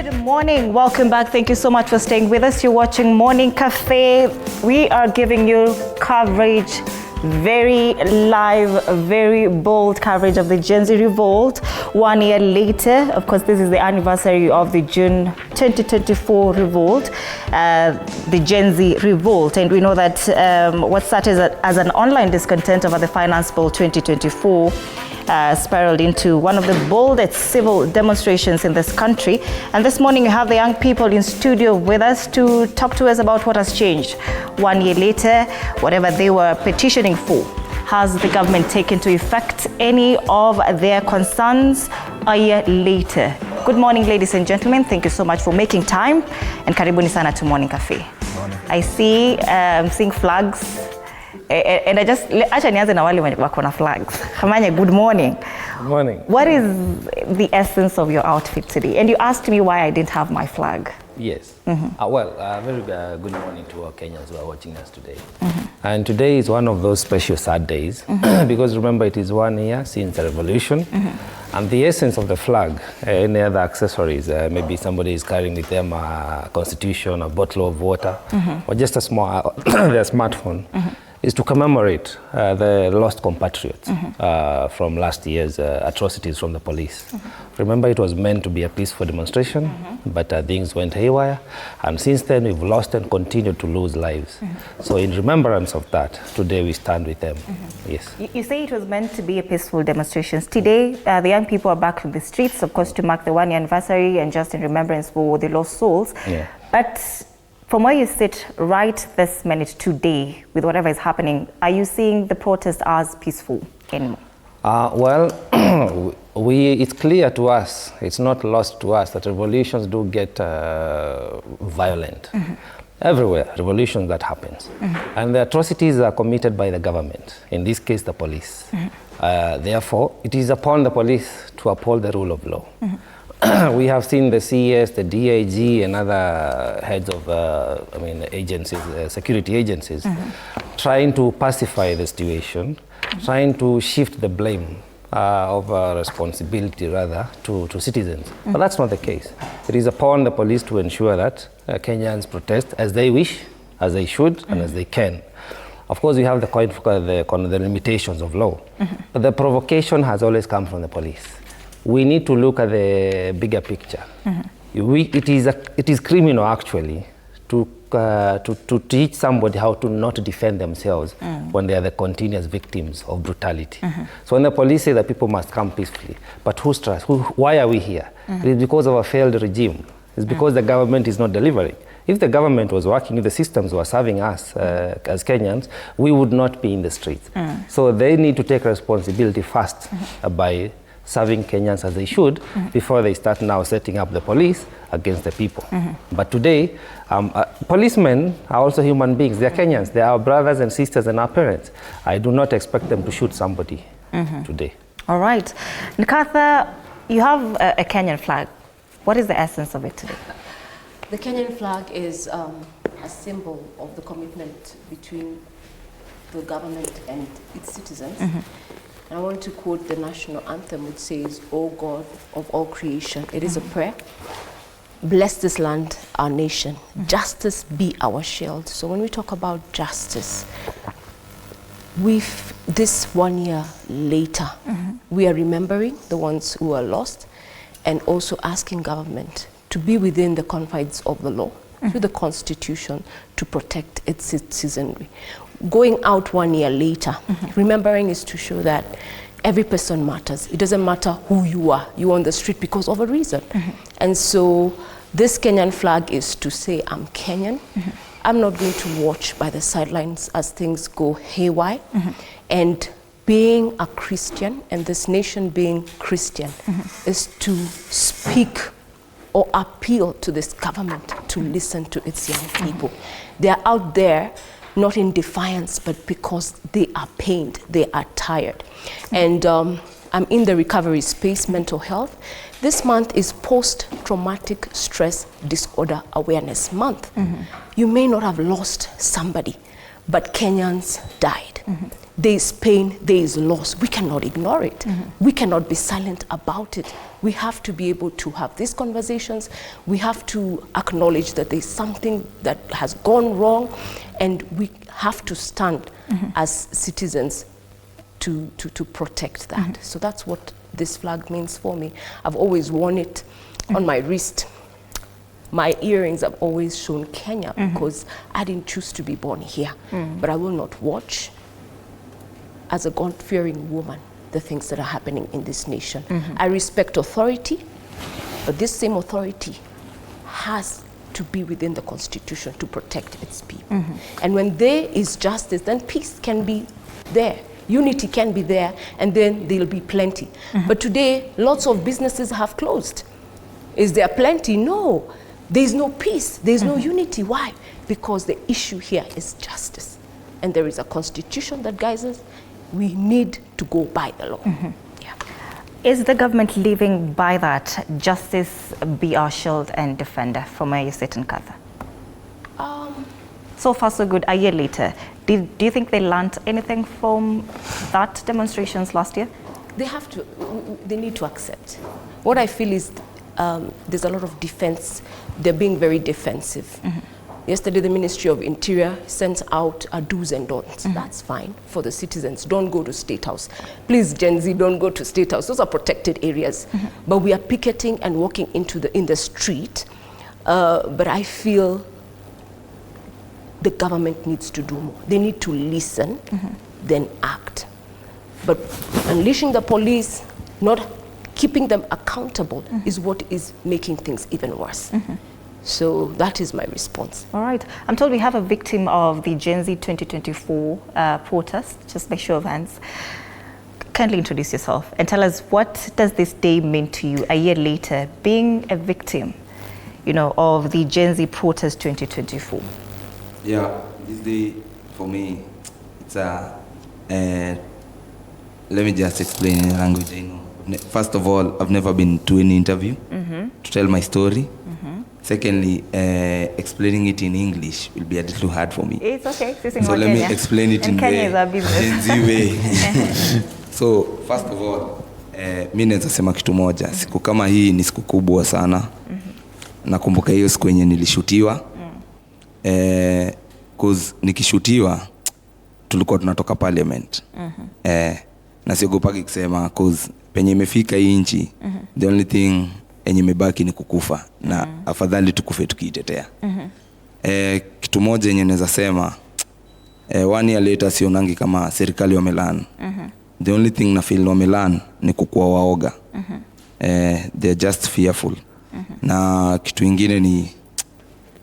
Good morning. Welcome back. Thank you so much for staying with us. You're watching Morning Cafe. We are giving you coverage, very live, very bold coverage of the Gen Z Revolt. 1 year later, of course, this is the anniversary of the June 2024 Revolt, the Gen Z Revolt. And we know that what started as an online discontent over the Finance Bill 2024 spiraled into one of the boldest civil demonstrations in this country. And this morning, we have the young people in studio with us to talk to us about what has changed. 1 year later, whatever they were petitioning for, has the government taken to effect any of their concerns a year later? Good morning, ladies and gentlemen. Thank you so much for making time. And karibuni sana to Morning Cafe. Morning. I see, seeing flags. And I just, acha nianze na wale wako na flags. Kamanya, good morning. Good morning. What is the essence of your outfit today? And you asked me why I didn't have my flag. Yes. Very good morning to our Kenyans who are watching us today. And today is one of those special sad days because remember it is 1 year since the revolution. And the essence of the flag, any other accessories, maybe somebody is carrying with them a constitution, a bottle of water, or just a small, their smartphone, is to commemorate the lost compatriots from last year's atrocities from the police. Remember, it was meant to be a peaceful demonstration, but things went haywire, and since then we've lost and continued to lose lives. So in remembrance of that, today we stand with them. Yes. You say it was meant to be a peaceful demonstration. Today, the young people are back to the streets, of course, to mark the 1 year anniversary and just in remembrance for the lost souls. Yeah. But from where you sit right this minute today, with whatever is happening, are you seeing the protest as peaceful anymore? It's clear to us, it's not lost to us, that revolutions do get violent. Everywhere, revolutions that happens. And the atrocities are committed by the government, in this case, the police. Therefore, it is upon the police to uphold the rule of law. We have seen the CS, the DIG, and other heads of agencies, security agencies, trying to pacify the situation, trying to shift the blame of responsibility, rather, to citizens. But that's not the case. It is upon the police to ensure that Kenyans protest as they wish, as they should, and as they can. Of course, we have the limitations of law, but the provocation has always come from the police. We need to look at the bigger picture. It is criminal, actually, to teach somebody how to not defend themselves when they are the continuous victims of brutality. So when the police say that people must come peacefully, but who's trust? Why are we here? It is because of a failed regime. It's because the government is not delivering. If the government was working, if the systems were serving us as Kenyans, we would not be in the streets. So they need to take responsibility first by serving Kenyans as they should before they start now setting up the police against the people. But today, policemen are also human beings. They are Kenyans. They are our brothers and sisters and our parents. I do not expect them to shoot somebody today. All right. Nkatha, you have a Kenyan flag. What is the essence of it today? The Kenyan flag is a symbol of the commitment between the government and its citizens. I want to quote the national anthem, which says, "O God of all creation." It is a prayer. Bless this land, our nation. Justice be our shield. So when we talk about justice, this 1 year later, we are remembering the ones who are lost and also asking government to be within the confines of the law, through the Constitution, to protect its citizenry. Going out 1 year later, remembering is to show that every person matters. It doesn't matter who you are. You're on the street because of a reason. And so this Kenyan flag is to say, I'm Kenyan. I'm not going to watch by the sidelines as things go haywire. And being a Christian, and this nation being Christian, is to speak or appeal to this government to listen to its young people. They are out there not in defiance, but because they are pained, they are tired. And I'm in the recovery space, mental health. This month is Post-Traumatic Stress Disorder Awareness Month. You may not have lost somebody, but Kenyans died. there is pain, there is loss. We cannot ignore it. We cannot be silent about it. We have to be able to have these conversations. We have to acknowledge that there's something that has gone wrong, and we have to stand as citizens to protect that. So that's what this flag means for me. I've always worn it on my wrist. My earrings have always shown Kenya because I didn't choose to be born here. But I will not watch, as a God-fearing woman, the things that are happening in this nation. I respect authority, but this same authority has to be within the Constitution to protect its people. And when there is justice, then peace can be there. Unity can be there, and then there'll be plenty. But today, lots of businesses have closed. Is there plenty? No. There's no peace. There's no unity. Why? Because the issue here is justice. And there is a constitution that guides us. We need to go by the law. Yeah. Is the government living by that? Justice be our shield and defender, from where you sit in Katha? So far, so good. A year later, do you think they learned anything from that demonstrations last year? They have to. They need to accept. What I feel is there's a lot of defense. They're being very defensive. Yesterday, the Ministry of Interior sent out a do's and don'ts. That's fine for the citizens. Don't go to State House. Please, Gen Z, don't go to State House. Those are protected areas. But we are picketing and walking in the street. But I feel the government needs to do more. They need to listen, then act. But unleashing the police, not keeping them accountable, is what is making things even worse. So that is my response. All right. I'm told we have a victim of the Gen Z 2024 protest, just by show of hands. Kindly introduce yourself and tell us, what does this day mean to you a year later, being a victim, of the Gen Z protest 2024? Yeah, this day for me, it's let me just explain in a language I know. First of all, I've never been to any interview to tell my story. Secondly, explaining it in English will be a little hard for me. It's okay. So let me explain it in the Gen Z way. So, first of all, mimi naweza sema kitu moja. Siku kama hii ni siku kubwa sana. Nakumbuka hiyo siku yenye nilishutiwa. Cause nikishutiwa tulikuwa tunatoka parliament. Na siogopagi kusema cause penye imefika hii nchi, the only thing enye imebaki ni kukufa, na afadhali tukufe tukiitetea. Kitu moja yenye naweza sema, 1 year later sionangi kama serikali wamelan. The only thing na feel wamelan ni kukuwa waoga. They're just fearful. Na kitu ingine ni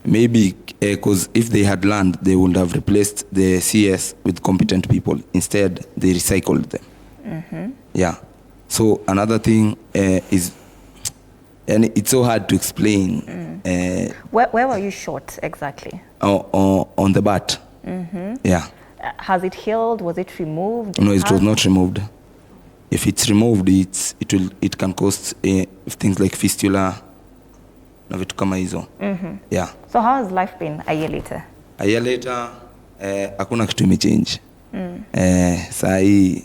maybe because if they had learned, they would have replaced the CS with competent people. Instead, they recycled them. Yeah. So another thing is, and it's so hard to explain. Where were you shot exactly? On the butt. Yeah. Has it healed? Was it removed? No, it was not removed. If it's removed, it can cause things like fistula. Na vitu kama hizo. Yeah. So how has life been a year later? A year later, hakuna kitu imechange. Saa hii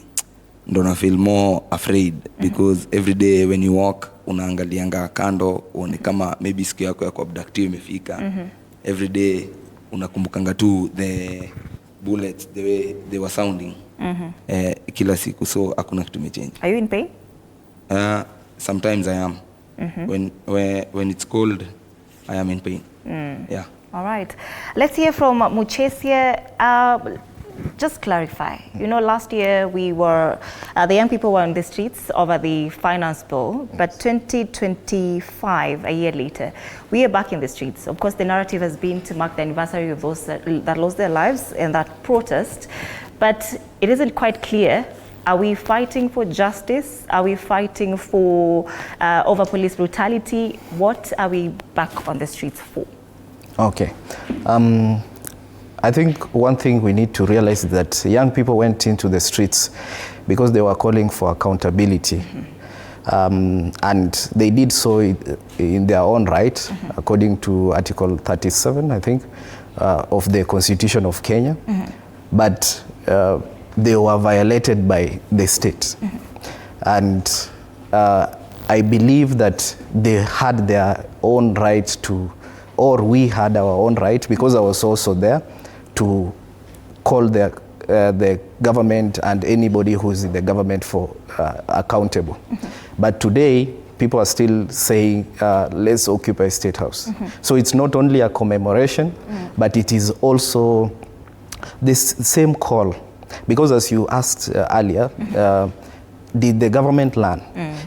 ndo na feel more afraid because every day when you walk unaangalianga kando uone kama maybe siku yako ya kuabductiwa imefika. Every day unakumbukanga tu the bullets, the way they were sounding. Kila siku, so hakuna kitu imechange. Are you in pain? Sometimes I am. When it's cold, I am in pain. Yeah. All right. Let's hear from Muchesia. Just clarify. Last year we were, the young people were on the streets over the finance bill, but 2025, a year later, we are back in the streets. Of course, the narrative has been to mark the anniversary of those that lost their lives in that protest, but it isn't quite clear. Are we fighting for justice? Are we fighting for over police brutality? What are we back on the streets for? Okay. I think one thing we need to realize is that young people went into the streets because they were calling for accountability. And they did so in their own right, according to Article 37, I think, of the Constitution of Kenya. But they were violated by the state. And I believe that they had their own right to, or we had our own right, because I was also there, to call the government and anybody who's in the government for accountable. But today, people are still saying, let's occupy State House. So it's not only a commemoration, but it is also this same call. Because as you asked earlier, did the government learn?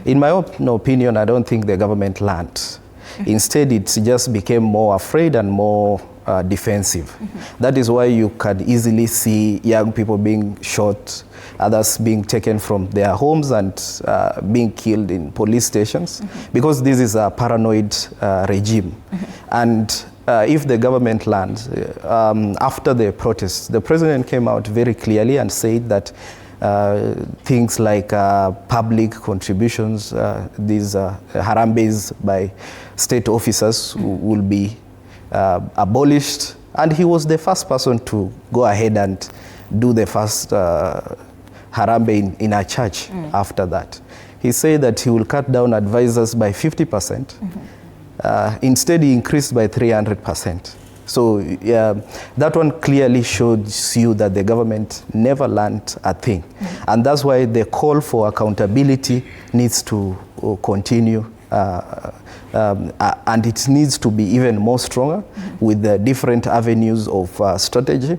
In my opinion, I don't think the government learned. Instead, it just became more afraid and more defensive. That is why you can easily see young people being shot, others being taken from their homes and being killed in police stations, because this is a paranoid regime. And if the government learns, after the protests, the president came out very clearly and said that things like public contributions, these harambes by state officers will be abolished. And he was the first person to go ahead and do the first harambe in a church after that. He said that he will cut down advisors by 50%. Instead, he increased by 300%. So that one clearly shows you that the government never learned a thing. And that's why the call for accountability needs to continue. And it needs to be even more stronger with the different avenues of strategy.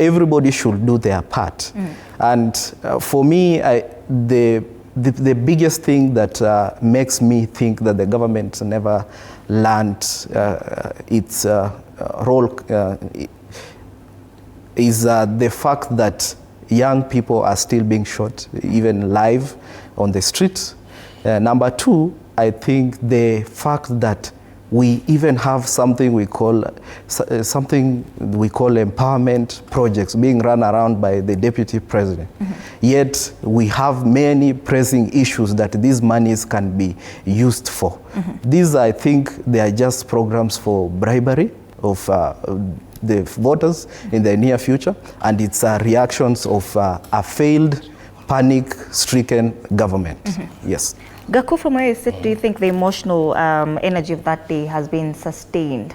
Everybody should do their part. And for me, the biggest thing that makes me think that the government never learned its role is the fact that young people are still being shot, even live on the streets. Number two, I think the fact that we even have something we call empowerment projects being run around by the deputy president. Yet we have many pressing issues that these monies can be used for. These, I think, they are just programs for bribery of the voters in the near future, and it's reactions of a failed, panic-stricken government. Yes. Gaku, from where you sit, do you think the emotional energy of that day has been sustained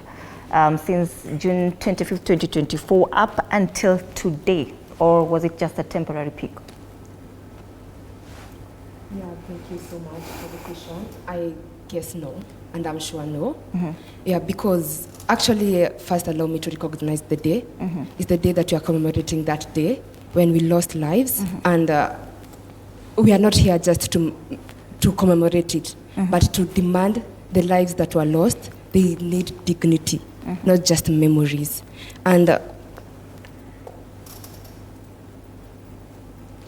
since June 25th, 2024 up until today, or was it just a temporary peak? Yeah, thank you so much for the question. I guess no, and I'm sure no. Yeah, because actually, first allow me to recognize the day. It's the day that we are commemorating that day when we lost lives, and we are not here just to commemorate it, but to demand the lives that were lost. They need dignity, not just memories. And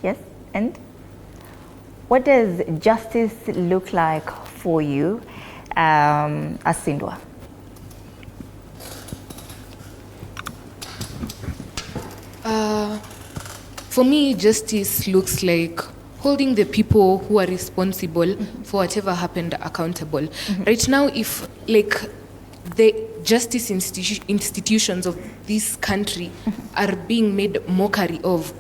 yes, and what does justice look like for you as Sindwa? For me, justice looks like holding the people who are responsible for whatever happened accountable. Right now, if like the justice institutions of this country are being made mockery of,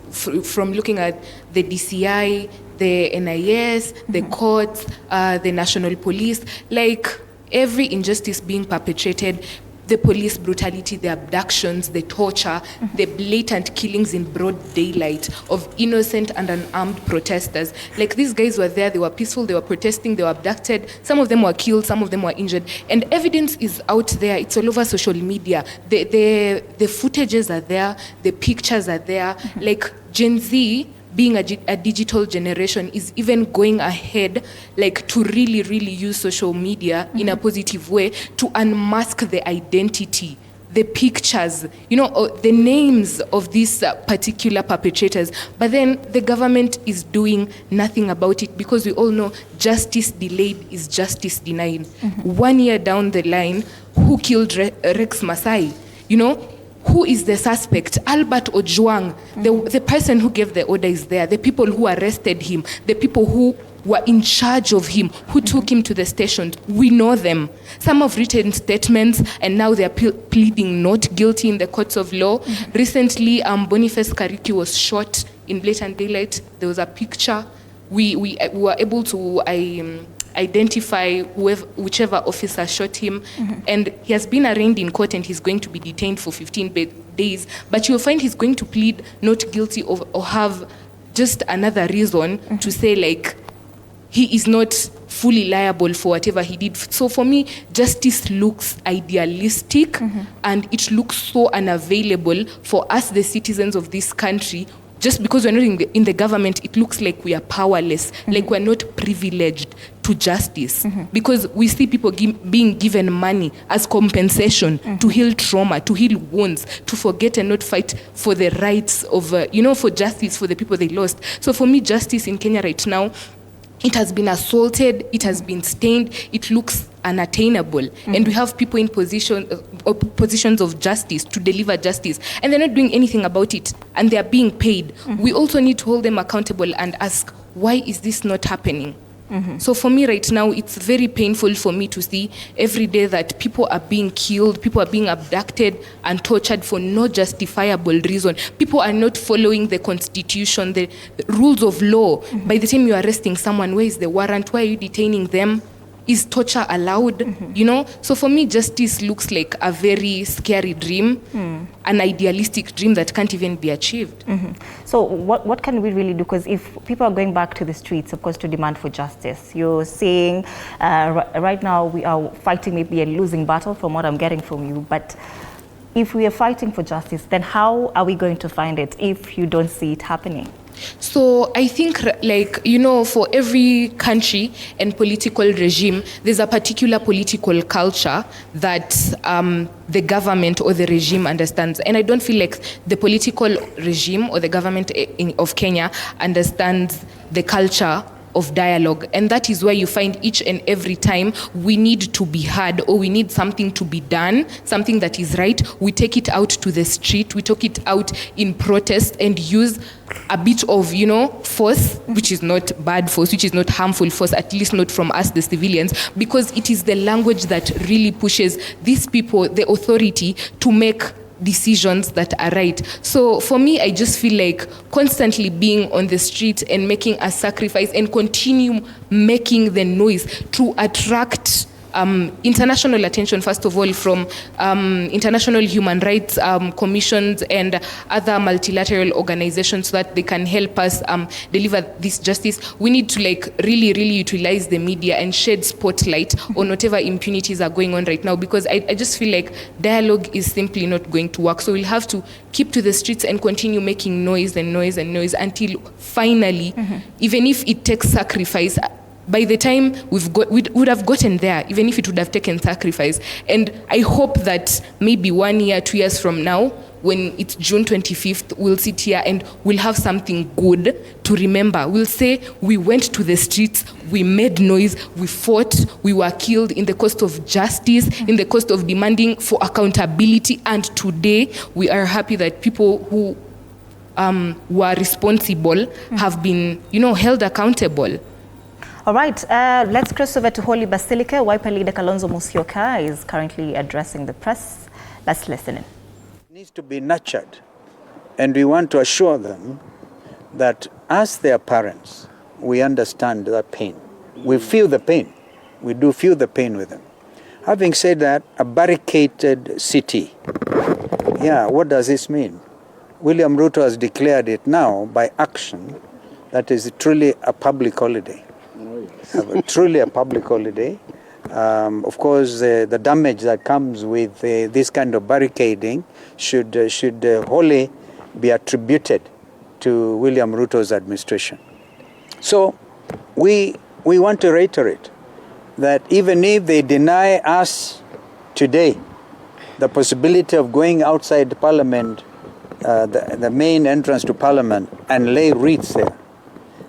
from looking at the DCI, the NIS, the courts, the national police, like every injustice being perpetrated, the police brutality, the abductions, the torture, the blatant killings in broad daylight of innocent and unarmed protesters. Like, these guys were there, they were peaceful, they were protesting, they were abducted, some of them were killed, some of them were injured. And evidence is out there, it's all over social media. The footages are there, the pictures are there. Like, Gen Z, being a digital generation, is even going ahead, like, to really, really use social media in a positive way to unmask the identity, the pictures, you know, the names of these particular perpetrators. But then the government is doing nothing about it, because we all know justice delayed is justice denied. 1 year down the line, who killed Rex Masai? You know, who is the suspect? Albert Ojwang, the person who gave the order is there. The people who arrested him, the people who were in charge of him, who took him to the station, we know them. Some have written statements, and now they are pleading not guilty in the courts of law. Recently, Boniface Kariki was shot in blatant daylight. There was a picture. We were able to identify whichever officer shot him, and he has been arraigned in court and he's going to be detained for 15 days. But you'll find he's going to plead not guilty or have just another reason to say like he is not fully liable for whatever he did. So for me, justice looks idealistic and it looks so unavailable for us, the citizens of this country. Just because we're not in the government, it looks like we are powerless, like we're not privileged to justice. Because we see people being given money as compensation to heal trauma, to heal wounds, to forget and not fight for the rights of, for justice for the people they lost. So for me, justice in Kenya right now, it has been assaulted, it has been stained, it looks unattainable. And we have people in positions of justice to deliver justice, and they're not doing anything about it, and they're being paid. We also need to hold them accountable and ask, why is this not happening? So for me right now, it's very painful for me to see every day that people are being killed, people are being abducted and tortured for no justifiable reason. People are not following the constitution, the rules of law. By the time you're arresting someone, where is the warrant? Why are you detaining them? Is torture allowed? So for me, justice looks like a very scary dream, an idealistic dream that can't even be achieved. So what can we really do? Because if people are going back to the streets, of course, to demand for justice, you're saying right now we are fighting maybe a losing battle from what I'm getting from you. But if we are fighting for justice, then how are we going to find it if you don't see it happening? So I think, for every country and political regime, there's a particular political culture that the government or the regime understands. And I don't feel like the political regime or the government of Kenya understands the culture of dialogue. And that is where you find each and every time we need to be heard or we need something to be done, something that is right, we take it out to the street, we take it out in protest and use a bit of, force, which is not bad force, which is not harmful force, at least not from us, the civilians, because it is the language that really pushes these people, the authority, to make decisions that are right. So for me, I just feel like constantly being on the street and making a sacrifice and continue making the noise to attract international attention, first of all, from international human rights commissions and other multilateral organizations so that they can help us deliver this justice. We need to really, really utilize the media and shed spotlight on whatever impunities are going on right now, because I just feel like dialogue is simply not going to work. So we'll have to keep to the streets and continue making noise and noise and noise until finally, even if it takes sacrifice, by the time we would have gotten there, even if it would have taken sacrifice. And I hope that maybe 1 year, 2 years from now, when it's June 25th, we'll sit here and we'll have something good to remember. We'll say we went to the streets, we made noise, we fought, we were killed in the cause of justice, in the cause of demanding for accountability. And today, we are happy that people who were responsible have been, held accountable. All right, let's cross over to Holy Basilica. Wiper leader Kalonzo Musyoka is currently addressing the press. Let's listen in. It needs to be nurtured, and we want to assure them that as their parents, we understand their pain. We feel the pain. We do feel the pain with them. Having said that, a barricaded city, what does this mean? William Ruto has declared it now by action that is truly a public holiday. Truly a public holiday. Of course, the damage that comes with this kind of barricading should wholly be attributed to William Ruto's administration. So we want to reiterate that even if they deny us today the possibility of going outside Parliament, the main entrance to Parliament, and lay wreaths there,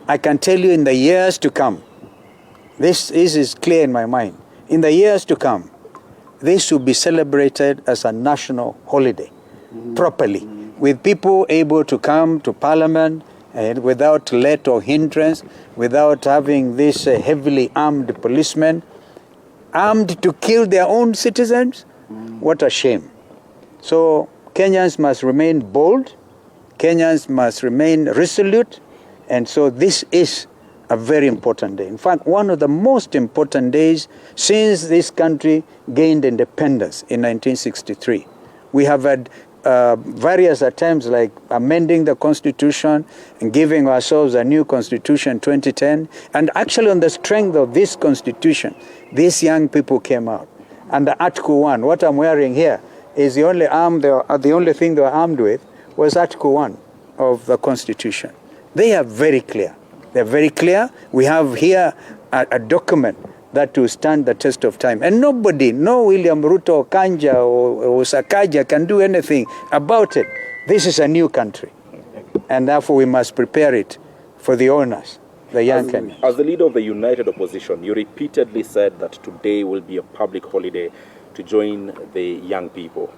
I can tell you in the years to come, this is clear in my mind. In the years to come, this will be celebrated as a national holiday, properly, with people able to come to Parliament and without let or hindrance, without having this heavily armed policemen, armed to kill their own citizens. What a shame. So Kenyans must remain bold. Kenyans must remain resolute, and so this is a very important day. In fact, one of the most important days since this country gained independence in 1963. We have had various attempts like amending the constitution and giving ourselves a new constitution in 2010. And actually on the strength of this constitution, these young people came out. Under Article 1, what I'm wearing here is the only thing they were armed with was Article 1 of the constitution. They are very clear. They're very clear. We have here a document that will stand the test of time. And nobody, no William Ruto or Kanja or Sakaja can do anything about it. This is a new country. And therefore we must prepare it for the owners, the young Kenyans. As the leader of the united opposition, you repeatedly said that today will be a public holiday to join the young people.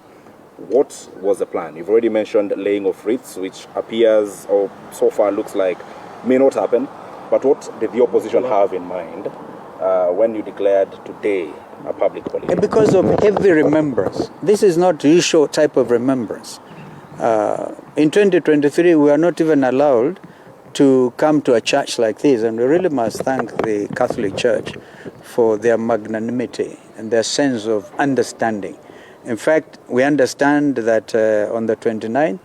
What was the plan? You've already mentioned laying of wreaths, which appears, or so far looks like, may not happen. But what did the opposition have in mind when you declared today a public holiday? Because of heavy remembrance. This is not the usual type of remembrance. In 2023, we are not even allowed to come to a church like this, and we really must thank the Catholic Church for their magnanimity and their sense of understanding. In fact, we understand that on the 29th,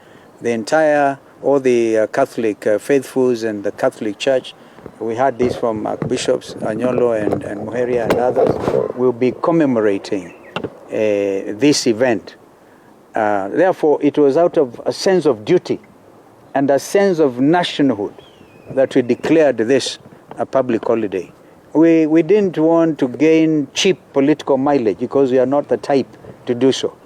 all the Catholic faithfuls and the Catholic Church, we had this from Bishops Anyolo and Muheria and others, will be commemorating this event. Therefore, it was out of a sense of duty and a sense of nationhood that we declared this a public holiday. We didn't want to gain cheap political mileage because we are not the type to do so.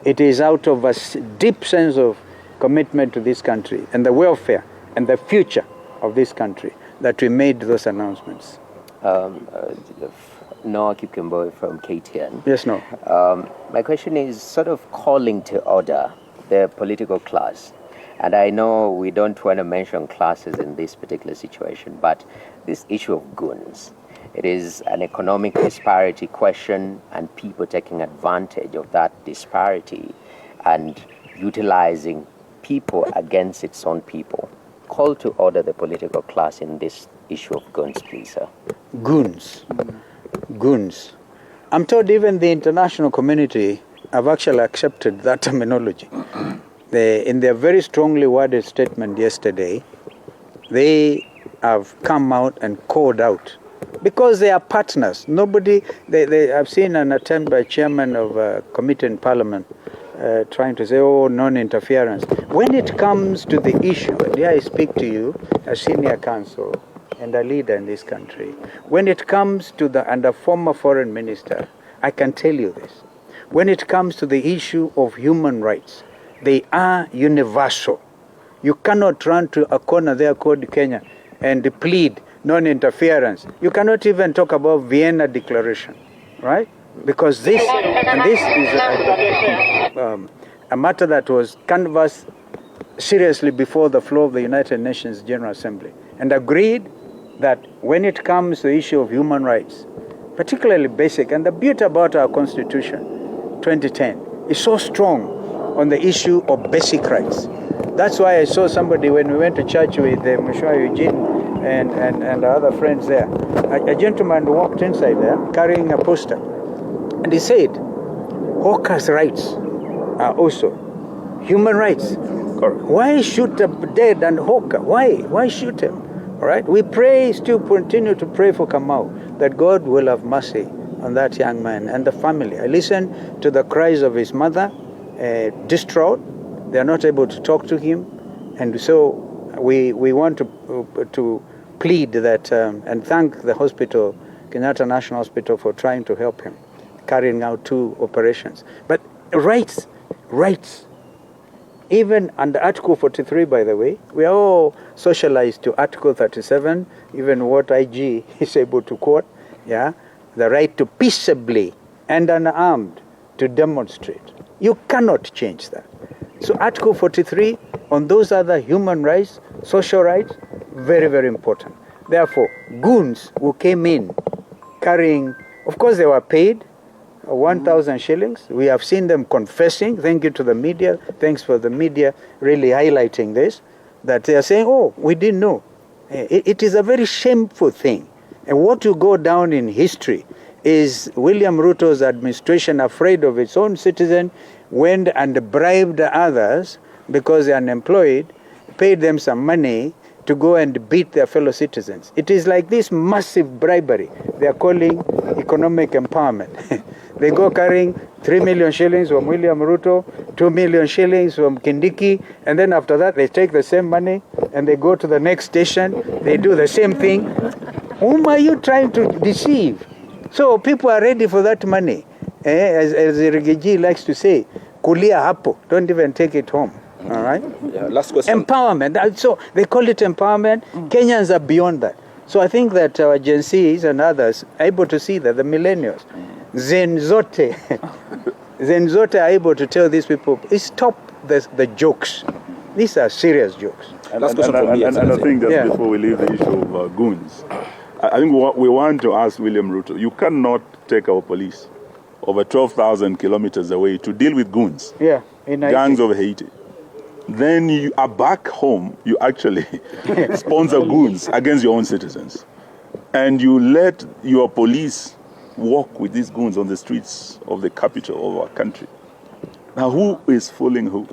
It is out of a deep sense of commitment to this country and the welfare and the future of this country that we made those announcements. Noah Kipkemboy from KTN. Yes, no. My question is sort of calling to order the political class. And I know we don't want to mention classes in this particular situation, but this issue of goons, it is an economic disparity question and people taking advantage of that disparity and utilizing people against its own people. Call to order the political class in this issue of goons, please, sir. Goons. Goons. I'm told even the international community have actually accepted that terminology. In their very strongly worded statement yesterday, they have come out and called out because they are partners. I've seen an attempt by chairman of a committee in parliament trying to say, non-interference. When it comes to the issue, and here I speak to you as senior counsel and a leader in this country, when it comes to and a former foreign minister, I can tell you this. When it comes to the issue of human rights, they are universal. You cannot run to a corner there called Kenya and plead non-interference. You cannot even talk about Vienna Declaration, right? Because this is a matter that was canvassed seriously before the floor of the United Nations General Assembly and agreed that when it comes to the issue of human rights, particularly basic, and the beauty about our Constitution, 2010, is so strong on the issue of basic rights. That's why I saw somebody when we went to church with Mheshimiwa Eugene and our other friends there. A gentleman walked inside there carrying a poster. And he said, hawkers' rights are also human rights. Correct. Why shoot a dead and hawker? Why shoot him? All right. We still continue to pray for Kamau, that God will have mercy on that young man and the family. I listened to the cries of his mother, distraught. They are not able to talk to him. And so we want to plead that and thank the hospital, Kenyatta National Hospital, for trying to help him, carrying out 2 operations. But rights. Even under Article 43, by the way, we are all socialized to Article 37, even what IG is able to quote, the right to peaceably and unarmed to demonstrate. You cannot change that. So Article 43, on those other human rights, social rights, very, very important. Therefore, goons who came in carrying, of course they were paid, 1,000 shillings. We have seen them confessing. Thank you to the media. Thanks for the media really highlighting this, that they are saying, oh, we didn't know. It is a very shameful thing. And what will go down in history is William Ruto's administration, afraid of its own citizen, went and bribed others because they're unemployed, paid them some money to go and beat their fellow citizens. It is like this massive bribery they are calling economic empowerment. They go carrying 3 million shillings from William Ruto, 2 million shillings from Kindiki, and then after that they take the same money and they go to the next station, they do the same thing. Whom are you trying to deceive? So people are ready for that money. As Rigiji likes to say, kulia hapo, don't even take it home. All right? Yeah, last question. Empowerment. So they call it empowerment. Kenyans are beyond that. So I think that our Gen Zs and others are able to see that, the millennials, Zen Zote are able to tell these people, stop the jokes. These are serious jokes. And last question from me. And I think that before we leave the issue of goons, I think we want to ask William Ruto, you cannot take our police over 12,000 kilometers away to deal with goons, in gangs of Haiti. Then you are back home, you actually sponsor goons against your own citizens. And you let your police walk with these goons on the streets of the capital of our country. Now, who is fooling who?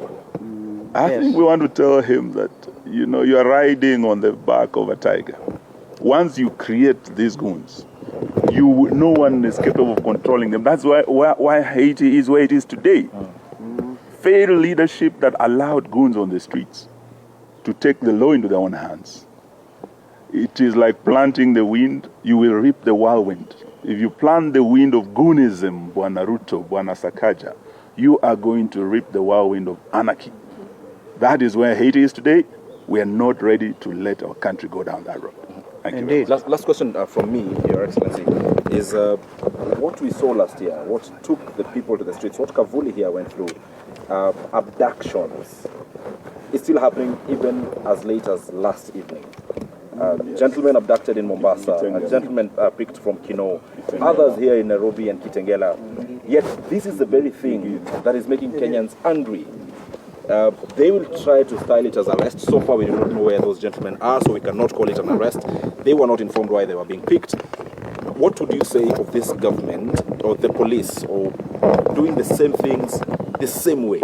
I think we want to tell him that, you are riding on the back of a tiger. Once you create these goons, no one is capable of controlling them. That's why Haiti is where it is today. Failed leadership that allowed goons on the streets to take the law into their own hands. It is like planting the wind, you will reap the whirlwind. If you plant the wind of goonism, Bwana Ruto, Bwana Sakaja, you are going to reap the whirlwind of anarchy. That is where Haiti is today. We are not ready to let our country go down that road. Thank you. Last question from me, Your Excellency, is what we saw last year, what took the people to the streets, what Kavuli here went through, abductions, is still happening even as late as last evening. Gentlemen abducted in Mombasa, a gentleman picked from Kino, others here in Nairobi and Kitengela. Yet this is the very thing that is making Kenyans angry. They will try to style it as arrest. So far we do not know where those gentlemen are, so we cannot call it an arrest. They were not informed why they were being picked. What would you say of this government or the police or doing the same things the same way?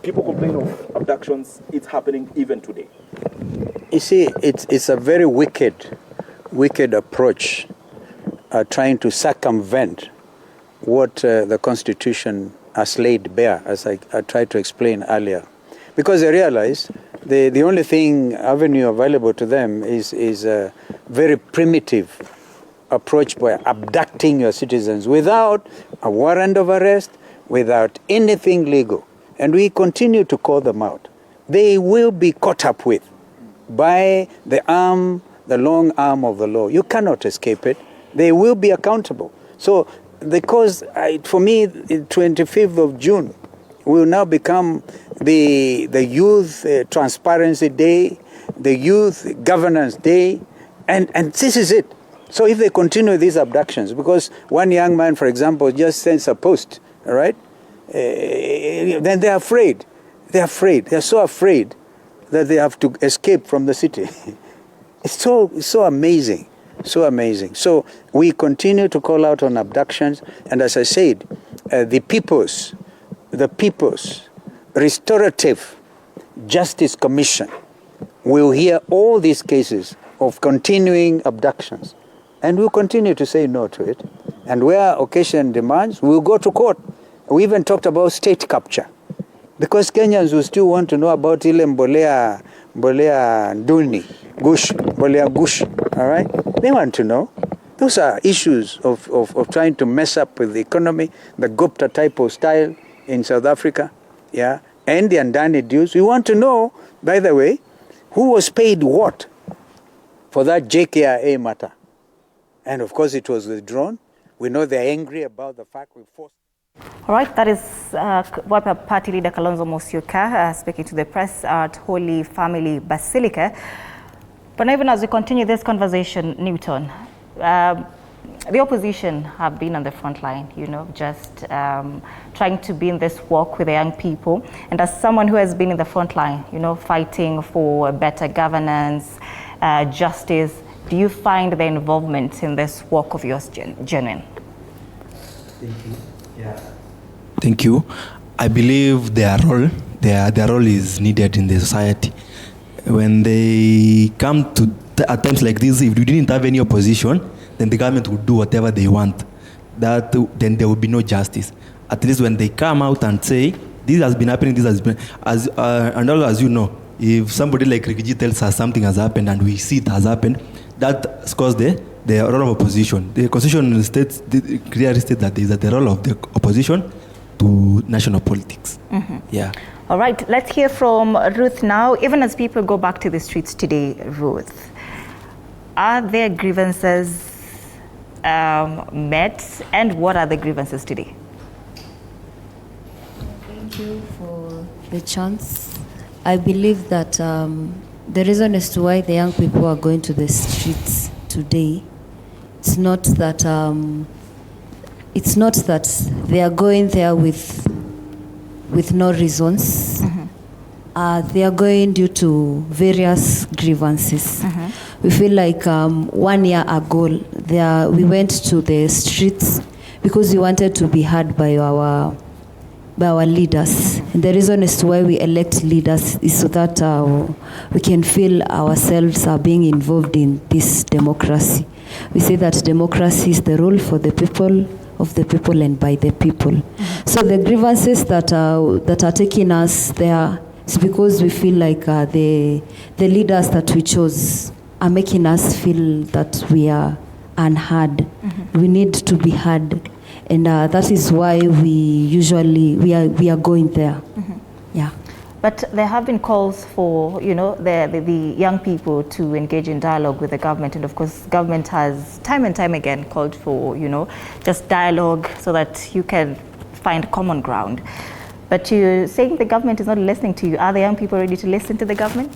People complain of abductions, it's happening even today. You see, it's a very wicked approach, trying to circumvent what the Constitution has laid bare, as I tried to explain earlier. Because they realize the only avenue available to them is a very primitive approach by abducting your citizens without a warrant of arrest, without anything legal. And we continue to call them out. They will be caught up with by the long arm of the law. You cannot escape it. They will be accountable. So, because for me, the 25th of June will now become the Youth Transparency Day, the Youth Governance Day, and this is it. So if they continue these abductions, because one young man, for example, just sends a post, all right, then they're afraid. They're so afraid that they have to escape from the city. It's so amazing. So amazing. So we continue to call out on abductions, and as I said, the People's Restorative Justice Commission will hear all these cases of continuing abductions, and we'll continue to say no to it. And where occasion demands, we'll go to court. We even talked about state capture, because Kenyans will still want to know about ile mbolea nduni, mbolea gush, all right? They want to know. Those are issues of trying to mess up with the economy, the Gupta type of style in South Africa, and the Andani dues. We want to know, by the way, who was paid what for that JKIA matter. And of course it was withdrawn. We know they're angry about the fact we forced. All right, that is Wiper Party leader Kalonzo Musyoka speaking to the press at Holy Family Basilica. But even as we continue this conversation, Newton, the opposition have been on the front line, you know, just trying to be in this walk with the young people. And as someone who has been in the front line, you know, fighting for better governance, justice, do you find the involvement in this walk of yours genuine? Thank you. Yeah. Thank you. I believe their role is needed in the society. When they come to at times like this, if you didn't have any opposition, then the government would do whatever they want. Then there will be no justice. At least when they come out and say, this has been happening, this has been, and all as you know, if somebody like Rikiji tells us something has happened and we see it has happened, that scores the role of opposition. The Constitution states, clearly states that there is the role of the opposition to national politics. Mm-hmm. Yeah. All right, let's hear from Ruth now. Even as people go back to the streets today, Ruth, are there grievances met, and what are the grievances today? Thank you for the chance. I believe that the reason as to why the young people are going to the streets today, it's not that they are going there with no reasons. Mm-hmm. They are going due to various grievances. Mm-hmm. We feel like 1 year ago, we went to the streets because we wanted to be heard by our leaders. And the reason as to why we elect leaders is so that we can feel ourselves are being involved in this democracy. We say that democracy is the rule for the people, of the people, and by the people. Mm-hmm. So the grievances that are taking us there is because we feel like the leaders that we chose are making us feel that we are unheard. Mm-hmm. We need to be heard, and that is why we are going there. Mm-hmm. Yeah. But there have been calls for, you know, the young people to engage in dialogue with the government, and of course, government has time and time again called for, you know, just dialogue so that you can find common ground. But you're saying the government is not listening to you. Are the young people ready to listen to the government?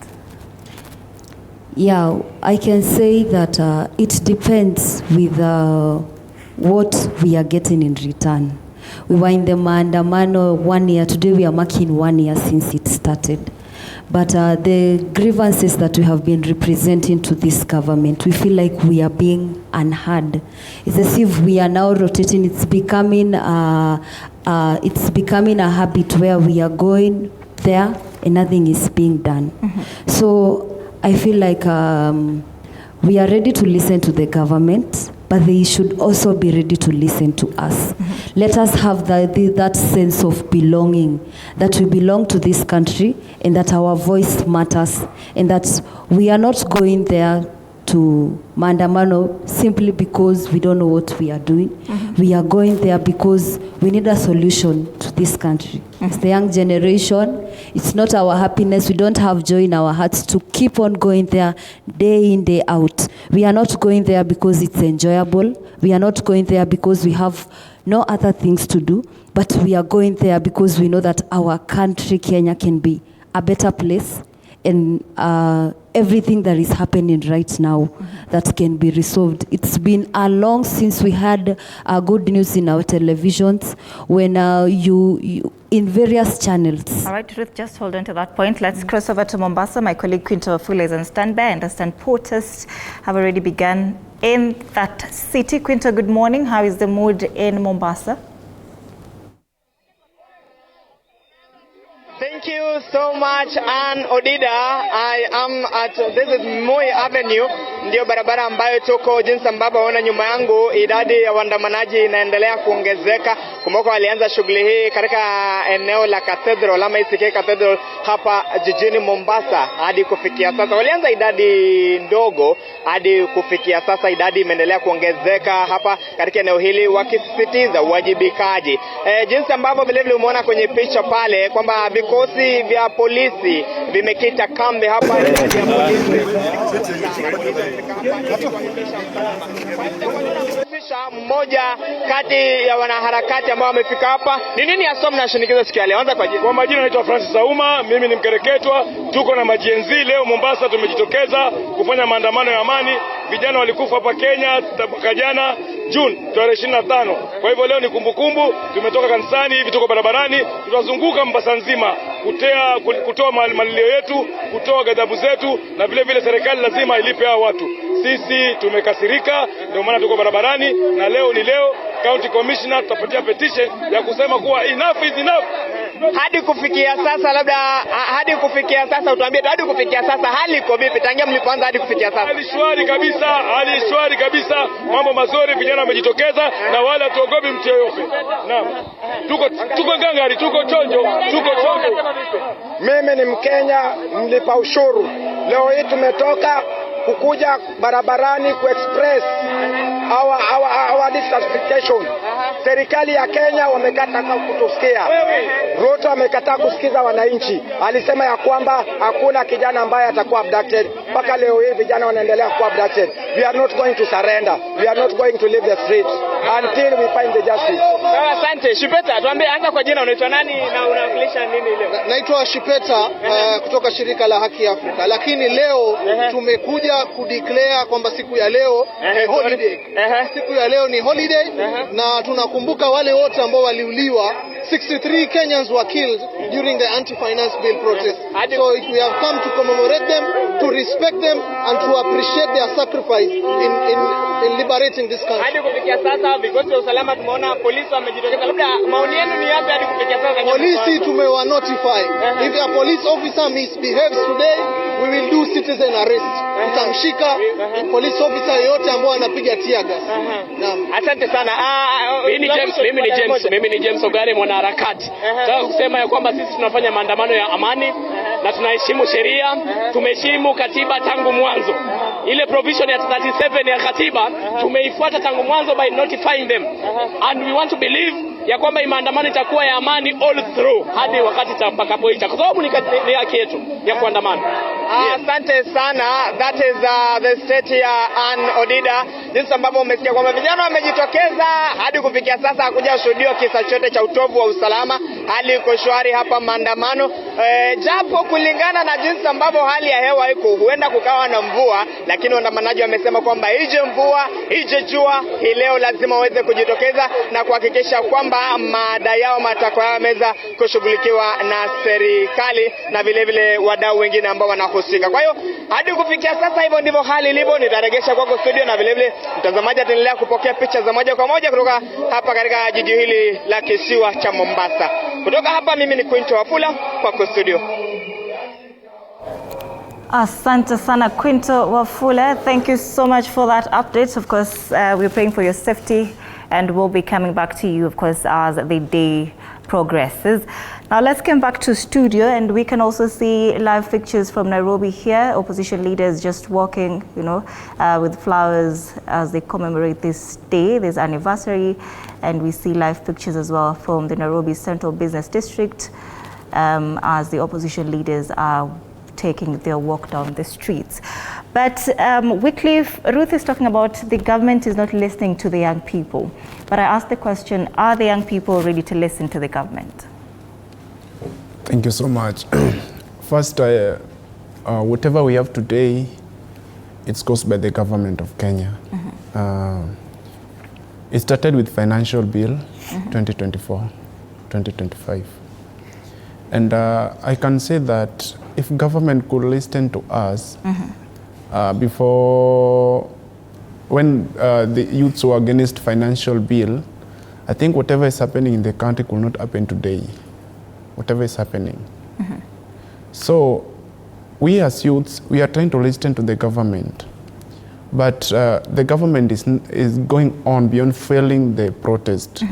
Yeah, I can say that it depends with what we are getting in return. We were in the Maandamano 1 year. Today we are marking 1 year since it started. But the grievances that we have been representing to this government, we feel like we are being unheard. It's as if we are now rotating. It's becoming a habit where we are going there and nothing is being done. Mm-hmm. So I feel like we are ready to listen to the government, but they should also be ready to listen to us. Mm-hmm. Let us have that sense of belonging, that we belong to this country and that our voice matters, and that we are not going there to Maandamano simply because we don't know what we are doing. Mm-hmm. We are going there because we need a solution to this country. Mm-hmm. It's the young generation. It's not our happiness. We don't have joy in our hearts to keep on going there day in, day out. We are not going there because it's enjoyable. We are not going there because we have no other things to do. But we are going there because we know that our country, Kenya, can be a better place, and everything that is happening right now, mm-hmm, that can be resolved. It's been a long since we had good news in our televisions, when you in various channels. All right, Ruth, just hold on to that point. Let's cross over to Mombasa. My colleague Quinto Wafula is on standby. I understand protests have already begun in that city. Quinto, good morning. How is the mood in Mombasa? Thank you so much, Ann Odida. I am at, this is Moi Avenue, ndio barabara ambayo tuko, jinsi ambavyo waona nyuma yangu, idadi ya waandamanaji inaendelea kuongezeka. Kumbuka walianza shughuli hii katika eneo la Cathedral, ama ICK Cathedral hapa jijini Mombasa. Hadi kufikia sasa walianza idadi ndogo, hadi kufikia sasa idadi imeendelea kuongezeka hapa katika eneo hili, wakisisitiza uwajibikaji. Jinsi ambavyo vile vile umeona kwenye picha pale kwamba vikosi vya polisi vimekita kambi hapa. Idadi ya polisi mmoja kati ya wanaharakati ambao wamefika hapa. Ni nini hasa mnashinikiza siku ya leo? Anza kwa majina, naitwa Francis Auma, mimi ni mkereketwa. Tuko na majenzi leo Mombasa, tumejitokeza kufanya maandamano ya amani. Vijana walikufa hapa Kenya mwaka jana, June tarehe 25. Kwa hivyo leo ni kumbukumbu, tumetoka kanisani hivi tuko barabarani, tutazunguka Mombasa nzima kutoa malilio yetu, kutoa ghadhabu zetu, na vile vile serikali lazima ilipe hao watu. Sisi tumekasirika, ndio maana tuko barabarani, na leo ni leo County Commissioner tutapatia petition ya kusema kuwa enough is enough. Hadi kufikia sasa, labda hadi kufikia sasa utuambie, hadi kufikia sasa hali iko vipi tangia mlipoanza hadi kufikia sasa? Hali shwari kabisa, mambo mazuri, vijana wamejitokeza na wala hatuogopi mtu yoyote. Naam. Tuko ngangari, tuko chonjo. Mimi ni Mkenya mlipa ushuru. Leo hii tumetoka kukuja barabarani kuexpress our dissatisfaction. Serikali ya Kenya wamekataa kutusikia. Ruto amekataa kusikiza wananchi. Alisema ya kwamba hakuna kijana ambaye atakuwa abducted. Mpaka leo hii vijana wanaendelea kuwa abducted. We are not going to surrender. We are not going to leave the streets until we find the justice. Asante. Shipeta, tuambie anza kwa jina, unaitwa nani na unawakilisha nini leo? Naitwa Shipeta kutoka shirika la Haki Afrika. Lakini leo tumekuja kudeclare kwamba siku ya leo ni holiday. Siku ya leo ni holiday na tunakumbuka wale wote ambao waliuliwa. 63 Kenyans were killed during the anti-finance bill protest. So we have come to commemorate them, to respect them and to appreciate their sacrifice in liberating this country. Hadi kufikia sasa vikosi vya usalama tumeona polisi wamejitokeza. Labda maoni yenu ni yapi hadi kufikia sasa? Polisi tumewa notify. If a police officer misbehaves today, we will do citizen arrest. Tutamshika police officer yote ambao anapiga tear gas. Naam. Asante sana. Mimi ni James Ogare, mwanaharakati. Nataka kusema ya kwamba sisi tunafanya maandamano ya amani na tunaheshimu sheria, tumeheshimu katiba tangu mwanzo. Ile provision ya 37 ya katiba tumeifuata tangu mwanzo by notifying them. And we want to believe ya kwamba maandamano itakuwa ya amani all through hadi wakati tutakapoisha, kwa sababu ni haki yetu ya kuandamana. Asante sana. That is the state ya Ann Odida. Jinsi ambavyo umesikia kwamba vijana wamejitokeza, hadi kufikia sasa hakuja shuhudiwa kisa chote cha utovu wa usalama. Hali iko shwari hapa maandamano. Japo kulingana na jinsi ambavyo hali ya hewa iko, huenda kukawa na mvua, lakini waandamanaji wamesema kwamba ije mvua, ije jua, hii leo lazima waweze kujitokeza na kuhakikisha kwamba madai yao, matakwa yao yameweza kushughulikiwa na serikali na vile vile wadau wengine ambao wanahusika. Kwa hiyo hadi kufikia sasa hivyo ndivyo hali ilivyo. Nitaregesha kwako studio na vile vile mtazamaji ataendelea kupokea picha za moja kwa moja kutoka hapa katika jiji hili la kisiwa cha Mombasa. Kutoka hapa mimi ni Quinto Wafula kwa studio. Asante sana Quinto Wafula. Thank you so much for that update. Of course, we're praying for your safety and we'll be coming back to you, of course, as the day progresses. Now let's come back to studio, and we can also see live pictures from Nairobi here. Opposition leaders just walking, with flowers as they commemorate this day, this anniversary. And we see live pictures as well from the Nairobi Central Business District as the opposition leaders are taking their walk down the streets. But Wycliffe, Ruth is talking about the government is not listening to the young people. But I asked the question, are the young people ready to listen to the government? Thank you so much. First, whatever we have today, it's caused by the government of Kenya. It started with financial bill 2024-2025. And I can say that if government could listen to us before, when the youths were against financial bill, I think whatever is happening in the country could not happen today. Whatever is happening. So we as youths, we are trying to listen to the government. But the government is going on beyond failing the protest.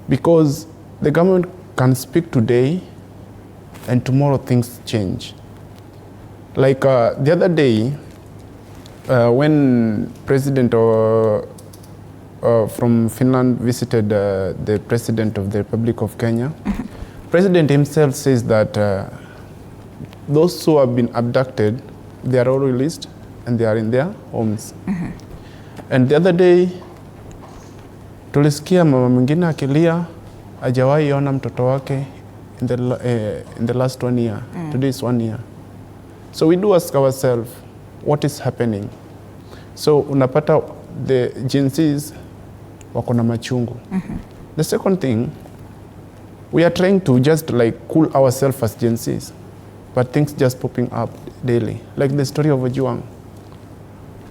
Because the government can speak today and tomorrow things change. Like the other day, when President from Finland visited the President of the Republic of Kenya, President himself says that those who have been abducted, they are all released and they are in their homes. And the other day, tulisikia mama mwingine akilia hajawahi ona mtoto wake in the last 1 year. Today is 1 year. So we do ask ourselves, what is happening? So unapata the Gen Zs wako na machungu. The second thing, we are trying to just like cool ourselves as Gen Zs, but things just popping up daily. Like the story of Ojwang.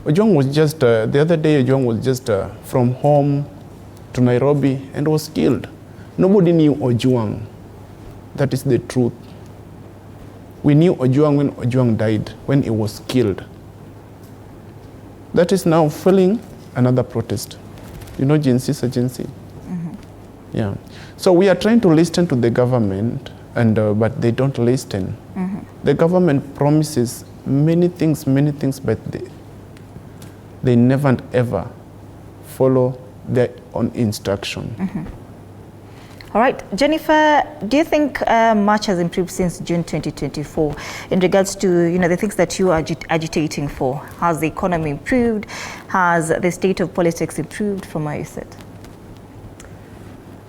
Ojwang was just, the other day Ojwang was just from home to Nairobi and was killed. Nobody knew Ojwang. That is the truth. We knew Ojwang when Ojwang died, when he was killed. That is now fueling another protest. You know, Gen Z is a Gen Z. Yeah. So we are trying to listen to the government, and but they don't listen. The government promises many things, but they never and ever follow their own instruction. All right, Jennifer, do you think much has improved since June 2024 in regards to the things that you are agitating for? Has the economy improved? Has the state of politics improved from where you sit?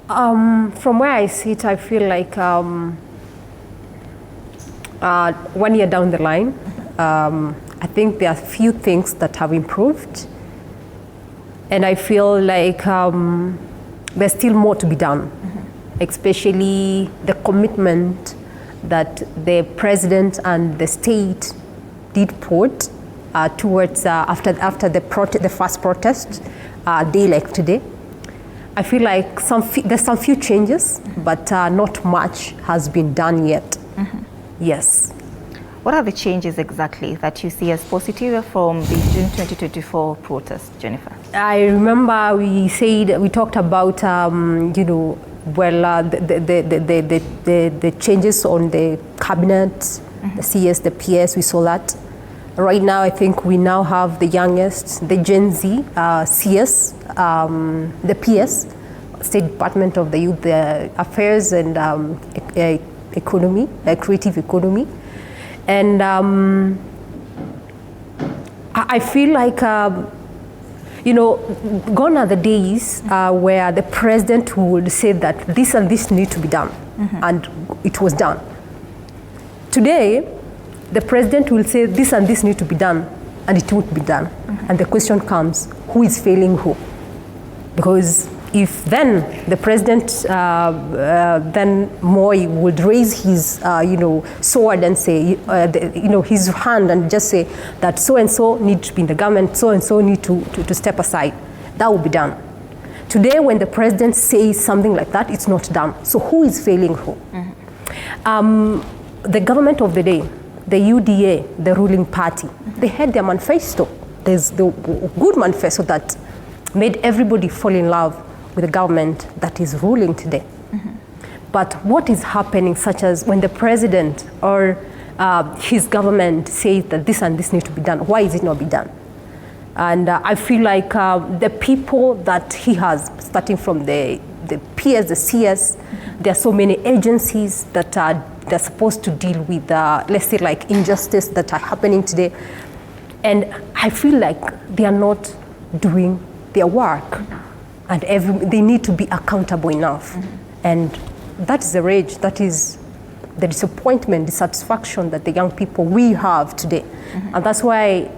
From where I sit, I feel like 1 year down the line, I think there are few things that have improved, and I feel like there's still more to be done. Especially the commitment that the president and the state did put towards after the first protest day like today. I feel like there's some few changes, but not much has been done yet. Yes. What are the changes exactly that you see as positive from the June 2024 protest, Jennifer? I remember we talked about the changes on the cabinet, the CS, the PS, we saw that. Right now, I think we now have the youngest, the Gen Z, CS, the PS, State Department of the Youth Affairs and Economy, Creative Economy. And I feel like, gone are the days where the president would say that this and this need to be done, and it was done. Today, the president will say this and this need to be done, and it won't be done. And the question comes, who is failing who? Because if then the president, then Moi would raise his, sword and say, his hand and just say that so-and-so need to be in the government, so-and-so need to step aside, that will be done. Today, when the president says something like that, it's not done. So who is failing who? The government of the day, the UDA, the ruling party, they had their manifesto. There's the good manifesto that made everybody fall in love with the government that is ruling today. But what is happening, such as when the president or his government says that this and this needs to be done, why is it not be done? And I feel like the people that he has, starting from the PS, the CS, there are so many agencies that they're supposed to deal with, let's say, like injustice that are happening today. And I feel like they are not doing their work. And they need to be accountable enough. And that is the rage, that is the disappointment, dissatisfaction that the young people we have today. And that's why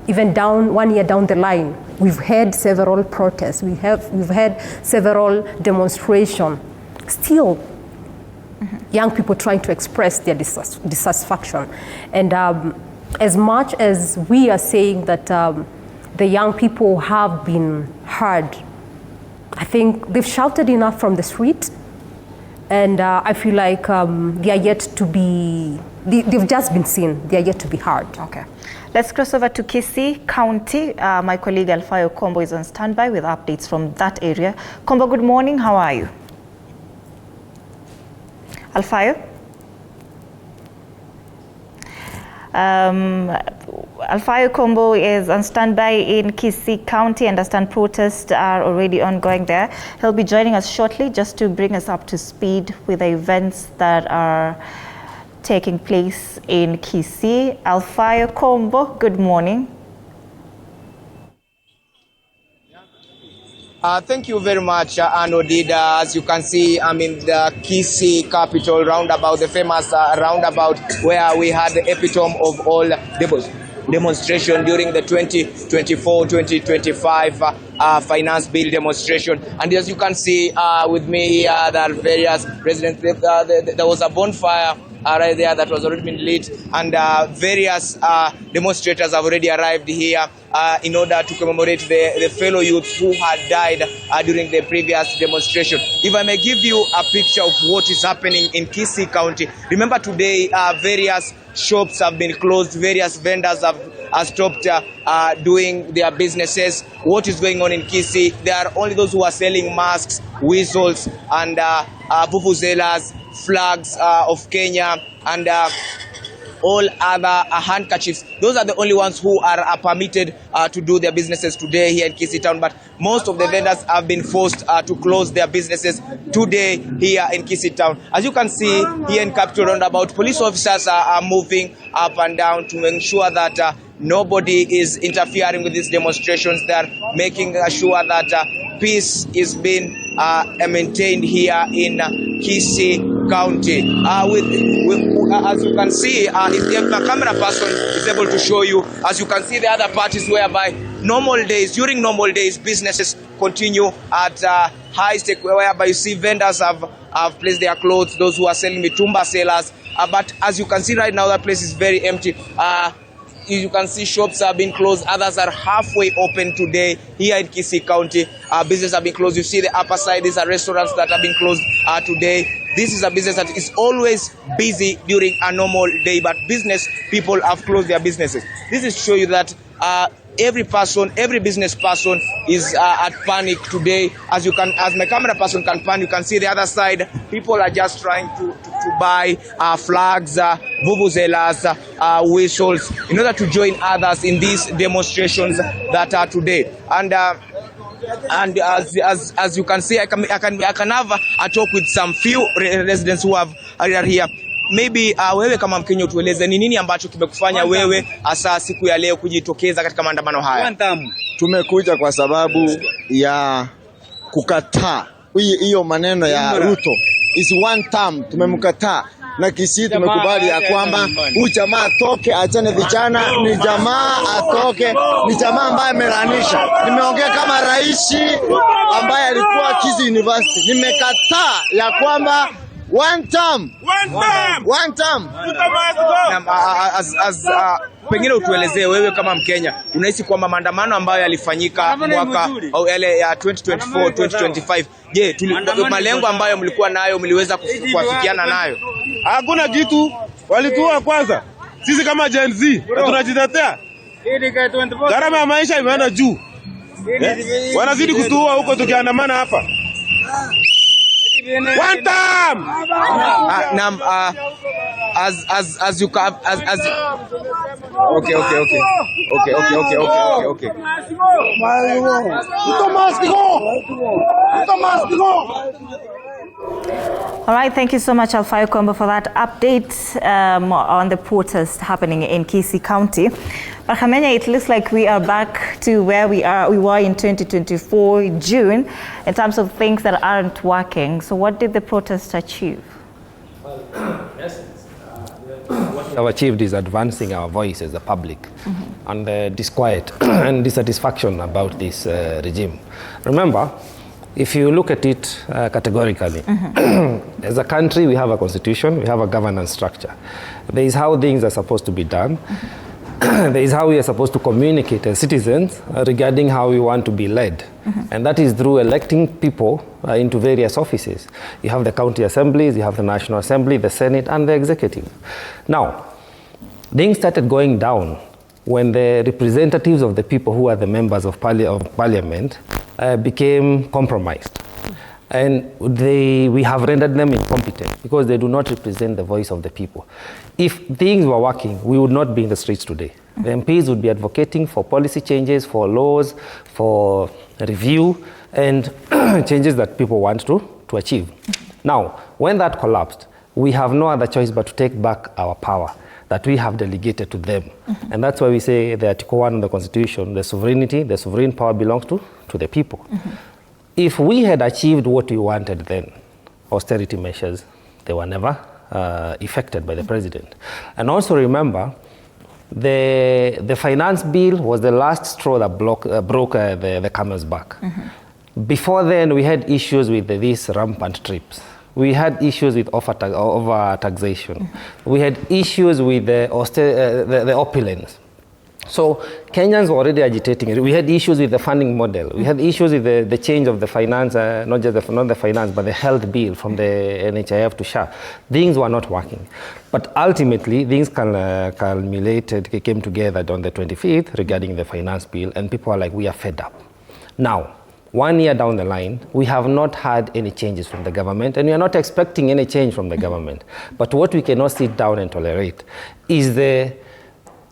even 1 year down the line, we've had several protests, we've had several demonstrations. Still, young people trying to express their dissatisfaction. And as much as we are saying that the young people have been heard, I think they've shouted enough from the street, and I feel like they are yet to be, they've just been seen, they are yet to be heard. Okay. Let's cross over to Kisii County. My colleague Alfayo Kombo is on standby with updates from that area. Kombo, good morning, how are you? Alfayo? Alfayo Kombo is on standby in Kisii County. I understand protests are already ongoing there. He'll be joining us shortly just to bring us up to speed with the events that are taking place in Kisii. Alfayo Kombo, good morning. Thank you very much, Anodida. As you can see, I'm in the Kisii capital roundabout, the famous roundabout where we had the epitome of all devils. demonstration during the 2024-2025 finance bill demonstration. And as you can see with me here, there are various residents. There was a bonfire right there that was already been lit, and various demonstrators have already arrived here in order to commemorate the fellow youths who had died during the previous demonstration. If I may give you a picture of what is happening in Kisii County, remember today various shops have been closed, various vendors have stopped doing their businesses. What is going on in Kisii? There are only those who are selling masks, whistles, and vuvuzelas, flags of Kenya, and all other handkerchiefs. Those are the only ones who are permitted to do their businesses today here in Kisii town. But most of the vendors have been forced to close their businesses today here in Kisii town. As you can see here in Capital Roundabout, police officers are moving up and down to ensure that nobody is interfering with these demonstrations. They are making sure that peace is being maintained here in Kisii County. As you can see, if the camera person is able to show you, as you can see the other parties whereby during normal days, businesses continue at high stake, whereby you see vendors have placed their clothes, those who are selling mitumba sellers. But as you can see right now, that place is very empty. You can see shops have been closed. Others are halfway open today here in Kisii County. Businesses have been closed. You see the upper side. These are restaurants that have been closed today. This is a business that is always busy during a normal day, but business people have closed their businesses. This is to show you that every business person is at panic today. As my camera person can pan, you can see the other side. People are just trying to buy flags, vuvuzelas, whistles, in order to join others in these demonstrations that are today. And as you can see, I can have a talk with some few residents who are here. Maybe wewe kama Mkenya utueleze ni nini ambacho kimekufanya wewe hasa siku ya leo kujitokeza katika maandamano haya? Tumekuja kwa sababu ya kukataa hiyo maneno ya Ruto. Is one term, tumemkataa. Na Kisii tumekubali ya kwamba huyu jamaa atoke, achane vijana, ni jamaa atoke, ni jamaa ambaye amelanisha. Nimeongea kama rais ambaye alikuwa Kisii University. Nimekataa ya kwamba one term. Pengine utuelezee wewe kama Mkenya, unahisi kwamba maandamano ambayo yalifanyika mwaka au yale ya 2024 2025, je, malengo ambayo mlikuwa nayo mliweza kuafikiana nayo? Hakuna kitu, walituua kwanza. Sisi kama Gen Z tunajitetea. Gharama ya maisha imeenda juu. Wanazidi kutuua huko tukiandamana hapa. One time. As you okay. All right, thank you so much, Alfayo Kombo, for that update on the protest happening in Kisii County. But Khamenya, it looks like we are back to where we were in 2024 June in terms of things that aren't working. So what did the protest achieve? What we have achieved is advancing our voice as the public and the disquiet and dissatisfaction about this regime. Remember, if you look at it categorically, as a country, we have a constitution, we have a governance structure. There is how things are supposed to be done. There is how we are supposed to communicate as citizens regarding how we want to be led. And that is through electing people into various offices. You have the county assemblies, you have the National Assembly, the Senate, and the executive. Now, things started going down when the representatives of the people who are the members of parliament became compromised. And we have rendered them incompetent because they do not represent the voice of the people. If things were working, we would not be in the streets today. The MPs would be advocating for policy changes, for laws, for review, and changes that people want to achieve. Now, when that collapsed, we have no other choice but to take back our power that we have delegated to them. And that's why we say the Article 1 of the Constitution, the sovereign power belongs to the people. If we had achieved what we wanted then, austerity measures, they were never effected by the president. And also remember, The finance bill was the last straw that broke the camel's back. Before then, we had issues with these rampant trips. We had issues with over taxation. We had issues with the opulence. So Kenyans were already agitating it. We had issues with the funding model. We had issues with the change of the finance, not the finance, but the health bill from the NHIF to SHA. Things were not working. But ultimately, things culminated, came together on the 25th regarding the finance bill, and people are like, we are fed up. Now, 1 year down the line, we have not had any changes from the government, and we are not expecting any change from the government. But what we cannot sit down and tolerate is the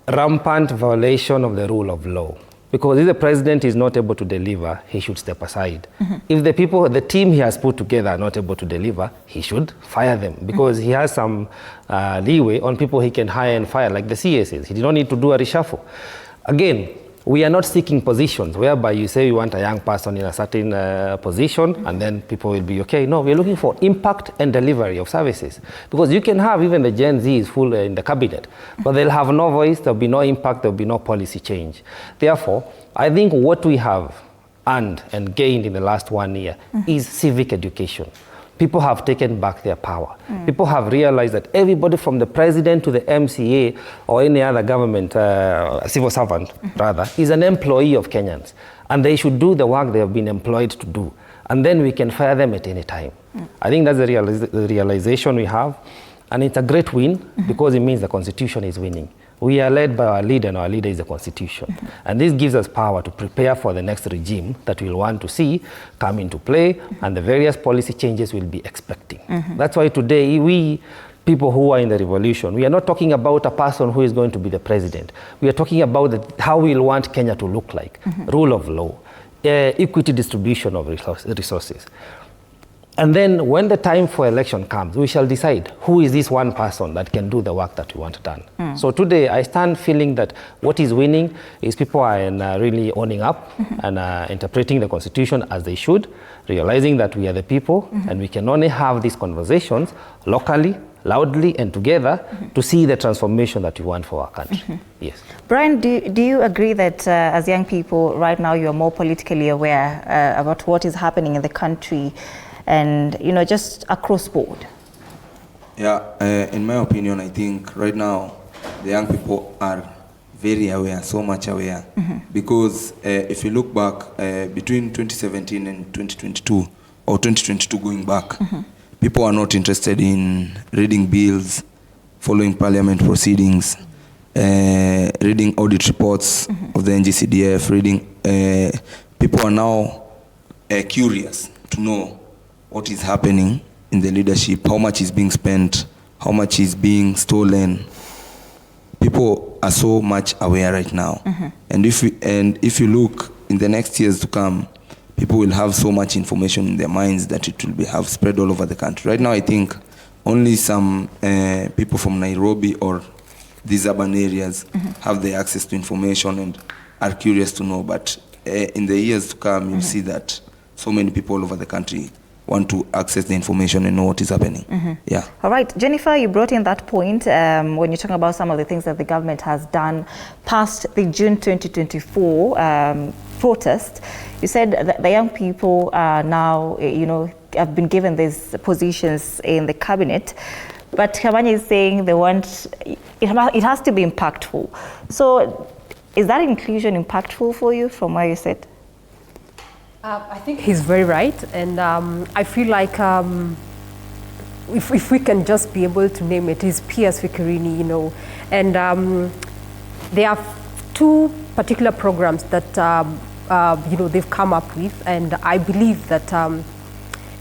rampant violation of the rule of law. Because if the president is not able to deliver, he should step aside. If the team he has put together are not able to deliver, he should fire them, because he has some leeway on people he can hire and fire, like the CSs. He did not need to do a reshuffle. Again, we are not seeking positions whereby you say you want a young person in a certain position and then people will be okay. No, we're looking for impact and delivery of services. Because you can have even the Gen Z is full in the cabinet, but they'll have no voice, there'll be no impact, there'll be no policy change. Therefore, I think what we have earned and gained in the last 1 year is civic education. People have taken back their power. People have realized that everybody from the president to the MCA or any other government, civil servant rather, is an employee of Kenyans. And they should do the work they have been employed to do. And then we can fire them at any time. I think that's the realization we have. And it's a great win because it means the Constitution is winning. We are led by our leader, and our leader is the Constitution. And this gives us power to prepare for the next regime that we'll want to see come into play, and the various policy changes we'll be expecting. That's why today, we, people who are in the revolution, we are not talking about a person who is going to be the president. We are talking about how we'll want Kenya to look like, rule of law, equity distribution of resources. And then when the time for election comes, we shall decide who is this one person that can do the work that we want done. So today, I stand feeling that what is winning is people are really owning up and interpreting the Constitution as they should, realizing that we are the people and we can only have these conversations locally, loudly and together to see the transformation that we want for our country. Yes. Brian, do you agree that as young people right now you are more politically aware about what is happening in the country and, you know, just across board? Yeah, in my opinion, I think right now the young people are very aware, so much aware, because if you look back between 2017 and 2022, or 2022 going back, people are not interested in reading bills, following parliament proceedings, reading audit reports of the NGCDF, people are now curious to know what is happening in the leadership, how much is being spent, how much is being stolen. People are so much aware right now. And if you look in the next years to come, people will have so much information in their minds that it will have spread all over the country. Right now, I think only some people from Nairobi or these urban areas have the access to information and are curious to know. But in the years to come, you'll see that so many people all over the country want to access the information and know what is happening. Yeah. All right, Jennifer, you brought in that point when you're talking about some of the things that the government has done past the June 2024 protest. You said that the young people are now, you know, have been given these positions in the cabinet, but Kamanya is saying they want, it has to be impactful. So is that inclusion impactful for you from where you sit? I think he's very right, and I feel like if we can just be able to name it, is Piers Fikirini, you know, and there are two particular programs that you know, they've come up with, and I believe that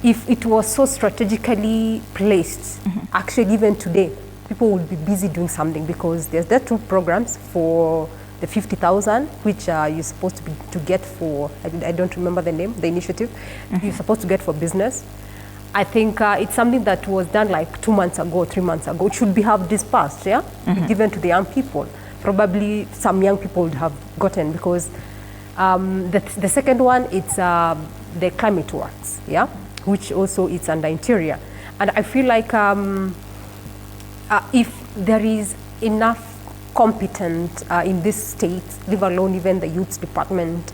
if it was so strategically placed, actually even today, people will be busy doing something, because there are two programs for the 50,000, which you're supposed to get for, I don't remember the name, the initiative, you're supposed to get for business. I think it's something that was done like 2 months ago, 3 months ago. It should have dispersed, yeah, given to the young people. Probably some young people would have gotten, because the second one, it's the climate works, yeah, which also it's under interior. And I feel like if there is enough competent in this state, leave alone even the youth department,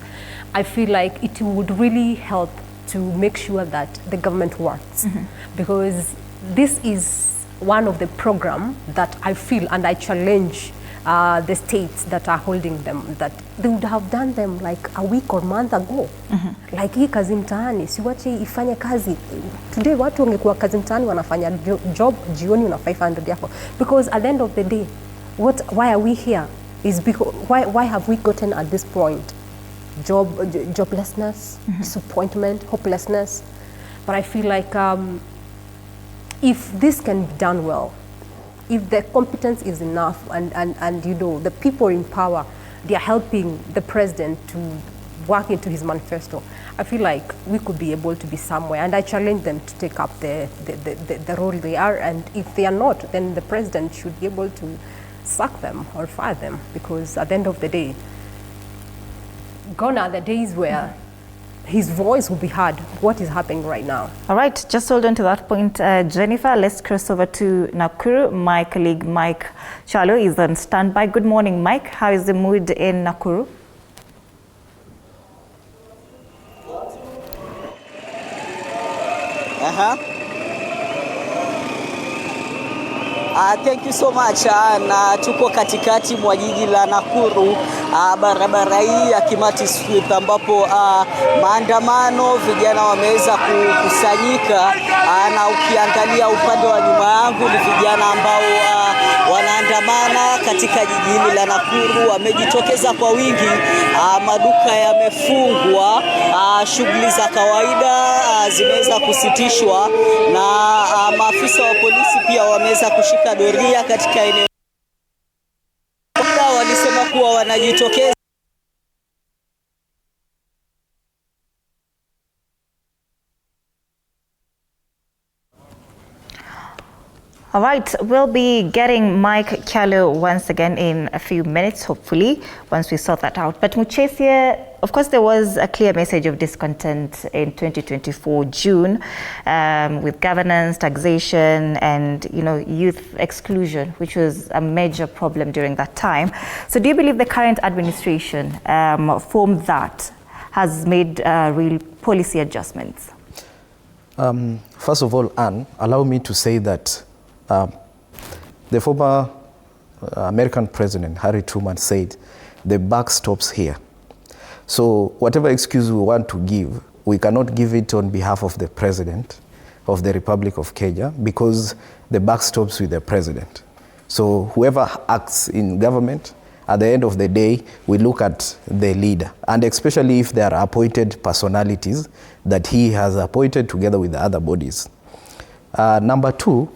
I feel like it would really help to make sure that the government works. Because this is one of the programs that I feel, and I challenge the states that are holding them, that they would have done them like a week or month ago. Like hii kazi mtaani, siwache ifanye kazi. Today watu wangekuwa kazi mtaani wanafanya job, jioni una 500 yako. Because at the end of the day, why are we here? Is because, why have we gotten at this point? Joblessness, disappointment, hopelessness. But I feel like if this can be done well, if the competence is enough and you know, the people in power, they are helping the president to work into his manifesto, I feel like we could be able to be somewhere. And I challenge them to take up the role they are. And if they are not, then the president should be able to sack them or fire them. Because at the end of the day, gone are the days where his voice will be heard, what is happening right now. All right, just hold on to that point, Jennifer. Let's cross over to Nakuru. My colleague Mike Chalo is on standby. Good morning, Mike. How is the mood in Nakuru? Thank you so much. Na tuko katikati mwa jiji la Nakuru, barabara hii ya Kimati Street ambapo maandamano, vijana wameweza kukusanyika, na ukiangalia upande wa nyuma yangu ni vijana ambao wanaandamana katika jiji hili la Nakuru. Wamejitokeza kwa wingi, maduka yamefungwa, shughuli za kawaida zimeweza kusitishwa, na maafisa wa polisi pia wameweza kushika doria katika eneo. Walisema kuwa wanajitokeza. All right, we'll be getting Mike Kyalo once again in a few minutes, hopefully, once we sort that out. But Muchesia, of course, there was a clear message of discontent in 2024 June with governance, taxation, and youth exclusion, which was a major problem during that time. So do you believe the current administration from that has made real policy adjustments? First of all, Anne, allow me to say that the former American president, Harry Truman, said, the buck stops here. So whatever excuse we want to give, we cannot give it on behalf of the president of the Republic of Kenya, because the buck stops with the president. So whoever acts in government, at the end of the day, we look at the leader, and especially if there are appointed personalities that he has appointed together with the other bodies. Number two,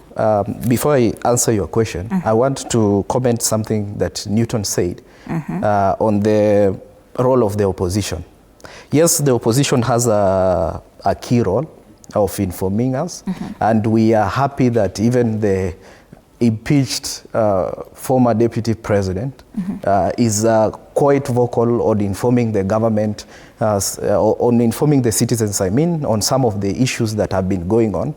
before I answer your question, I want to comment something that Newton said on the role of the opposition. Yes, the opposition has a key role of informing us, and we are happy that even the impeached former deputy president is quite vocal on informing the government, on informing the citizens, on some of the issues that have been going on.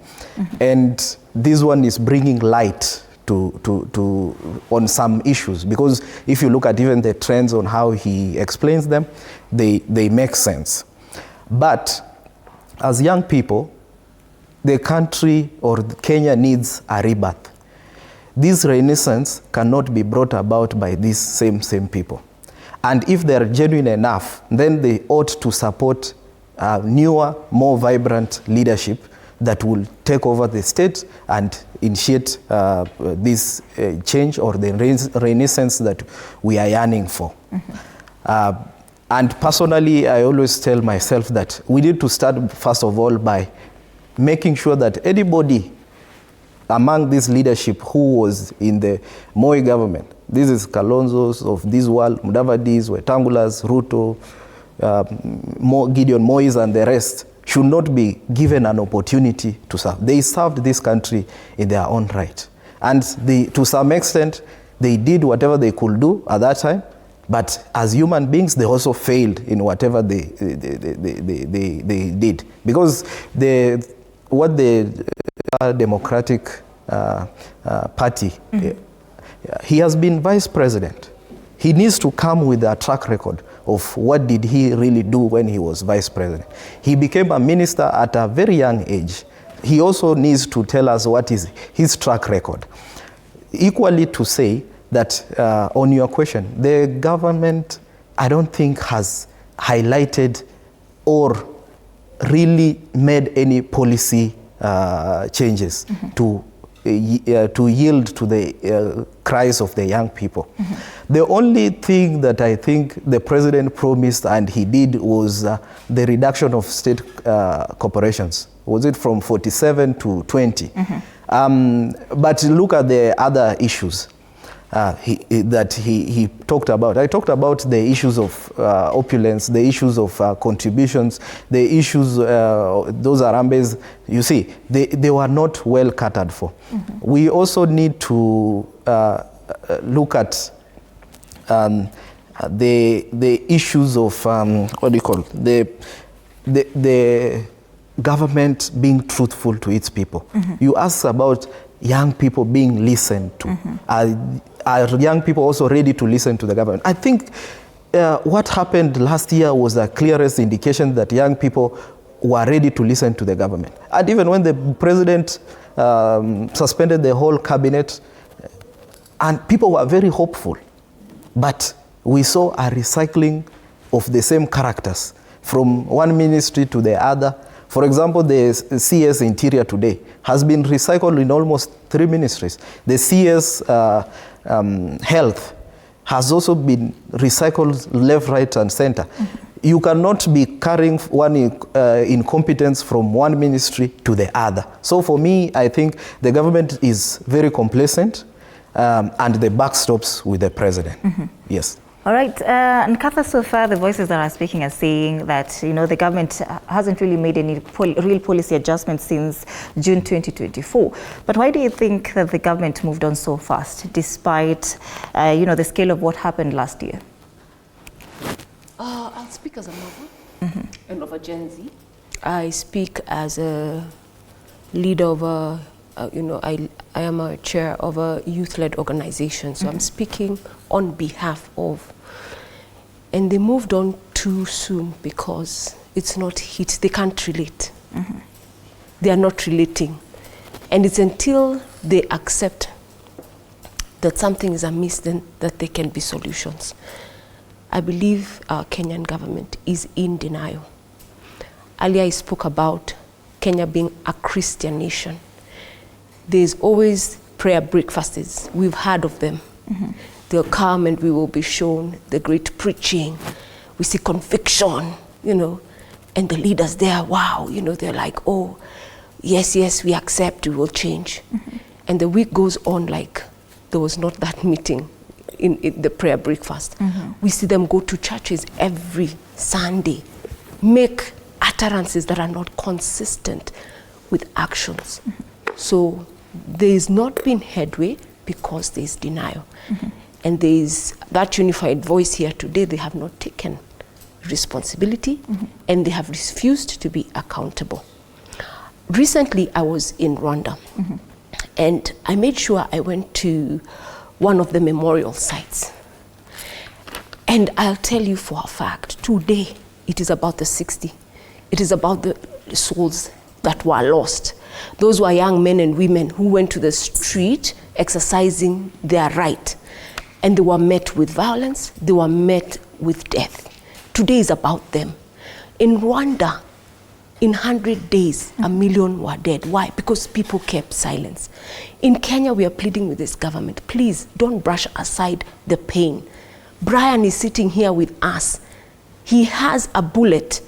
And this one is bringing light on some issues, because if you look at even the trends on how he explains them, they make sense. But as young people, the country or Kenya needs a rebirth. This renaissance cannot be brought about by these same people. And if they are genuine enough, then they ought to support newer, more vibrant leadership that will take over the state and initiate this change or the renaissance that we are yearning for. And personally, I always tell myself that we need to start, first of all, by making sure that anybody among this leadership who was in the Moi government, this is Kalonzo's of this world, Mudavadi's, Wetangula's, Ruto, Gideon Moi's and the rest, should not be given an opportunity to serve. They served this country in their own right. And to some extent, they did whatever they could do at that time, but as human beings, they also failed in whatever they did. Because what the Democratic Party He has been vice president. He needs to come with a track record of what did he really do when he was vice president. He became a minister at a very young age. He also needs to tell us what is his track record. Equally to say that on your question, the government, I don't think has highlighted or really made any policy changes to yield to the cries of the young people. The only thing that I think the president promised and he did was the reduction of state corporations. Was it from 47 to 20? But look at the other issues that he talked about. I talked about the issues of opulence, the issues of contributions, the issues, those Arambes, you see, they were not well catered for. We also need to look at the issues of, what do you call it? The government being truthful to its people. You asked about young people being listened to. Are young people also ready to listen to the government? I think what happened last year was the clearest indication that young people were ready to listen to the government. And even when the president suspended the whole cabinet, and people were very hopeful, but we saw a recycling of the same characters from one ministry to the other. For example, the CS Interior today has been recycled in almost 3 ministries. The CS Health has also been recycled left, right, and center. You cannot be carrying one incompetence from one ministry to the other. So for me, I think the government is very complacent and the buck stops with the president. Yes. All right, and Katha, so far the voices that are speaking are saying that, you know, the government hasn't really made any real policy adjustments since June 2024. But why do you think that the government moved on so fast, despite, you know, the scale of what happened last year? I'll speak as a mother and of a Gen Z. I speak as a leader of a, you know, I am a chair of a youth-led organization, so I'm speaking on behalf of. And they moved on too soon because it's not hit. They can't relate. They are not relating. And it's until they accept that something is amiss then that there can be solutions. I believe our Kenyan government is in denial. Earlier I spoke about Kenya being a Christian nation. There's always prayer breakfasts. We've heard of them. They'll come and we will be shown the great preaching. We see conviction, you know, and the leaders there, wow, you know, they're like, oh, yes, yes, we accept, we will change. And the week goes on like there was not that meeting in the prayer breakfast. We see them go to churches every Sunday, make utterances that are not consistent with actions. So there's not been headway because there's denial. And there's that unified voice here today. They have not taken responsibility and they have refused to be accountable. Recently, I was in Rwanda and I made sure I went to one of the memorial sites. And I'll tell you for a fact, today, it is about the 60. It is about the souls that were lost. Those were young men and women who went to the street exercising their right. And they were met with violence, they were met with death. Today is about them. In Rwanda, in 100 days, 1 million were dead. Why? Because people kept silence. In Kenya, we are pleading with this government, please don't brush aside the pain. Brian is sitting here with us. He has a bullet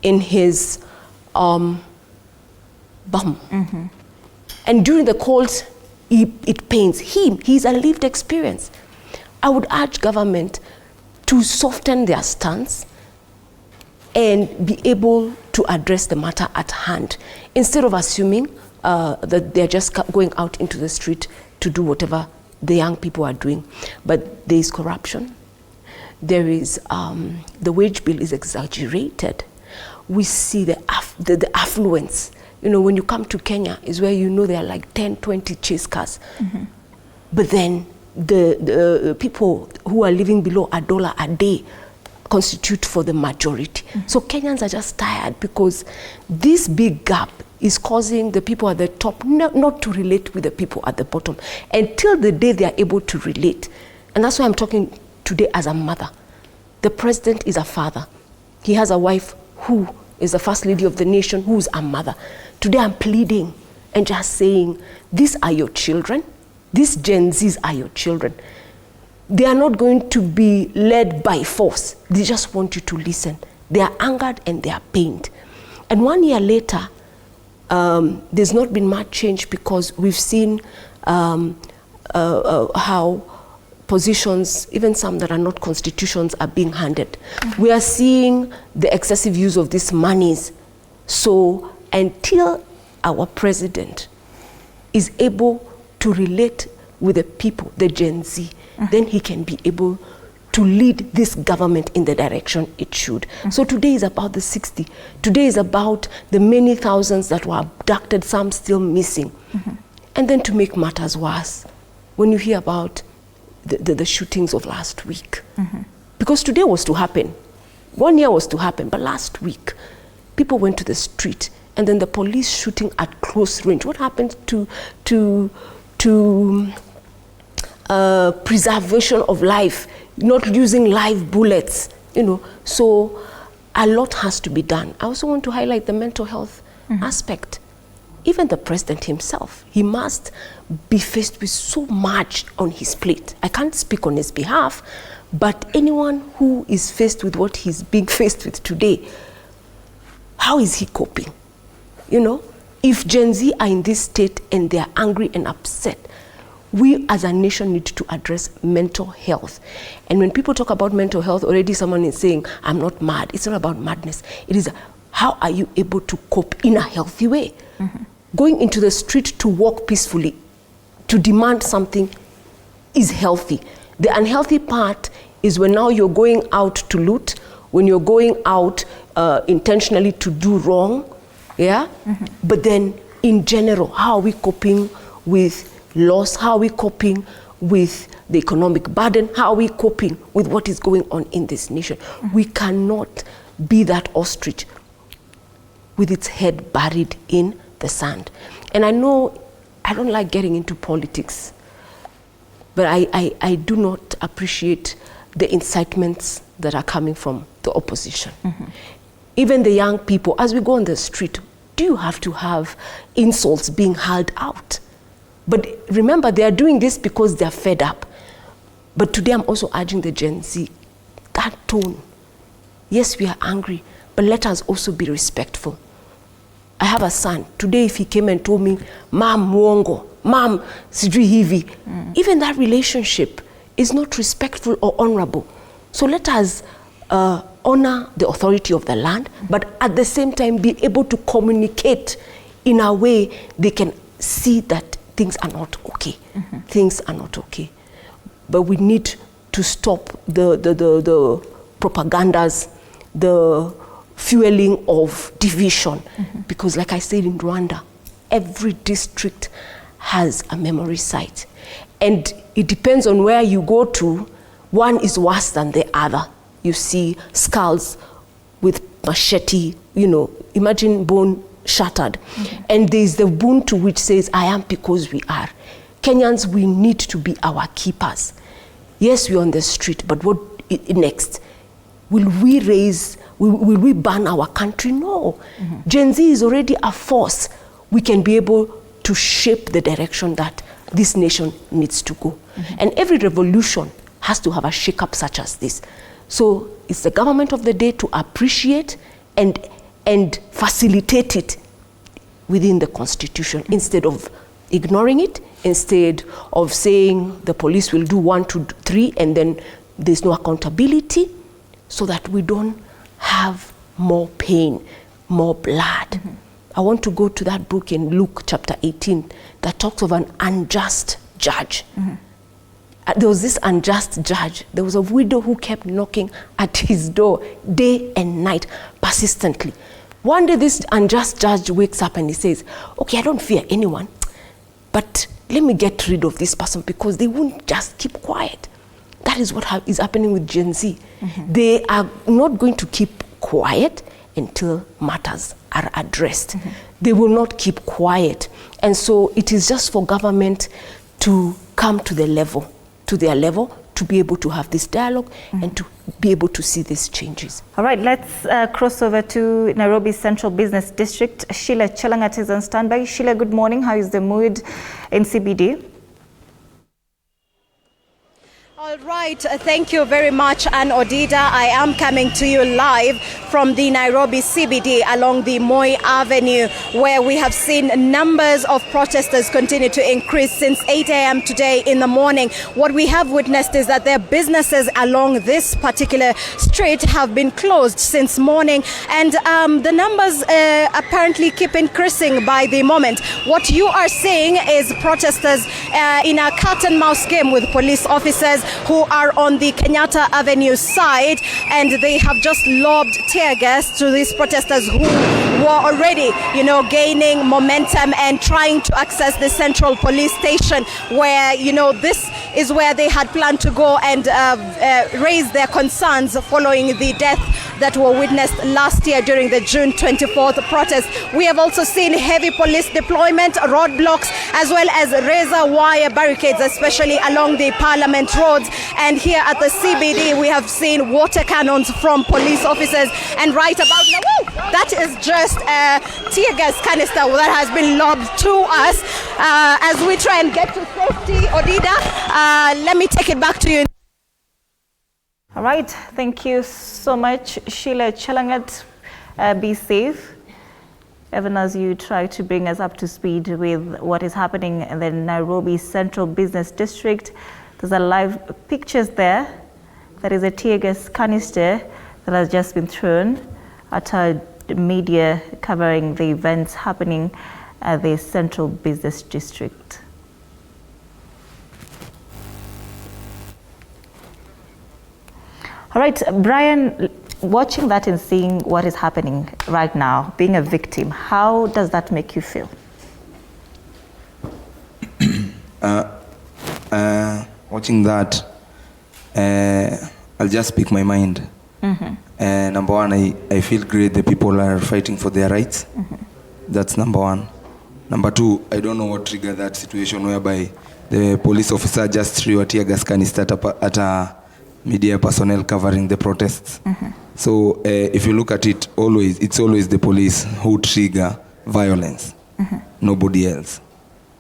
in his bum. And during the cold, it pains him. He's a lived experience. I would urge government to soften their stance and be able to address the matter at hand, instead of assuming that they're just going out into the street to do whatever the young people are doing. But there is corruption. There is, the wage bill is exaggerated. We see the affluence. You know, when you come to Kenya is where you know there are like 10, 20 chase cars. But then the people who are living below $1 a day constitute for the majority. So Kenyans are just tired because this big gap is causing the people at the top not to relate with the people at the bottom until the day they are able to relate. And that's why I'm talking today as a mother. The president is a father. He has a wife who is the first lady of the nation, who is a mother. Today I'm pleading and just saying, these are your children. These Gen Zs are your children. They are not going to be led by force. They just want you to listen. They are angered and they are pained. And 1 year later, there's not been much change because we've seen how positions, even some that are not constitutions, are being handed. We are seeing the excessive use of these monies. So until our president is able to relate with the people, the Gen Z, then he can be able to lead this government in the direction it should. So today is about the 60. Today is about the many thousands that were abducted, some still missing. And then to make matters worse, when you hear about the shootings of last week, because today was to happen, 1 year was to happen, but last week, people went to the street and then the police shooting at close range. What happened to preservation of life, not using live bullets, you know? So a lot has to be done. I also want to highlight the mental health aspect. Even the president himself, he must be faced with so much on his plate. I can't speak on his behalf, but anyone who is faced with what he's being faced with today, how is he coping? You know, if Gen Z are in this state and they are angry and upset, we as a nation need to address mental health. And when people talk about mental health, already someone is saying, I'm not mad. It's not about madness. It is, how are you able to cope in a healthy way? Going into the street to walk peacefully, to demand something is healthy. The unhealthy part is when now you're going out to loot, when you're going out intentionally to do wrong, yeah? But then in general, how are we coping with loss? How are we coping with the economic burden? How are we coping with what is going on in this nation? We cannot be that ostrich with its head buried in the sand. And I know I don't like getting into politics, but I do not appreciate the incitements that are coming from the opposition. Even the young people, as we go on the street, do you have to have insults being hurled out? But remember, they are doing this because they are fed up. But today I'm also urging the Gen Z, that tone. Yes, we are angry, but let us also be respectful. I have a son. Today, if he came and told me, Mom, mwongo, Mom, sijui hivi, even that relationship is not respectful or honorable. So let us honor the authority of the land, but at the same time be able to communicate in a way they can see that things are not okay. Things are not okay. But we need to stop the propagandas, the fueling of division. Because like I said in Rwanda, every district has a memory site. And it depends on where you go to, one is worse than the other. You see skulls with machete, you know, imagine bone shattered. And there's the wound to which says, I am because we are. Kenyans, we need to be our keepers. Yes, we're on the street, but what next? Will we raise, will we ban our country? No. Gen Z is already a force. We can be able to shape the direction that this nation needs to go. And every revolution has to have a shake-up such as this. So it's the government of the day to appreciate and facilitate it within the Constitution instead of ignoring it, instead of saying the police will do 1, 2, 3 and then there's no accountability, so that we don't have more pain, more blood. I want to go to that book in Luke chapter 18 that talks of an unjust judge. There was this unjust judge. There was a widow who kept knocking at his door day and night, persistently. One day this unjust judge wakes up and he says, okay, I don't fear anyone, but let me get rid of this person, because they won't just keep quiet. That is what is happening with Gen Z. They are not going to keep quiet until matters are addressed. They will not keep quiet. And so it is just for government to come to their level, to be able to have this dialogue and to be able to see these changes. All right, let's cross over to Nairobi Central Business District. Sheila Chelangat is on standby. Sheila, good morning. How is the mood in CBD? All right, thank you very much, Ann Odida. I am coming to you live from the Nairobi CBD along the Moi Avenue, where we have seen numbers of protesters continue to increase since 8 a.m. today in the morning. What we have witnessed is that their businesses along this particular street have been closed since morning, and the numbers apparently keep increasing by the moment. What you are seeing is protesters in a cat and mouse game with police officers who are on the Kenyatta Avenue side, and they have just lobbed tear gas to these protesters who were already, gaining momentum and trying to access the central police station, where, this is where they had planned to go and raise their concerns following the death that were witnessed last year during the June 24th protest. We have also seen heavy police deployment, roadblocks, as well as razor wire barricades, especially along the Parliament roads. And here at the CBD, we have seen water cannons from police officers. And right about now, that is just a tear gas canister that has been lobbed to us as we try and get to safety. Odida, let me take it back to you. All right, thank you so much, Sheila Chelangat. Be safe, even as you try to bring us up to speed with what is happening in the Nairobi Central Business District. There's a live pictures there. There is a tear gas canister that has just been thrown at our media covering the events happening at the Central Business District. All right, Brian, watching that and seeing what is happening right now, being a victim, how does that make you feel? Watching that, I'll just speak my mind. Number one, I feel great the people are fighting for their rights. That's number one. Number two, I don't know what triggered that situation whereby the police officer just threw a tear gas canister at a media personnel covering the protests. So if you look at it, it's always the police who trigger violence, nobody else.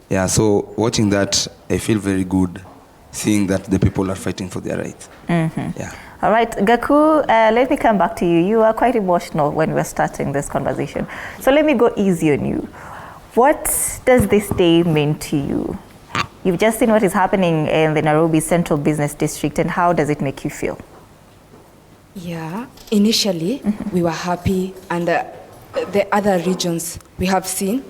Yeah, so watching that, I feel very good, seeing that the people are fighting for their rights. Yeah. All right, Gaku, let me come back to you. You are quite emotional when we're starting this conversation. So let me go easy on you. What does this day mean to you? You've just seen what is happening in the Nairobi Central Business District, and how does it make you feel? Yeah, initially we were happy, and the other regions we have seen,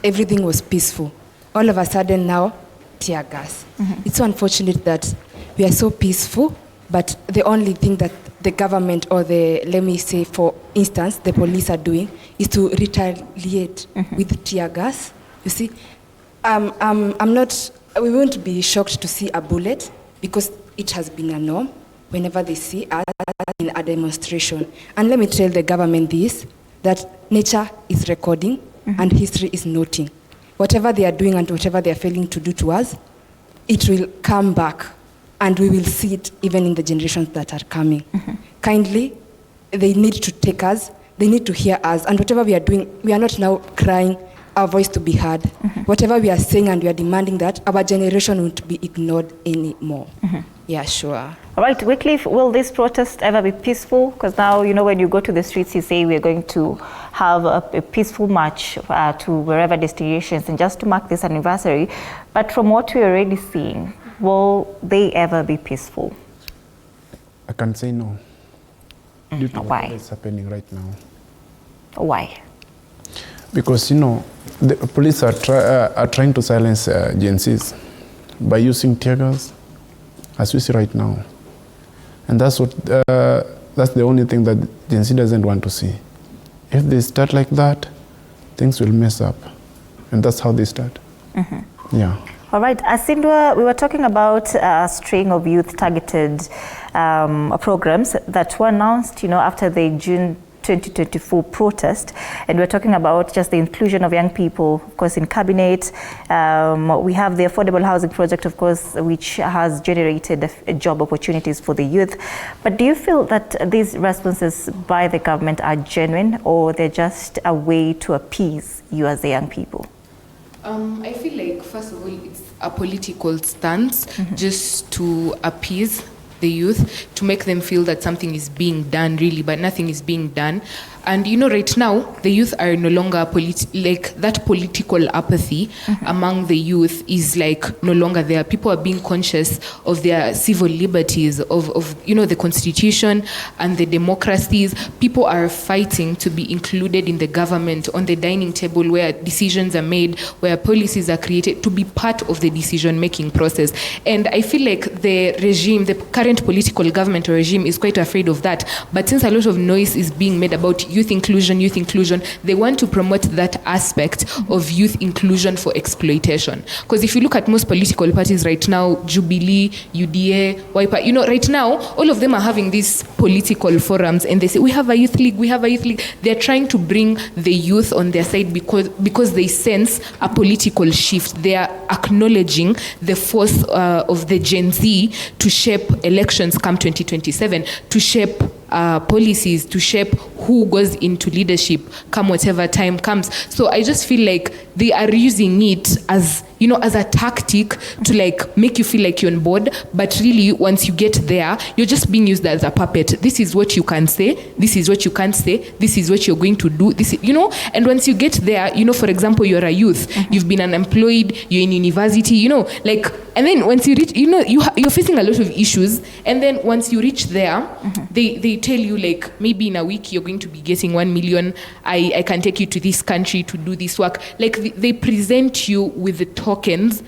everything was peaceful. All of a sudden now, tear gas. It's so unfortunate that we are so peaceful, but the only thing that the government or let me say for instance, the police are doing is to retaliate with tear gas. You see, we won't be shocked to see a bullet, because it has been a norm whenever they see us in a demonstration. And let me tell the government this, that nature is recording and history is noting. Whatever they are doing and whatever they are failing to do to us, it will come back, and we will see it even in the generations that are coming. Kindly, they need to take us, they need to hear us, and whatever we are doing, we are not now crying our voice to be heard. Whatever we are saying, and we are demanding that our generation won't be ignored anymore. Yeah, sure. All right, Wycliffe, will this protest ever be peaceful? Because now, when you go to the streets, you say we're going to have a peaceful march to wherever destinations, and just to mark this anniversary. But from what we're already seeing, will they ever be peaceful? I can say no. Due to what is happening right now. Why? Because, the police are trying to silence Gen Zs by using tear gas, as we see right now. And that's the only thing that Gen Z doesn't want to see. If they start like that, things will mess up. And that's how they start. Yeah. All right, Asindwa, we were talking about a string of youth-targeted programs that were announced, after the June 2024 protest, and we're talking about just the inclusion of young people, of course, in cabinet. We have the affordable housing project, of course, which has generated job opportunities for the youth. But do you feel that these responses by the government are genuine, or they're just a way to appease you as the young people? I feel like, first of all, it's a political stance just to appease the youth, to make them feel that something is being done really, but nothing is being done. And right now, the youth are no longer that political apathy among the youth is no longer there. People are being conscious of their civil liberties, of the constitution and the democracies. People are fighting to be included in the government, on the dining table where decisions are made, where policies are created, to be part of the decision-making process. And I feel like the regime, the current political government or regime, is quite afraid of that. But since a lot of noise is being made about youth inclusion, they want to promote that aspect of youth inclusion for exploitation. Because if you look at most political parties right now, Jubilee, UDA, Wiper, right now, all of them are having these political forums and they say, we have a youth league, we have a youth league. They're trying to bring the youth on their side because they sense a political shift. They are acknowledging the force of the Gen Z to shape elections come 2027, to shape policies, to shape who goes into leadership come whatever time comes. So I just feel like they are using it as as a tactic to make you feel like you're on board, but really once you get there, you're just being used as a puppet. This is what you can say, this is what you can't say, this is what you're going to do, this is, and once you get there, for example, you're a youth, you've been unemployed, you're in university, and then once you reach, you're facing a lot of issues, and then once you reach there, they tell you maybe in a week you're going to be getting 1 million, I can take you to this country to do this work. They present you with the tokens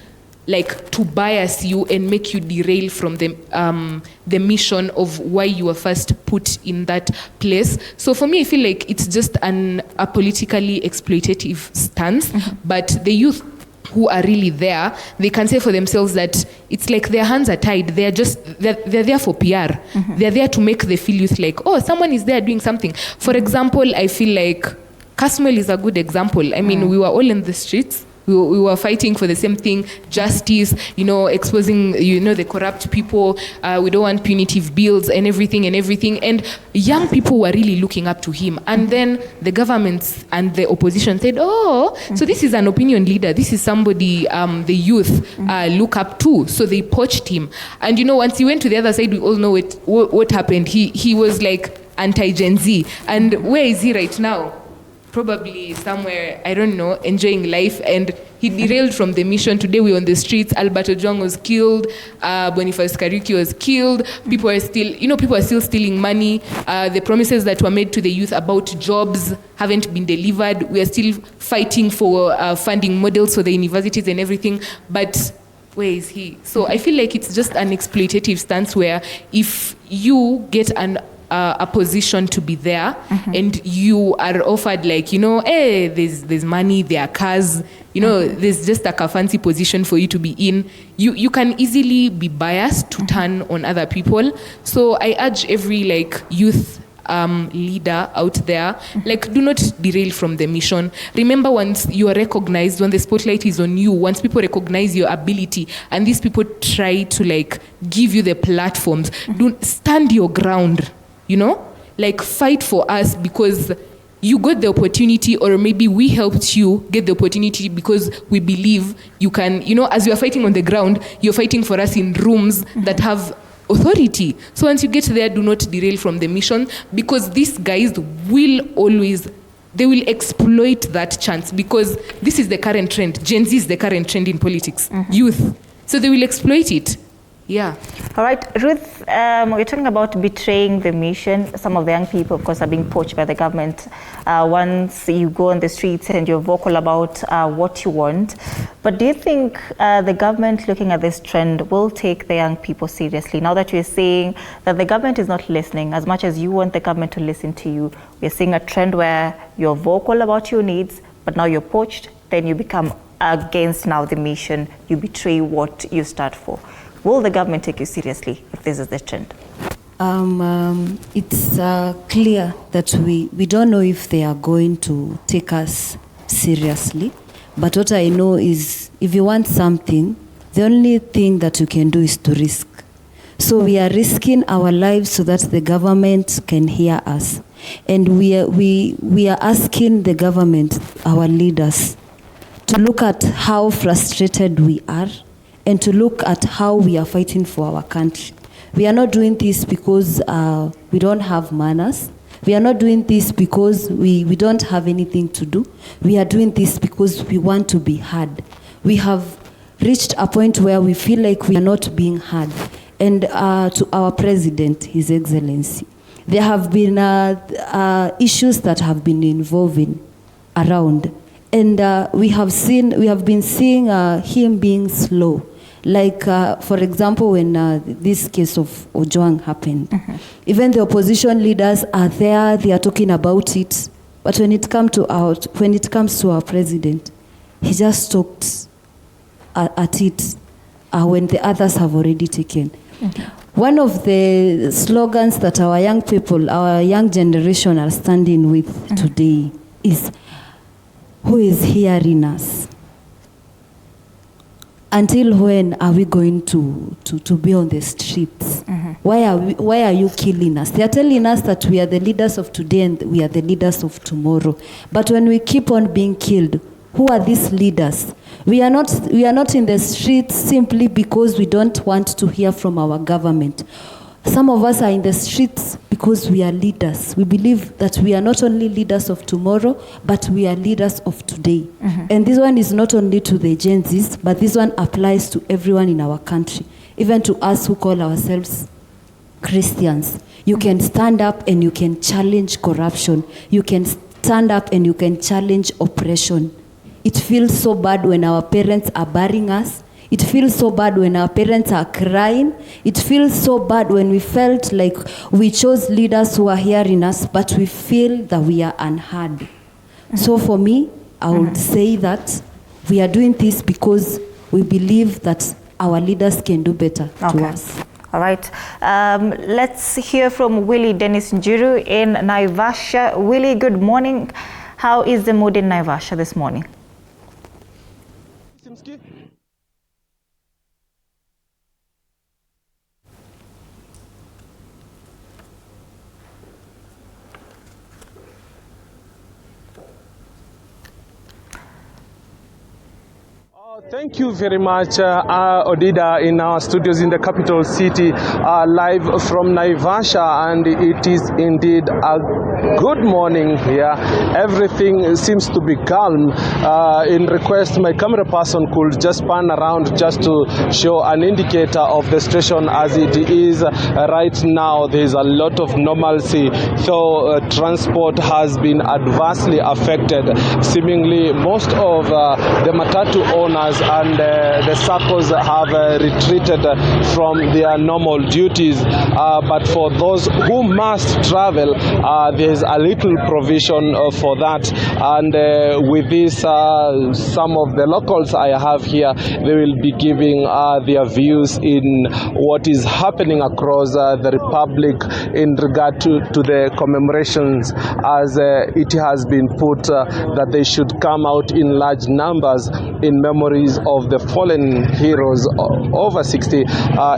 to bias you and make you derail from the mission of why you were first put in that place. So for me, I feel like it's just a politically exploitative stance, but the youth who are really there, they can say for themselves that it's their hands are tied. They're there for PR. They're there to make the feel youth someone is there doing something. For example, I feel like Kasmuel is a good example. I mean, we were all in the streets. We were fighting for the same thing, justice, exposing, the corrupt people. We don't want punitive bills and everything. And young people were really looking up to him. And then the governments and the opposition said, so this is an opinion leader. This is somebody the youth look up to. So they poached him. And, once he went to the other side, we all know what happened. He was anti-Gen Z. And where is he right now? Probably somewhere, I don't know, enjoying life, and he derailed from the mission. Today we're on the streets. Albert Ojwang was killed. Boniface Kariuki was killed. People are still stealing money. The promises that were made to the youth about jobs haven't been delivered. We are still fighting for funding models for the universities and everything. But where is he? So I feel like it's just an exploitative stance where if you get a position to be there and you are offered hey, there's money, there are cars, there's just a fancy position for you to be in, you can easily be biased to turn on other people. So I urge every youth leader out there, do not derail from the mission. Remember, once you are recognized, when the spotlight is on you, once people recognize your ability and these people try to give you the platforms, don't stand your ground. Fight for us because you got the opportunity, or maybe we helped you get the opportunity because we believe you can, as you are fighting on the ground, you're fighting for us in rooms that have authority. So once you get there, do not derail from the mission, because these guys will exploit that chance, because this is the current trend. Gen Z is the current trend in politics, youth. So they will exploit it. Yeah. All right, Ruth, we're talking about betraying the mission. Some of the young people, of course, are being poached by the government. Once you go on the streets and you're vocal about what you want. But do you think the government, looking at this trend, will take the young people seriously? Now that you're saying that the government is not listening as much as you want the government to listen to you, we're seeing a trend where you're vocal about your needs, but now you're poached, then you become against now the mission, you betray what you stand for. Will the government take you seriously if this is the trend? It's clear that we don't know if they are going to take us seriously. But what I know is if you want something, the only thing that you can do is to risk. So we are risking our lives so that the government can hear us. And we are asking the government, our leaders, to look at how frustrated we are and to look at how we are fighting for our country. We are not doing this because we don't have manners. We are not doing this because we don't have anything to do. We are doing this because we want to be heard. We have reached a point where we feel like we are not being heard. And to our president, His Excellency, there have been issues that have been evolving around. And we have been seeing him being slow. Like, for example, when this case of Ojwang happened, even the opposition leaders are there, they are talking about it. But when it comes to our president, he just talked at it when the others have already taken. One of the slogans that our young people, our young generation are standing with today is, who is hearing us? Until when are we going to be on the streets? Why are you killing us? They are telling us that we are the leaders of today and we are the leaders of tomorrow. But when we keep on being killed, who are these leaders? We are not in the streets simply because we don't want to hear from our government. Some of us are in the streets because we are leaders. We believe that we are not only leaders of tomorrow, but we are leaders of today. And this one is not only to the Gen Zs, but this one applies to everyone in our country, even to us who call ourselves Christians. You can stand up and you can challenge corruption. You can stand up and you can challenge oppression. It feels so bad when our parents are burying us. It feels so bad when our parents are crying. It feels so bad when we felt like we chose leaders who are hearing us, but we feel that we are unheard. So for me, I would say that we are doing this because we believe that our leaders can do better to us. All right. Let's hear from Willie Dennis Njiru in Naivasha. Willie, good morning. How is the mood in Naivasha this morning? Thank you very much, Odida, in our studios in the capital city, live from Naivasha, and it is indeed a good morning here. Everything seems to be calm. In request, my camera person could just pan around just to show an indicator of the station as it is right now. There is a lot of normalcy, so transport has been adversely affected. Seemingly, most of the matatu owners and the circles have retreated from their normal duties, but for those who must travel, there is a little provision for that. And with this, some of the locals I have here, they will be giving their views in what is happening across the Republic in regard to the commemorations, as it has been put that they should come out in large numbers in memories of the fallen heroes over 60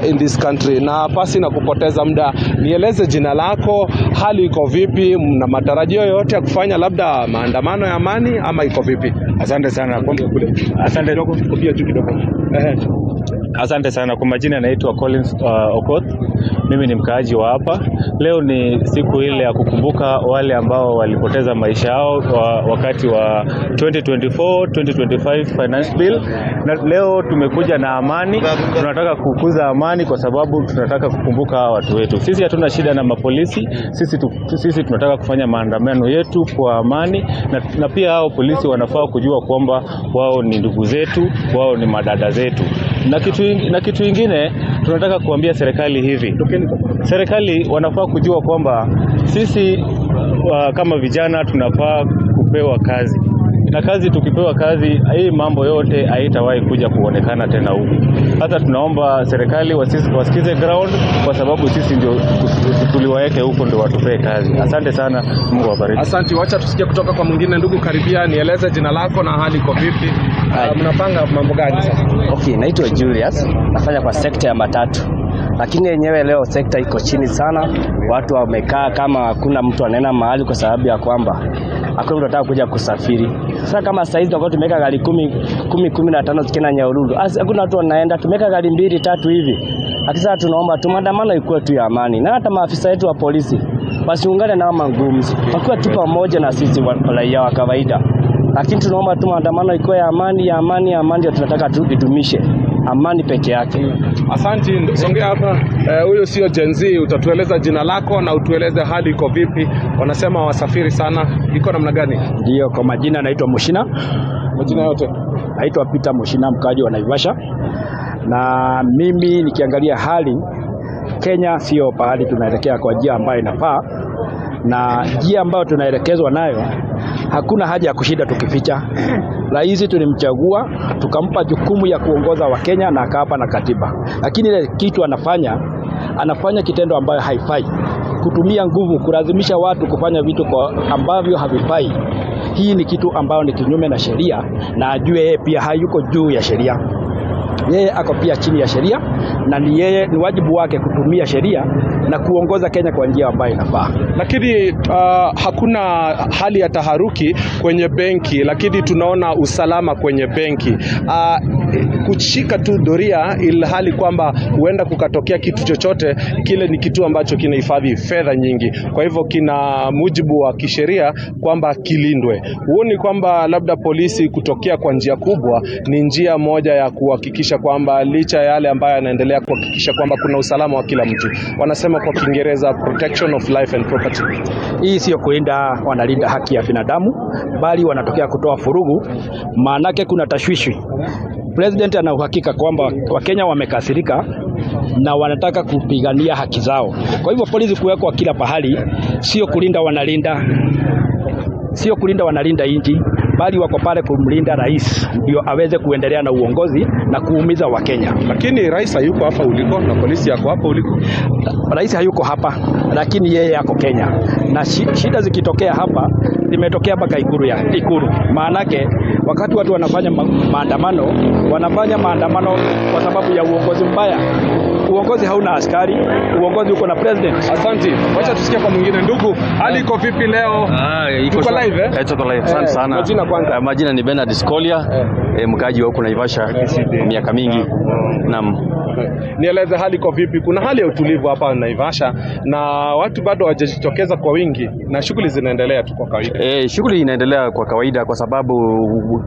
in this country. Na pasi na kupoteza muda, nieleze jina lako, hali iko vipi, na matarajio yote ya kufanya labda maandamano ya amani ama iko vipi? Asante sana. Asante kidogo. Asante sana. Kwa majina naitwa Collins Okoth. Mimi ni mkaaji wa hapa. Leo ni siku ile ya kukumbuka wale ambao walipoteza maisha yao wakati wa 2024-2025 finance bill. Na leo tumekuja na amani. Tunataka kukuza amani kwa sababu tunataka kukumbuka watu wetu. Sisi hatuna shida na mapolisi. Sisi tunataka kufanya maandamano yetu kwa amani, na pia hao polisi wanafaa kujua kwamba wao ni ndugu zetu, wao ni madada zetu. Na kitu ingine tunataka kuambia serikali hivi. Serikali wanafaa kujua kwamba sisi kama vijana tunafaa kupewa kazi. na kazi tukipewa kazi, hii mambo yote haitawahi kuja kuonekana tena huku. Hata tunaomba serikali wasikize ground, kwa sababu sisi ndio tuliwaeke huko ndio watupee kazi. Asante sana, Mungu awabariki. Asante, wacha tusikie kutoka kwa mwingine. Ndugu karibia, nieleze jina lako na hali iko vipi? Mnapanga mambo gani sasa? Okay, naitwa Julius, nafanya kwa sekta ya matatu. Lakini yenyewe leo sekta iko chini sana. Watu wamekaa kama hakuna mtu anaenda mahali kwa sababu ya kwamba hakuna mtu anataka kuja kusafiri. Sasa kama saizi tutakuwa tumeka gari 15 zikienda Nyahururu. Hakuna watu wanaenda, tumeka gari 2-3 hivi. Sasa tunaomba maandamano ikuwe tu ya amani. Na hata maafisa wetu wa polisi wasiungane na mangumzi. Wakiwa tu pamoja na sisi raia wa kawaida. Lakini tunaomba tu maandamano ikuwe ya amani, ya amani, ya amani, tunataka tu idumishe amani peke yake. Asante, songea hapa. Huyo sio Gen Z, utatueleza jina lako na utueleze hali iko vipi. Wanasema wasafiri sana, iko namna gani? Ndio, kwa majina naitwa Mushina. Majina yote? Naitwa Peter Mushina, mkaaji wa Naivasha. Na mimi nikiangalia hali Kenya sio pahali tunaelekea kwa njia ambayo inafaa, na njia ambayo tunaelekezwa nayo hakuna haja ya kushinda tukificha. Rais tulimchagua, tukampa jukumu ya kuongoza wa Kenya na akaapa na katiba. Lakini ile kitu anafanya kitendo ambayo haifai. Kutumia nguvu, kulazimisha watu kufanya vitu kwa ambavyo havifai. Hii ni kitu ambayo ni kinyume na sheria, na ajue yeye pia hayuko juu ya sheria. Yeye ako pia chini ya sheria, na ni wajibu wake kutumia sheria na kuongoza Kenya kwa njia ambayo inafaa. Lakini hakuna hali ya taharuki kwenye benki, lakini tunaona usalama kwenye benki. Kushika tu doria ilhali kwamba huenda kukatokea kitu chochote, kile ni kitu ambacho kinahifadhi fedha nyingi. Kwa hivyo kina mujibu wa kisheria kwamba kilindwe. Huoni kwamba labda polisi kutokea kwa njia kubwa ni njia moja ya kuhakikisha kwamba licha yale ambayo yanaendelea, kuhakikisha kwamba kuna usalama wa kila mtu? Wanasema kwa Kiingereza protection of life and property. Hii sio kulinda, wanalinda haki ya binadamu, bali wanatokea kutoa furugu. Maanake kuna tashwishi. President ana uhakika kwamba Wakenya wamekasirika na wanataka kupigania haki zao. Kwa hivyo polisi kuwekwa kila pahali sio kulinda, wanalinda nchi, bali wako pale kumlinda rais ndio aweze kuendelea na uongozi na kuumiza Wakenya. Lakini rais hayuko hapa uliko na polisi yako hapa uliko. Rais hayuko hapa, lakini yeye yako Kenya. Na shida zikitokea hapa, zimetokea mpaka Ikulu. Maanake wakati watu wanafanya maandamano, wanafanya maandamano kwa sababu ya uongozi mbaya. Uongozi hauna askari, uongozi uko na president. Asante. Wacha tusikie kwa mwingine. Ndugu, hali iko vipi leo? Tuko live Tuko live. Asante sana. Majina kwanza. Majina ni Bernard Skolia, mkaaji wa huko Naivasha miaka mingi. Naam. Nieleze hali iko vipi? Kuna hali ya utulivu hapa Naivasha na watu bado hawajajitokeza kwa wingi na shughuli zinaendelea tu kwa kawaida. Shughuli inaendelea kwa kawaida kwa sababu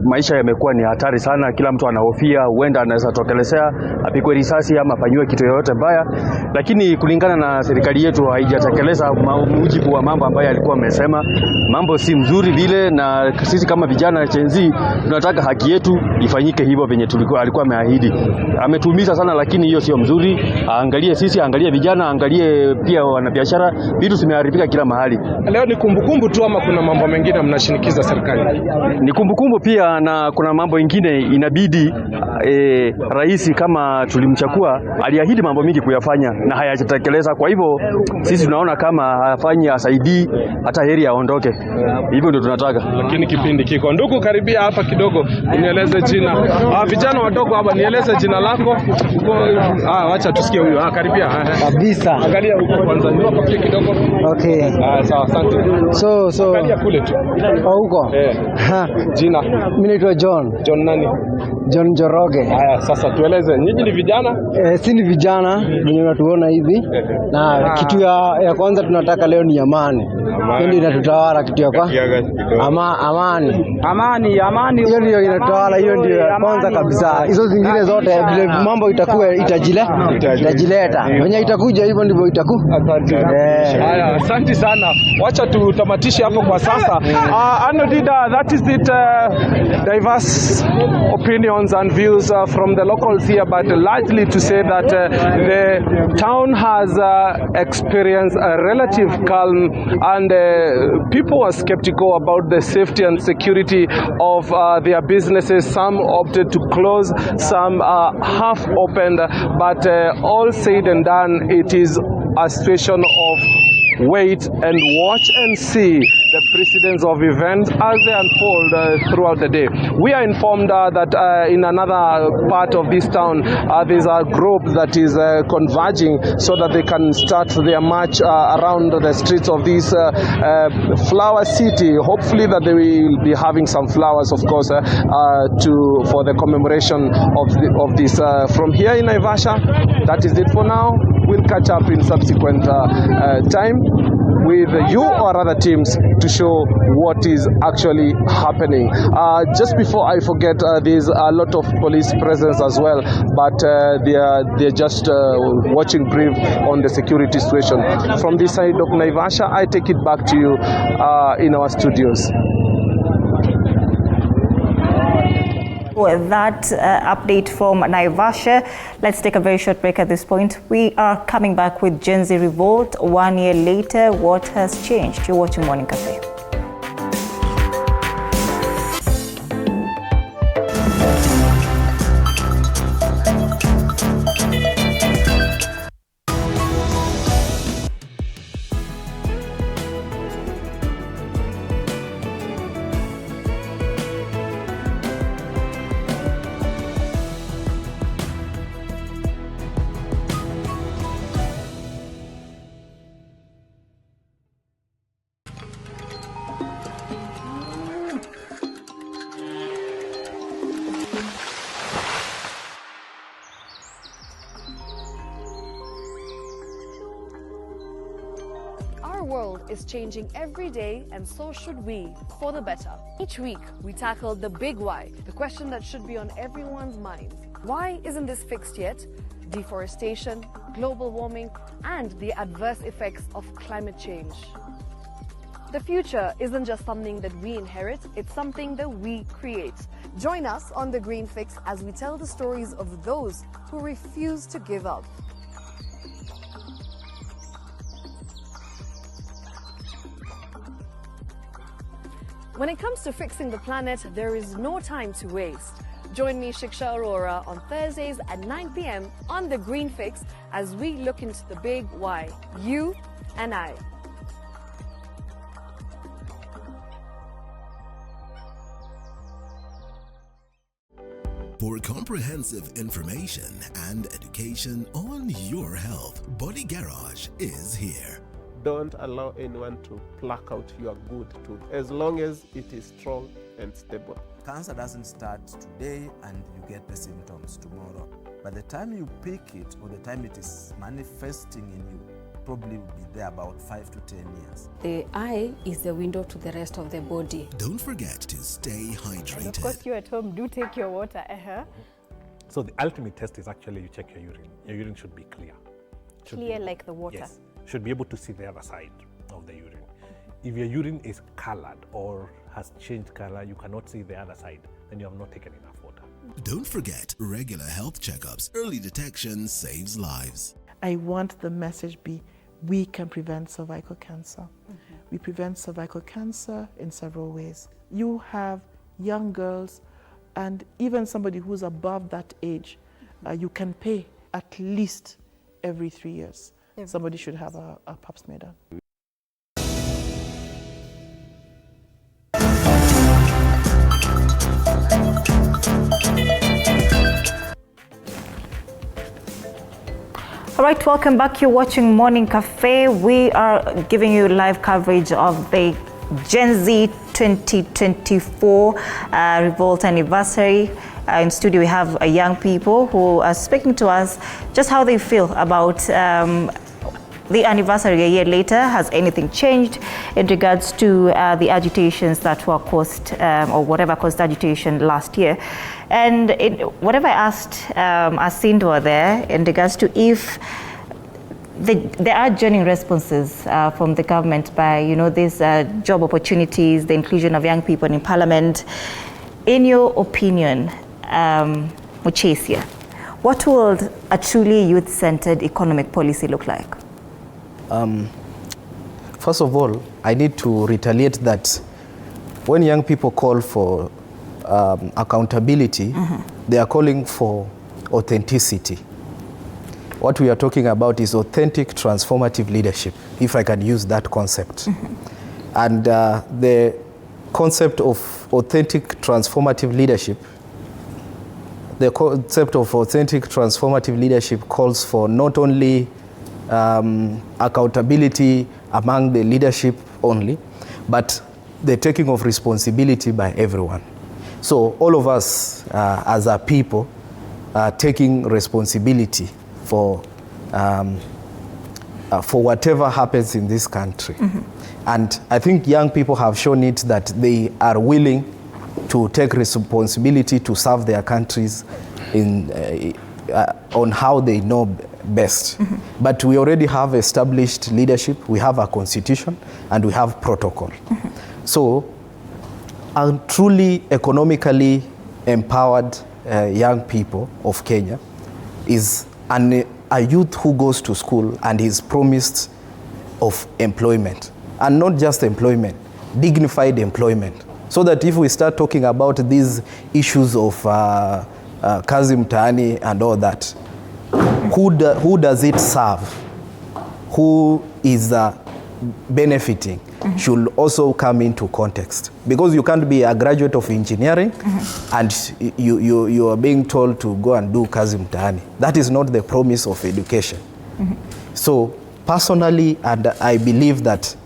maisha yamekuwa ni hatari sana. Kila mtu anahofia huenda anaweza tokelezea, apigwe risasi ama afanywe kitu yoyote mbaya. Lakini kulingana na serikali yetu haijatekeleza mujibu wa mambo ambayo alikuwa amesema. Mambo si mzuri vile, na sisi kama vijana Gen Z tunataka haki yetu ifanyike hivyo venye alikuwa ameahidi. Ametuumiza sana, lakini hiyo sio mzuri. Angalie sisi, angalie vijana, angalie pia wanabiashara, vitu zimeharibika kila mahali. Leo ni kumbukumbu tu ama kuna mambo mengine mnashinikiza serikali? Ni kumbukumbu pia, na kuna mambo mengine inabidi rais kama tulimchagua aliahidi mambo mingi kuyafanya na hayajatekeleza. Kwa hivyo sisi tunaona kama hafanyi, asaidii, hata heri aondoke. Hivyo ndio tunataka. Lakini kipindi kiko. Ndugu karibia hapa kidogo, nieleze jina. Vijana wadogo hapa, nieleze jina lako. Acha tusikie huyo. Karibia. Kabisa. Angalia huko kwanza. Ni hapo kidogo. Okay. Sawa, asante. So angalia kule tu. Huko. Jina. Mimi naitwa John. John nani? John Joroge. Haya, sasa tueleze. Nyinyi ni vijana? Si ni vijana, wenye unatuona hivi. Na kitu ya kwanza tunataka leo ni amani. Hiyo ndio inatutawala, kitu ya kwanza. Amani. Hiyo ndio inatawala, hiyo ndio ya kwanza kabisa. Hizo zingine zote vile mambo itakuwa itajileta. Wenye itakuja hivyo ndivyo itakuwa. Haya, asante sana. Wacha tutamatishe hapo kwa sasa. Anodida, that is it. Diverse opinions and views from the locals here, but largely to say that The town has experienced a relative calm, and people are skeptical about the safety and security of their businesses. Some opted to close, some half opened, but all said and done, it is a situation of wait and watch and see the precedence of events as they unfold throughout the day. We are informed that in another part of this town, there's a group that is converging so that they can start their march around the streets of this flower city. Hopefully that they will be having some flowers, of course, for the commemoration of this. From here in Naivasha, that is it for now. We'll catch up in subsequent time with you or other teams to show what is actually happening. Just before I forget, there's a lot of police presence as well, but they're just watching brief on the security situation. From this side of Naivasha, I take it back to you in our studios. With that update from Naivasha, let's take a very short break at this point. We are coming back with Gen Z Revolt 1 year later. What has changed? You're watching Morning Cafe. Our world is changing every day, and so should we, for the better. Each week, we tackle the big why, the question that should be on everyone's mind. Why isn't this fixed yet? Deforestation, global warming, and the adverse effects of climate change. The future isn't just something that we inherit, it's something that we create. Join us on The Green Fix as we tell the stories of those who refuse to give up. When it comes to fixing the planet, there is no time to waste. Join me, Shiksha Arora, on Thursdays at 9 p.m. on The Green Fix as we look into the big why, you and I. For comprehensive information and education on your health, Body Garage is here. Don't allow anyone to pluck out your good tooth, as long as it is strong and stable. Cancer doesn't start today and you get the symptoms tomorrow. By the time you pick it or the time it is manifesting in you, probably will be there about 5 to 10 years. The eye is the window to the rest of the body. Don't forget to stay hydrated. And of course, you at home do take your water. So the ultimate test is actually you check your urine. Your urine should be clear. Clear like the water? Yes. Should be able to see the other side of the urine. If your urine is colored or has changed color, you cannot see the other side, then you have not taken enough water. Don't forget regular health checkups. Early detection saves lives. I want the message be, we can prevent cervical cancer. We prevent cervical cancer in several ways. You have young girls and even somebody who's above that age, you can pay at least every 3 years. Somebody should have a pap smear done. All right, welcome back. You're watching Morning Cafe. We are giving you live coverage of the Gen Z 2024 Revolt anniversary. In studio, we have young people who are speaking to us just how they feel about the anniversary a year later. Has anything changed in regards to the agitations that were caused or whatever caused agitation last year? And whatever I asked Asindwa there in regards to if there are genuine responses from the government by, these job opportunities, the inclusion of young people in parliament. In your opinion, Muchesia, What would a truly youth-centered economic policy look like? First of all, I need to retaliate that when young people call for accountability, they are calling for authenticity. What we are talking about is authentic transformative leadership, if I can use that concept. And the concept of authentic transformative leadership, calls for not only accountability among the leadership only, but the taking of responsibility by everyone. So all of us as a people are taking responsibility for whatever happens in this country. And I think young people have shown it that they are willing to take responsibility to serve their countries on how they know best. But we already have established leadership, we have a constitution, and we have protocol. So a truly economically empowered young people of Kenya is a youth who goes to school and is promised of employment. And not just employment, dignified employment. So that if we start talking about these issues of kazi mtaani and all that, who does it serve? Who is benefiting? Should also come into context. Because you can't be a graduate of engineering and you are being told to go and do kazi mtaani. That is not the promise of education. So personally, and I believe that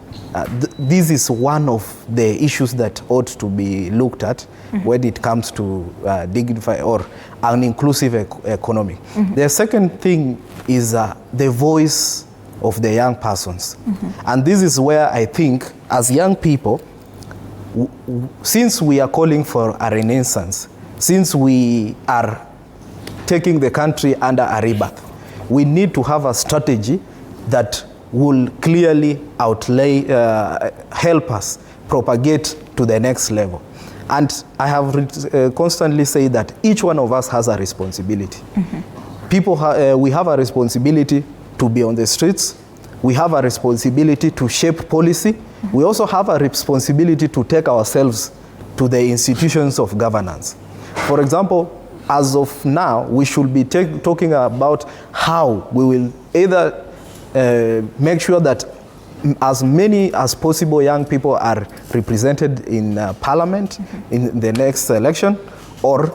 this is one of the issues that ought to be looked at when it comes to dignified or an inclusive economy. The second thing is the voice of the young persons. And this is where I think, as young people, since we are calling for a renaissance, since we are taking the country under a rebirth, we need to have a strategy that will clearly help us propagate to the next level. And I have constantly said that each one of us has a responsibility. We have a responsibility to be on the streets. We have a responsibility to shape policy. We also have a responsibility to take ourselves to the institutions of governance. For example, as of now, we should be talking about how we will either make sure that as many as possible young people are represented in parliament in the next election, or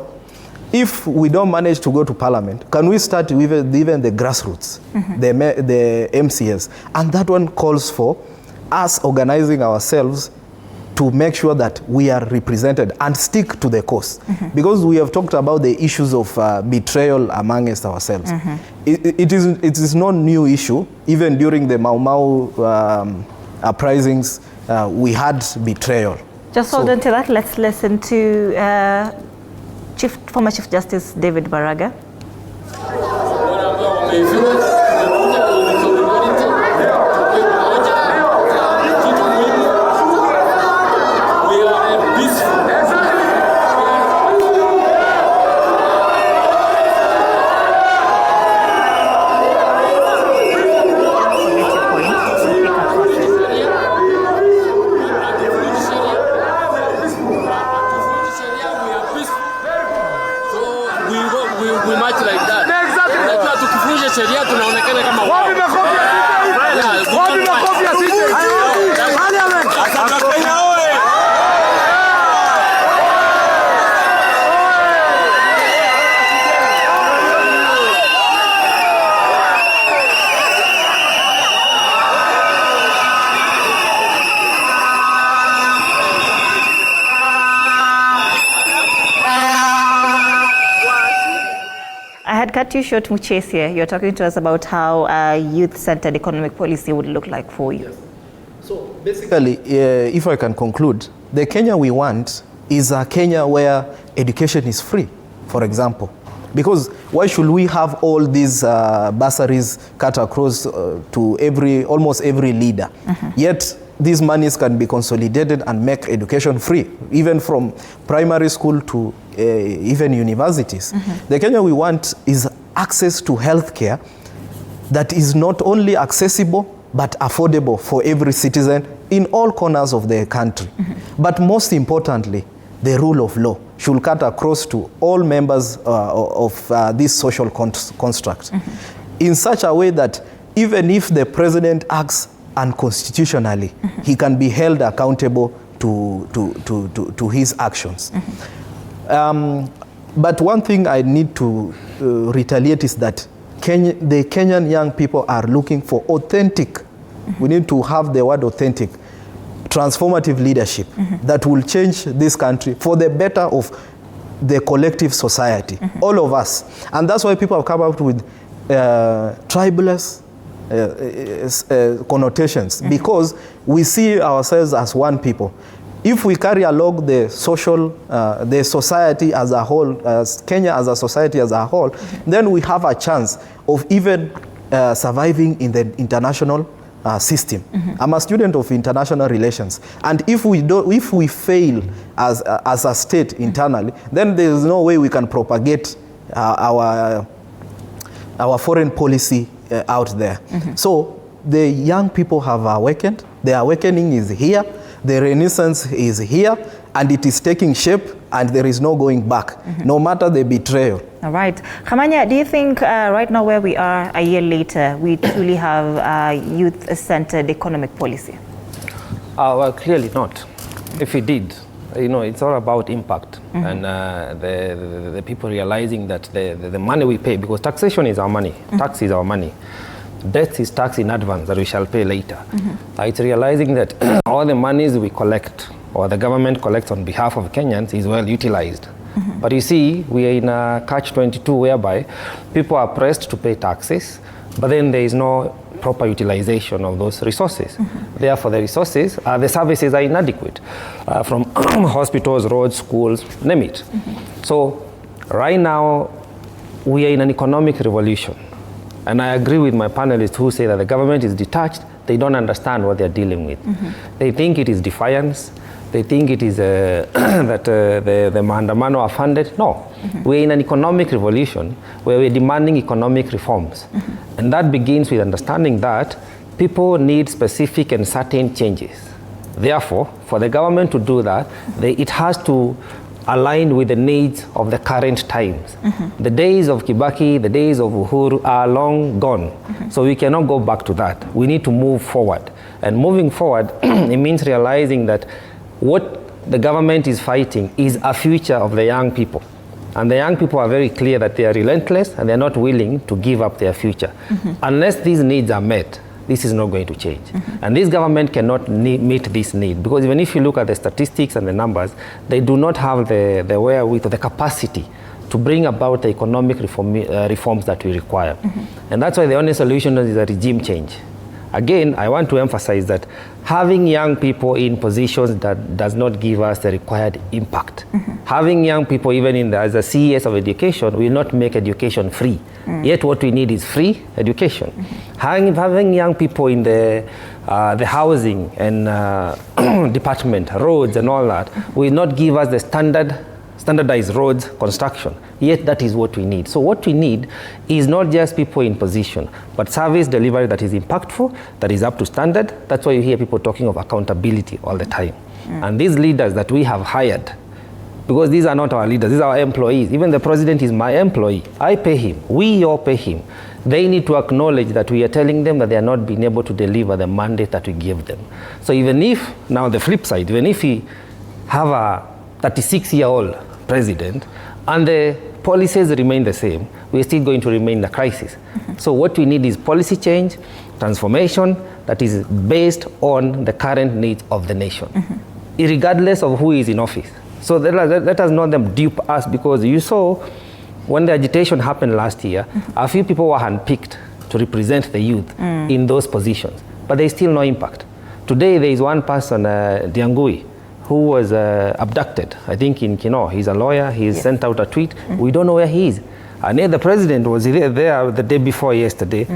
if we don't manage to go to parliament, can we start with even the grassroots, the MCS? And that one calls for us organizing ourselves to make sure that we are represented and stick to the cause. Because we have talked about the issues of betrayal amongst ourselves. It is not a new issue. Even during the Mau Mau uprisings, we had betrayal. Just hold on to that. Let's listen to former Chief Justice David Baraga. Cut you short, Muchesia. You're talking to us about how a youth-centered economic policy would look like for you. So basically, if I can conclude, the Kenya we want is a Kenya where education is free, for example. Because why should we have all these bursaries cut across to almost every leader? Yet these monies can be consolidated and make education free, even from primary school to even universities. The Kenya we want is access to healthcare that is not only accessible but affordable for every citizen in all corners of the country. But most importantly, the rule of law should cut across to all members of this social construct in such a way that even if the president acts unconstitutionally, he can be held accountable to his actions. But one thing I need to retaliate is that the Kenyan young people are looking for authentic, we need to have the word authentic, transformative leadership that will change this country for the better of the collective society, all of us. And that's why people have come up with tribalist connotations, because we see ourselves as one people. If we carry along the society as a whole, as Kenya as a society as a whole, then we have a chance of even surviving in the international system. I'm a student of international relations, and if we fail as a state internally, then there is no way we can propagate our foreign policy out there. So the young people have awakened. The awakening is here. The renaissance is here, and it is taking shape, and there is no going back, no matter the betrayal. All right. Khamanya, do you think right now where we are a year later, we truly have a youth-centered economic policy? Well, clearly not. If we did, it's all about impact and the people realizing that the money we pay, because taxation is our money, tax is our money. Debt is tax in advance that we shall pay later. It's realizing that all the monies we collect or the government collects on behalf of Kenyans is well utilized. But you see, we are in a catch-22 whereby people are pressed to pay taxes, but then there is no proper utilization of those resources. Therefore, the resources, the services are inadequate, from hospitals, roads, schools, name it. So right now, we are in an economic revolution. And I agree with my panelists who say that the government is detached. They don't understand what they're dealing with. They think it is defiance. They think it is that the maandamano are funded. No, we're in an economic revolution where we're demanding economic reforms. And that begins with understanding that people need specific and certain changes. Therefore, for the government to do that, it has to align with the needs of the current times. The days of Kibaki, the days of Uhuru are long gone. So we cannot go back to that. We need to move forward. And moving forward, it means realizing that what the government is fighting is a future of the young people. And the young people are very clear that they are relentless and they're not willing to give up their future. Unless these needs are met, this is not going to change. And this government cannot meet this need, because even if you look at the statistics and the numbers, they do not have the wherewithal, the capacity to bring about the economic reforms that we require. And that's why the only solution is a regime change. Again, I want to emphasize that having young people in positions that does not give us the required impact. Having young people even as a CES of education will not make education free. Yet what we need is free education. Having young people in the housing and department, roads and all that, will not give us the standardized roads construction. Yet that is what we need. So what we need is not just people in position, but service delivery that is impactful, that is up to standard. That's why you hear people talking of accountability all the time. And these leaders that we have hired, because these are not our leaders, these are our employees. Even the president is my employee. I pay him. We all pay him. They need to acknowledge that we are telling them that they are not being able to deliver the mandate that we give them. So even if, now the flip side, even if we have a 36-year-old president and the policies remain the same, we're still going to remain in a crisis. So what we need is policy change, transformation that is based on the current needs of the nation, regardless of who is in office. So let us not them dupe us, because you saw when the agitation happened last year, a few people were handpicked to represent the youth in those positions, but there is still no impact. Today there is one person, Diangui, who was abducted, I think in Kino. He's a lawyer, he's sent out a tweet. We don't know where he is. And yet the president was there the day before yesterday,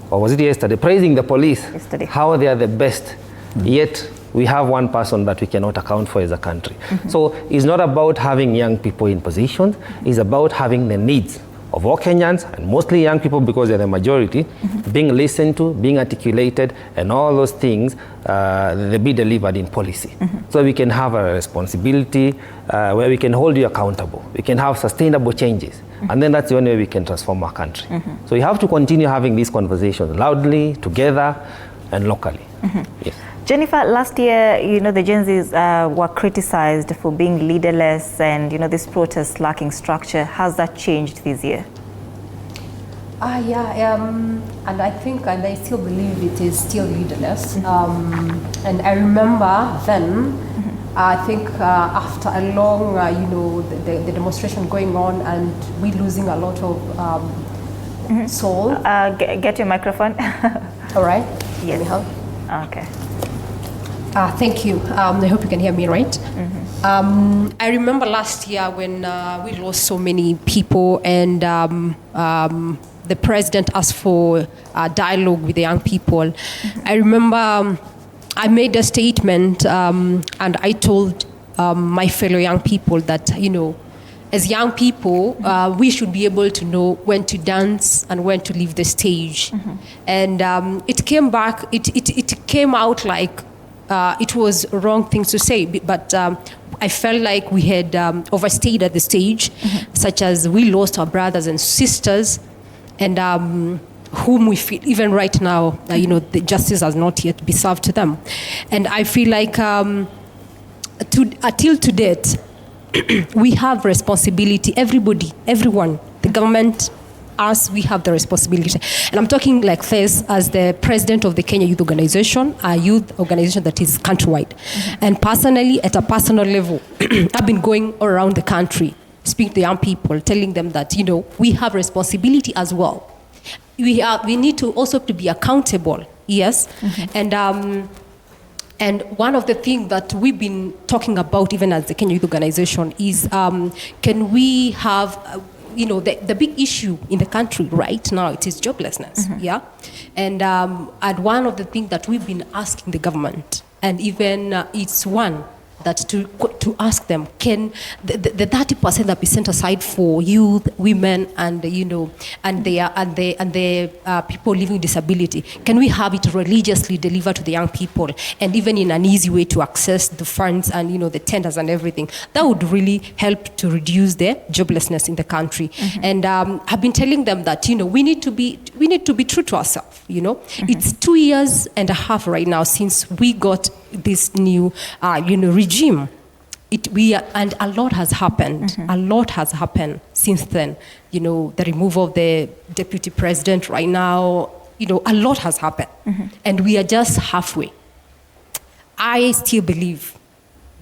or was it yesterday, praising the police, how they are the best. Yet we have one person that we cannot account for as a country. So it's not about having young people in positions, it's about having the needs of all Kenyans, and mostly young people because they're the majority, being listened to, being articulated, and all those things, they be delivered in policy. So we can have a responsibility where we can hold you accountable. We can have sustainable changes. And then that's the only way we can transform our country. So you have to continue having these conversations loudly, together, and locally. Yes. Jennifer, last year, the Gen Zs were criticized for being leaderless and, this protest lacking structure. Has that changed this year? And I think, and I still believe it is still leaderless. And I remember then, I think after a long, the demonstration going on and we losing a lot of soul. Get your microphone. All right. Yes. Let me help. Okay. Thank you. I hope you can hear me right. I remember last year when we lost so many people and the president asked for dialogue with the young people. I remember I made a statement and I told my fellow young people that, as young people, we should be able to know when to dance and when to leave the stage. And it came back, it came out like it was wrong things to say, but I felt like we had overstayed at the stage, such as we lost our brothers and sisters, and whom we feel, even right now, the justice has not yet been served to them. And I feel like till to date, we have responsibility, everybody, everyone, the government, us, we have the responsibility. And I'm talking like this as the president of the Kenya Youth Organization, a youth organization that is countrywide. And personally, at a personal level, I've been going around the country, speaking to young people, telling them that, we have responsibility as well. We need to also to be accountable, yes. And one of the things that we've been talking about, even as the Kenya Youth Organization, is can we have, the big issue in the country right now, it is joblessness, yeah? And one of the things that we've been asking the government, and even it's one that to ask them, can the 30% that we sent aside for youth, women, and the people living with disability, can we have it religiously delivered to the young people, and even in an easy way to access the funds and the tenders and everything? That would really help to reduce the joblessness in the country. And I've been telling them that we need to be true to ourselves. It's 2.5 years right now since we got this new regime. And a lot has happened. A lot has happened since then. The removal of the deputy president right now, a lot has happened. And we are just halfway. I still believe,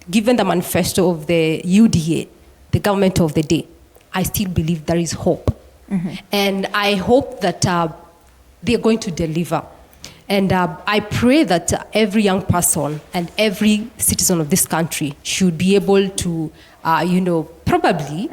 given the manifesto of the UDA, the government of the day, I still believe there is hope. And I hope that they're going to deliver. And I pray that every young person and every citizen of this country should be able to, probably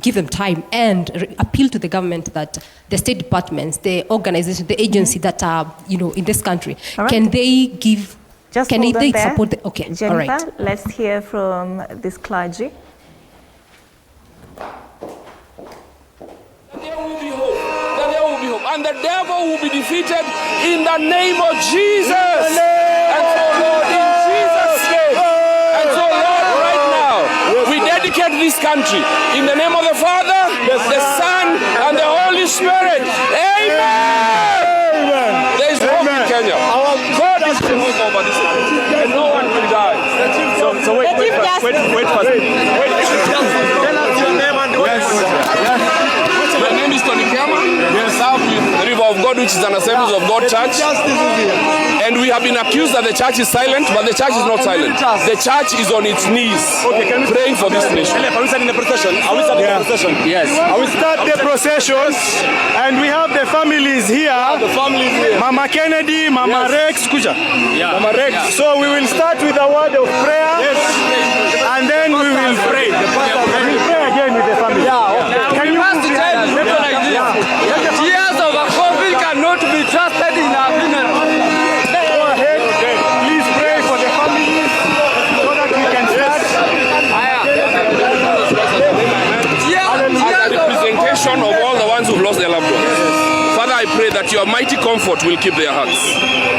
give them time and appeal to the government that the state departments, the organizations, the agencies that are, in this country, right. Can they give, just can they there. support the, okay, Jennifer, all right. Let's hear from this clergy. And the devil will be defeated in the name of Jesus. And so, Lord, in Jesus' name. And so, Lord, right now, we dedicate this country in the name of the Father, the Son, and the Holy Spirit. Amen. There is hope in Kenya. Our God is the hope over this country, and no one will die. So wait first. Wait. Tell us your name and what My name is Tony Kema. Yes. Now with Revolt of God, which is an Assemblies of God church. And we have been accused that the church is silent, but the church is not silent. The church is on its knees, praying for this nation. Are we starting the procession? Yes. I will start the procession, and we have the families here. Mama Kennedy, Mama Rex, Kuja. Mama Rex. Yeah. So we will start with a word of prayer, and then we will pray. We will pray again with the family. Can you must tell people like this? Tears of a coffee cannot be trusted in our funeral. Go ahead. Please pray for the families so that we can start. As a representation of all the I pray that your mighty comfort will keep their hearts.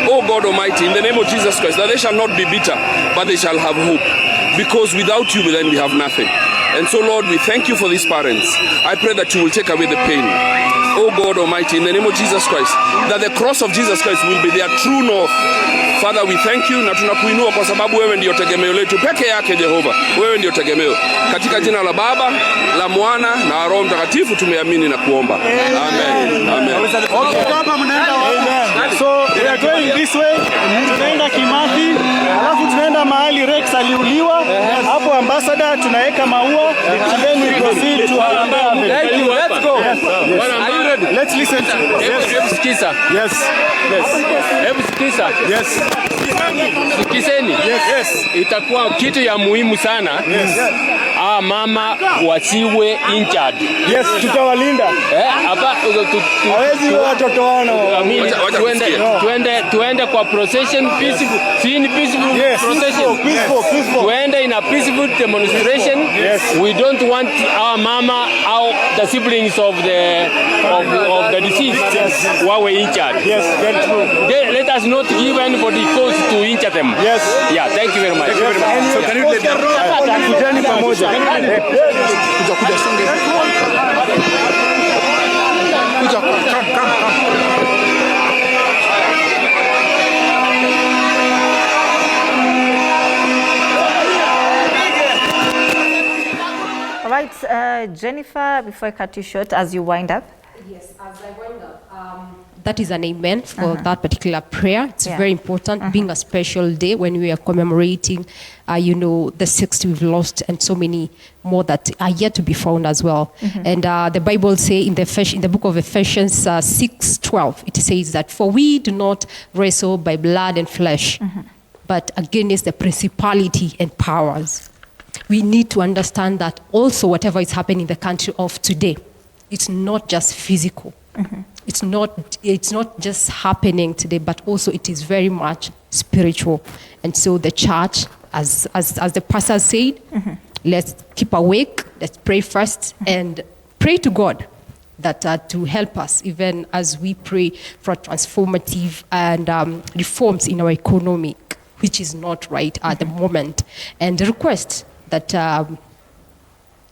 Oh God Almighty, in the name of Jesus Christ, that they shall not be bitter, but they shall have hope. Because without you, then we have nothing. And so, Lord, we thank you for these parents. I pray that you will take away the pain. Oh God Almighty, in the name of Jesus Christ, that the cross of Jesus Christ will be their true north. Father, we thank you na tunakuinua kwa sababu wewe ndio tegemeo letu peke yake Jehova. Wewe ndio tegemeo. Katika jina la Baba, la Mwana na Roho Mtakatifu tumeamini na kuomba. Amen. Amen. Okay, kama mnaenda wapi? So we are going this way. Tunaenda Kimathi, alafu tunaenda mahali Rex aliuliwa. Hapo ambassador tunaweka maua and then we proceed to Harambee. Thank you. Let's go. Are you ready? Let's listen to Hebu sikiza. Yes. Hebu sikiza. Yes. Sikizeni. Yes. Itakuwa kitu ya muhimu sana. Yes. Mama wasiwe injured. Yes, tutawalinda. Hapa hawezi watoto wano. Tuende kwa procession peaceful. See peaceful procession. Peaceful. Tuende in a peaceful demonstration. Yes. We don't want our mama or the siblings of the deceased wawe injured. Yes, very true. Let us not give anybody cause to injure them. Yes. Yeah, thank you very much. Thank you very much. So can you let them kujani pamoja? Kuja songe. Kuja come. All right, Jennifer, before I cut you short, as you wind up. Yes, as I wind up, that is an amen for that particular prayer. It's very important, being a special day when we are commemorating, the 60 we've lost and so many more that are yet to be found as well. And the Bible says in the book of Ephesians 6:12, it says that, for we do not wrestle by blood and flesh, but against the principality and powers. We need to understand that also whatever is happening in the country of today, it's not just physical. It's not just happening today, but also it is very much spiritual. And so the church, as the pastor said, let's keep awake, let's pray first, and pray to God that to help us, even as we pray for transformative and reforms in our economy, which is not right at the moment. And request that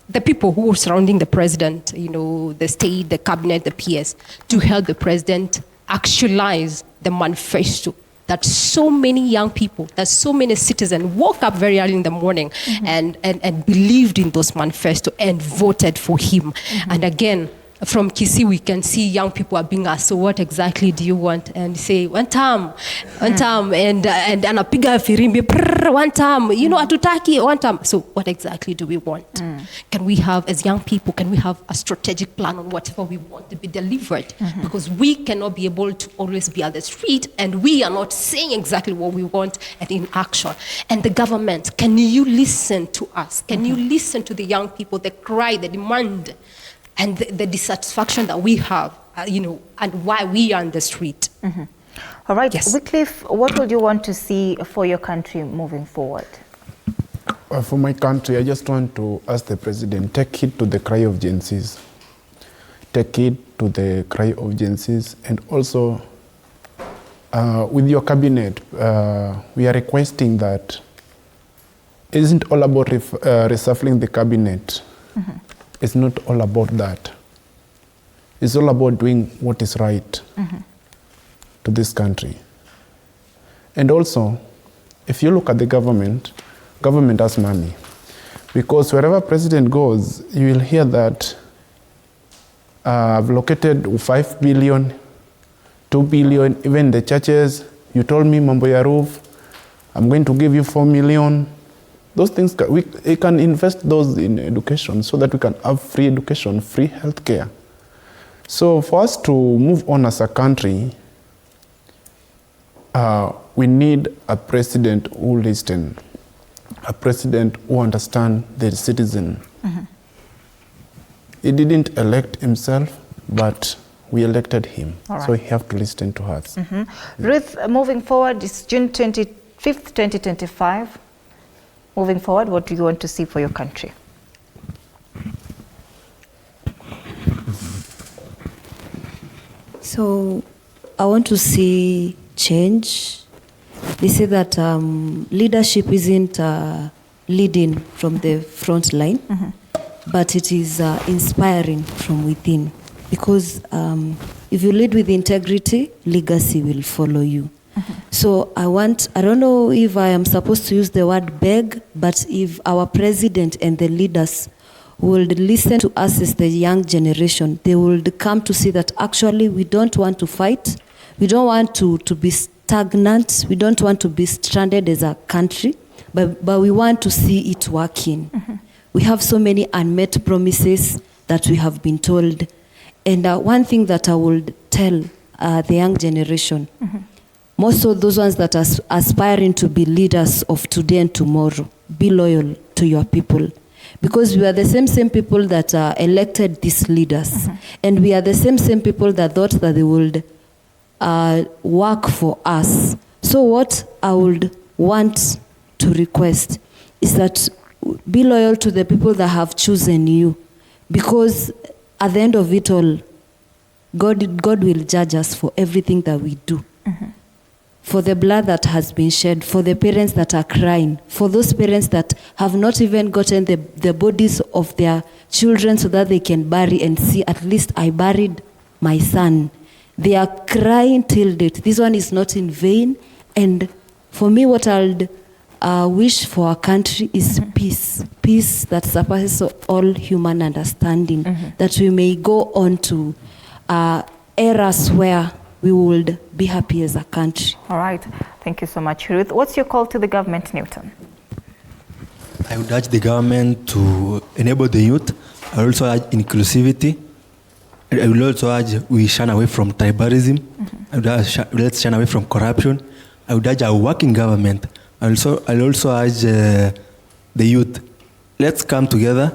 the people who are surrounding the president, the state, the cabinet, the PS, to help the president actualize the manifesto that so many young people, that so many citizens woke up very early in the morning and believed in those manifesto and voted for him. And again, from Kisii, we can see young people are being asked, so what exactly do you want? And say, one term, and anapiga firimbi, one term, atutaki, one term. So what exactly do we want? Can we have, as young people, can we have a strategic plan on whatever we want to be delivered? Because we cannot be able to always be at the street, and we are not saying exactly what we want and in action. And the government, can you listen to us? Can you listen to the young people, the cry, the demand, and the dissatisfaction that we have, and why we are on the street. All right, Wycliffe, what would you want to see for your country moving forward? For my country, I just want to ask the president, take heed to the cry of Gen Zs. Take heed to the cry of Gen Zs. And also, with your cabinet, we are requesting that it isn't all about reshuffling the cabinet. It's not all about that. It's all about doing what is right to this country. And also, if you look at the government has money. Because wherever president goes, you will hear that I've located 5 billion, 2 billion, even the churches, you told me mambo ya roof, I'm going to give you 4 million. Those things, we can invest those in education so that we can have free education, free healthcare. So for us to move on as a country, we need a president who listens, a president who understands the citizen. He didn't elect himself, but we elected him. So he have to listen to us. Ruth, moving forward, it's June 25th, 2025. Moving forward, what do you want to see for your country? So I want to see change. They say that leadership isn't leading from the front line, but it is inspiring from within. Because if you lead with integrity, legacy will follow you. So I don't know if I am supposed to use the word beg, but if our president and the leaders would listen to us as the young generation, they would come to see that actually we don't want to fight, we don't want to be stagnant, we don't want to be stranded as a country, but we want to see it working. We have so many unmet promises that we have been told. And one thing that I would tell the young generation, most of those ones that are aspiring to be leaders of today and tomorrow, be loyal to your people. Because we are the same people that elected these leaders. And we are the same people that thought that they would work for us. So what I would want to request is that be loyal to the people that have chosen you. Because at the end of it all, God will judge us for everything that we do. For the blood that has been shed, for the parents that are crying, for those parents that have not even gotten the bodies of their children so that they can bury and see, at least I buried my son. They are crying till date. This one is not in vain. And for me, what I'll wish for our country is peace. Peace that surpasses all human understanding. That we may go on to eras where we would be happy as a country. All right. Thank you so much, Ruth. What's your call to the government, Newton? I would urge the government to enable the youth. I would also urge inclusivity. I would also urge we shun away from tribalism. I would urge let's shun away from corruption. I would urge our working government. I'll also urge the youth. Let's come together.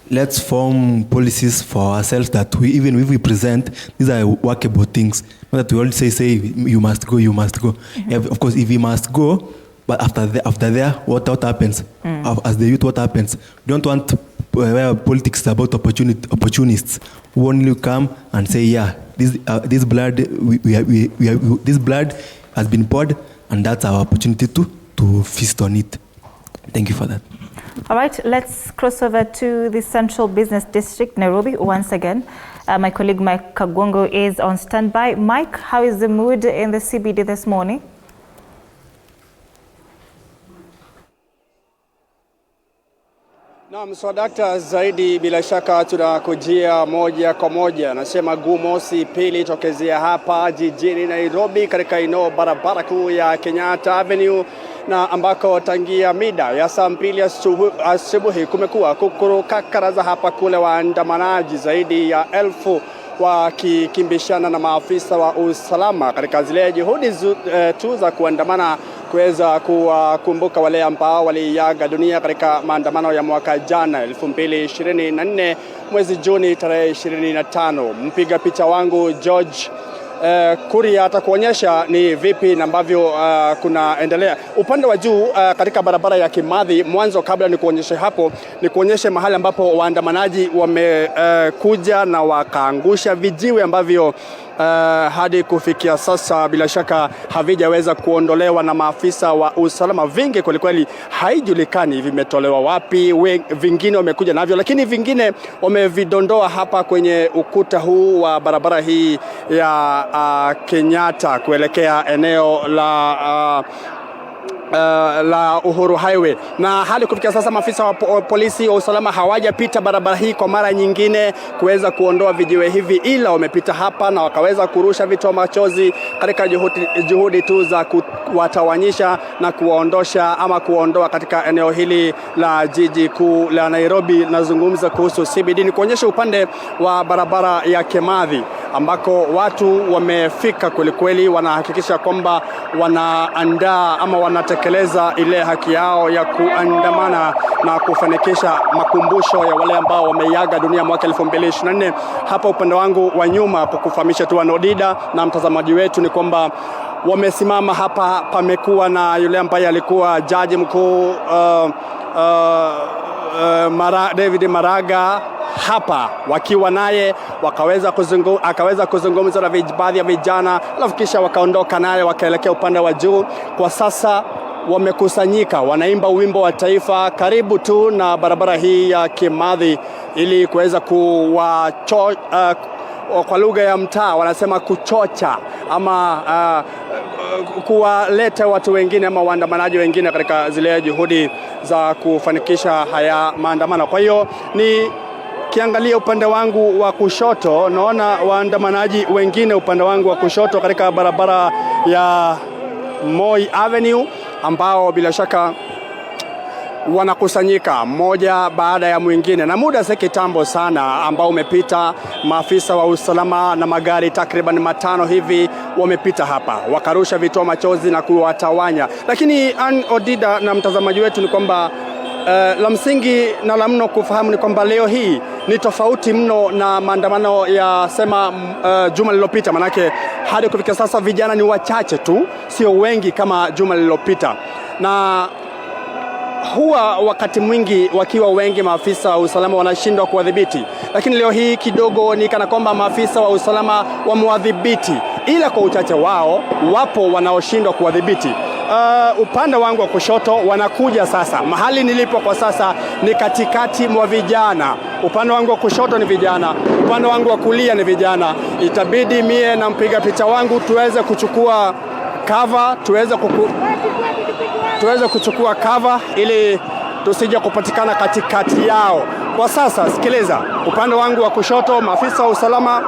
Let's form policies for ourselves that even if we present, these are workable things. Not that we always say you must go, you must go. Of course, if we must go, but after there, what happens? As the youth, what happens? We don't want where politics is about opportunists who only come and say, yeah, this blood this blood has been poured, and that's our opportunity to feast on it. Thank you for that. All right, let's cross over to the Central Business District, Nairobi, once again. My colleague Mike Kagwango is on standby. Mike, how is the mood in the CBD this morning? Naam, swadakta zaidi bila shaka tunakujia moja kwa moja. Nasema Gumosi pili tokezea hapa jijini Nairobi katika eneo barabara kuu ya Kenyatta Avenue, na ambako tangia mida ya saa 2 asubuhi kumekuwa kukurukakaraza hapa kule waandamanaji zaidi ya 1000 wakikimbishana na maafisa wa usalama katika zile juhudi tu za kuandamana kuweza kuwakumbuka wale ambao waliaga dunia katika maandamano ya mwaka jana 2024 mwezi Juni tarehe 25. Mpiga picha wangu George Kuria atakuonyesha ni vipi na ambavyo kunaendelea upande wa juu katika barabara ya Kimathi. Mwanzo kabla ni kuonyesha hapo, ni kuonyesha mahali ambapo waandamanaji wamekuja na wakaangusha vijiwe ambavyo hadi kufikia sasa bila shaka havijaweza kuondolewa na maafisa wa usalama. Vingi kweli haijulikani vimetolewa wapi, vingine wamekuja navyo, lakini vingine wamevidondoa hapa kwenye ukuta huu wa barabara hii ya Kenyatta kuelekea eneo la Uhuru Highway. Na hadi kufikia sasa maafisa wa polisi wa usalama hawajapita barabara hii kwa mara nyingine kuweza kuondoa vijiwe hivi, ila wamepita hapa na wakaweza kurusha vitoa machozi katika juhudi tu za kuwatawanyisha na kuwaondosha ama kuondoa katika eneo hili la jiji kuu la Nairobi. Nazungumza kuhusu CBD, ni kuonyesha upande wa barabara ya Kimathi ambako watu wamefika kweli, wanahakikisha kwamba wanaandaa ama wanatekeleza ile haki yao ya kuandamana na kufanikisha makumbusho ya wale ambao wameiaga dunia mwaka 2024. Hapa upande wangu wa nyuma, kwa kufahamisha tu wanodida na mtazamaji wetu, ni kwamba wamesimama hapa, pamekuwa na yule ambaye alikuwa jaji mkuu David Maraga. hapa wakiwa naye, akaweza kuzungumza na baadhi ya vijana, alafu kisha wakaondoka naye wakaelekea upande wa juu. Kwa sasa wamekusanyika, wanaimba wimbo wa taifa karibu tu na barabara hii ya Kimathi, ili kuweza kwa lugha ya mtaa wanasema kuchocha ama kuwaleta watu wengine ama waandamanaji wengine katika zile juhudi za kufanikisha haya maandamano. Kwa hiyo ni kiangalia upande wangu wa kushoto, naona waandamanaji wengine upande wangu wa kushoto katika barabara ya Moi Avenue, ambao bila shaka wanakusanyika mmoja baada ya mwingine, na muda si kitambo sana ambao umepita. Maafisa wa usalama na magari takriban 5 hivi wamepita hapa, wakarusha vitoa machozi na kuwatawanya. Lakini Odida na mtazamaji wetu ni kwamba la msingi na la mno kufahamu ni kwamba leo hii ni tofauti mno na maandamano ya juma lililopita, manake hadi kufikia sasa vijana ni wachache tu, sio wengi kama juma lililopita. Na huwa wakati mwingi wakiwa wengi maafisa wa usalama wanashindwa kuwadhibiti, lakini leo hii kidogo ni kana kwamba maafisa wa usalama wamewadhibiti, ila kwa uchache wao wapo wanaoshindwa kuwadhibiti. Upande wangu wa kushoto wanakuja sasa. Mahali nilipo kwa sasa ni katikati mwa vijana. Upande wangu wa kushoto ni vijana, upande wangu wa kulia ni vijana. Itabidi mie na mpiga picha wangu tuweze kuchukua cover, tuweze kuchukua cover ili tusije kupatikana katikati yao. Kwa sasa sikiliza, upande wangu wa kushoto maafisa wa usalama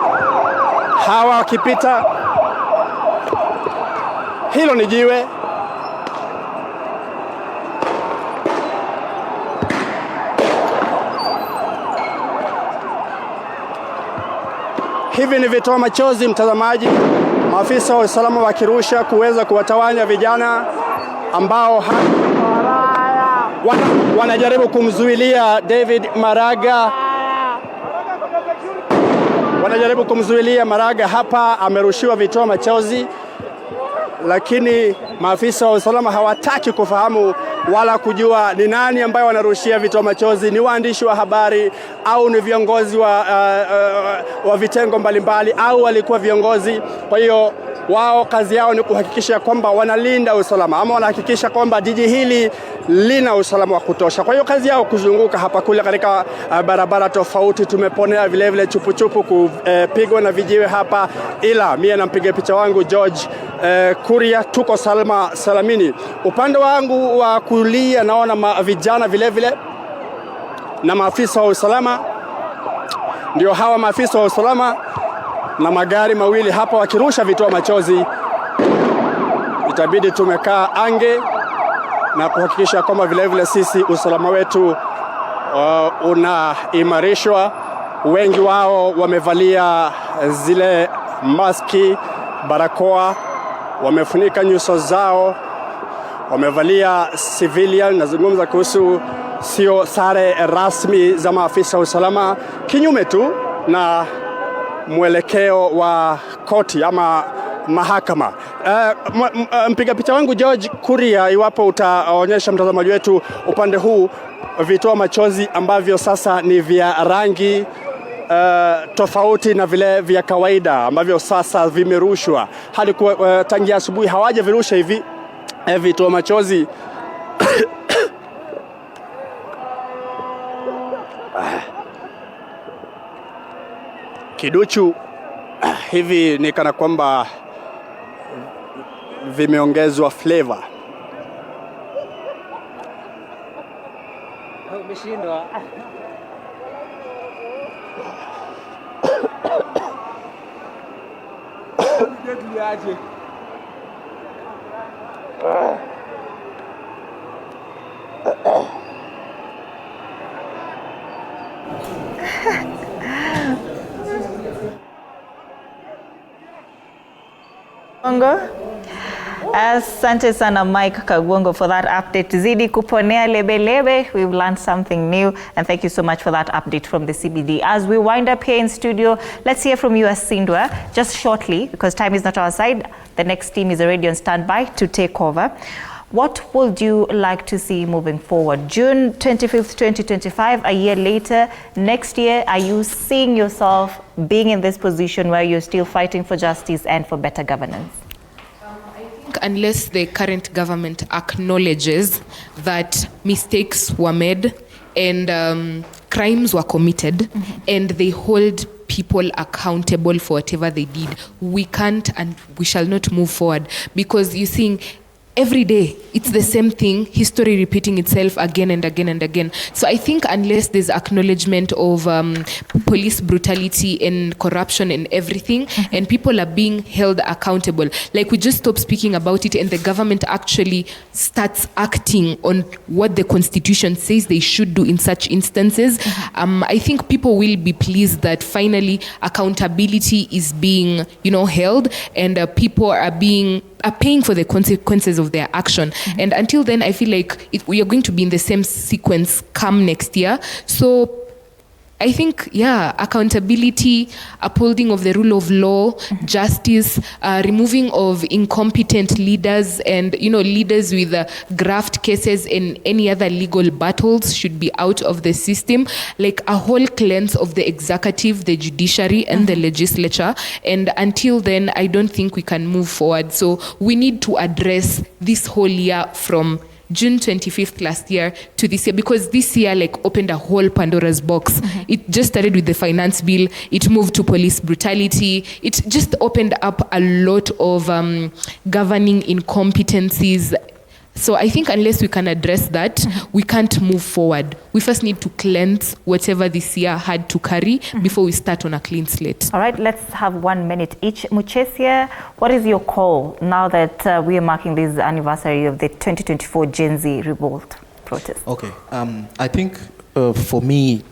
hawa wakipita, hilo ni jiwe. Hivi ni vitoa machozi, mtazamaji, maafisa wa usalama wakirusha kuweza kuwatawanya vijana ambao wanajaribu kumzuilia David Maraga. Wanajaribu kumzuilia Maraga hapa, amerushiwa vitoa machozi, lakini maafisa wa usalama hawataki kufahamu wala kujua ni nani ambaye wanarushia vitoa machozi, ni waandishi wa habari au ni viongozi wa vitengo mbalimbali au walikuwa viongozi. Kwa hiyo wao kazi yao ni kuhakikisha kwamba wanalinda usalama ama wanahakikisha kwamba jiji hili lina usalama wa kutosha. Kwa hiyo kazi yao kuzunguka hapa kule katika barabara tofauti. Tumeponea vile vile chupuchupu kupigwa na vijiwe hapa, ila mie na mpiga picha wangu George Kuria tuko salamini. Upande wangu wa kulia naona vijana vile vile na maafisa wa usalama. Ndio hawa maafisa wa usalama na magari mawili hapa wakirusha vitoa machozi. Itabidi tumekaa ange na kuhakikisha kwamba vile vile sisi usalama wetu unaimarishwa. Wengi wao wamevalia zile maski, barakoa, wamefunika nyuso zao, wamevalia civilian. Nazungumza kuhusu sio sare rasmi za maafisa wa usalama, kinyume tu na mwelekeo wa koti ama mahakama. Mpiga picha wangu George Kuria, iwapo utaonyesha mtazamaji wetu upande huu vitoa machozi ambavyo sasa ni vya rangi tofauti na vile vya kawaida ambavyo sasa vimerushwa. Hadi tangia asubuhi hawaja virusha hivi vitoa machozi. Kiduchu hivi ni kana kwamba vimeongezwa flavor. Umeshindwa. Asante sana Mike Kagwongo for that update. Zidi kuponea lebelebe. We've learned something new, and thank you so much for that update from the CBD. As we wind up here in studio, let's hear from you, Asindwa, just shortly, because time is not our side. The next team is already on standby to take over. What would you like to see moving forward? June 25th, 2025, a year later, next year, are you seeing yourself being in this position where you're still fighting for justice and for better governance? Unless the current government acknowledges that mistakes were made and crimes were committed, and they hold people accountable for whatever they did, we can't and we shall not move forward. Because you see, every day it's the same thing, history repeating itself again and again and again. So I think unless there's acknowledgement of police brutality and corruption and everything, and people are being held accountable, like we just stop speaking about it and the government actually starts acting on what the constitution says they should do in such instances, I think people will be pleased that finally accountability is being, held, and people are paying for the consequences of their action. And until then, I feel like we are going to be in the same sequence come next year. So I think, accountability, upholding of the rule of law, justice, removing of incompetent leaders and, leaders with graft cases and any other legal battles should be out of the system. Like a whole cleanse of the executive, the judiciary, and the legislature. And until then, I don't think we can move forward. So we need to address this whole year from June 25th last year to this year, because this year opened a whole Pandora's box. It just started with the finance bill. It moved to police brutality. It just opened up a lot of governing incompetencies. So I think unless we can address that, we can't move forward. We first need to cleanse whatever this year had to carry before we start on a clean slate. All right, let's have 1 minute each. Muchesia, what is your call now that we are marking this anniversary of the 2024 Gen Z Revolt protest? Okay, I think for me,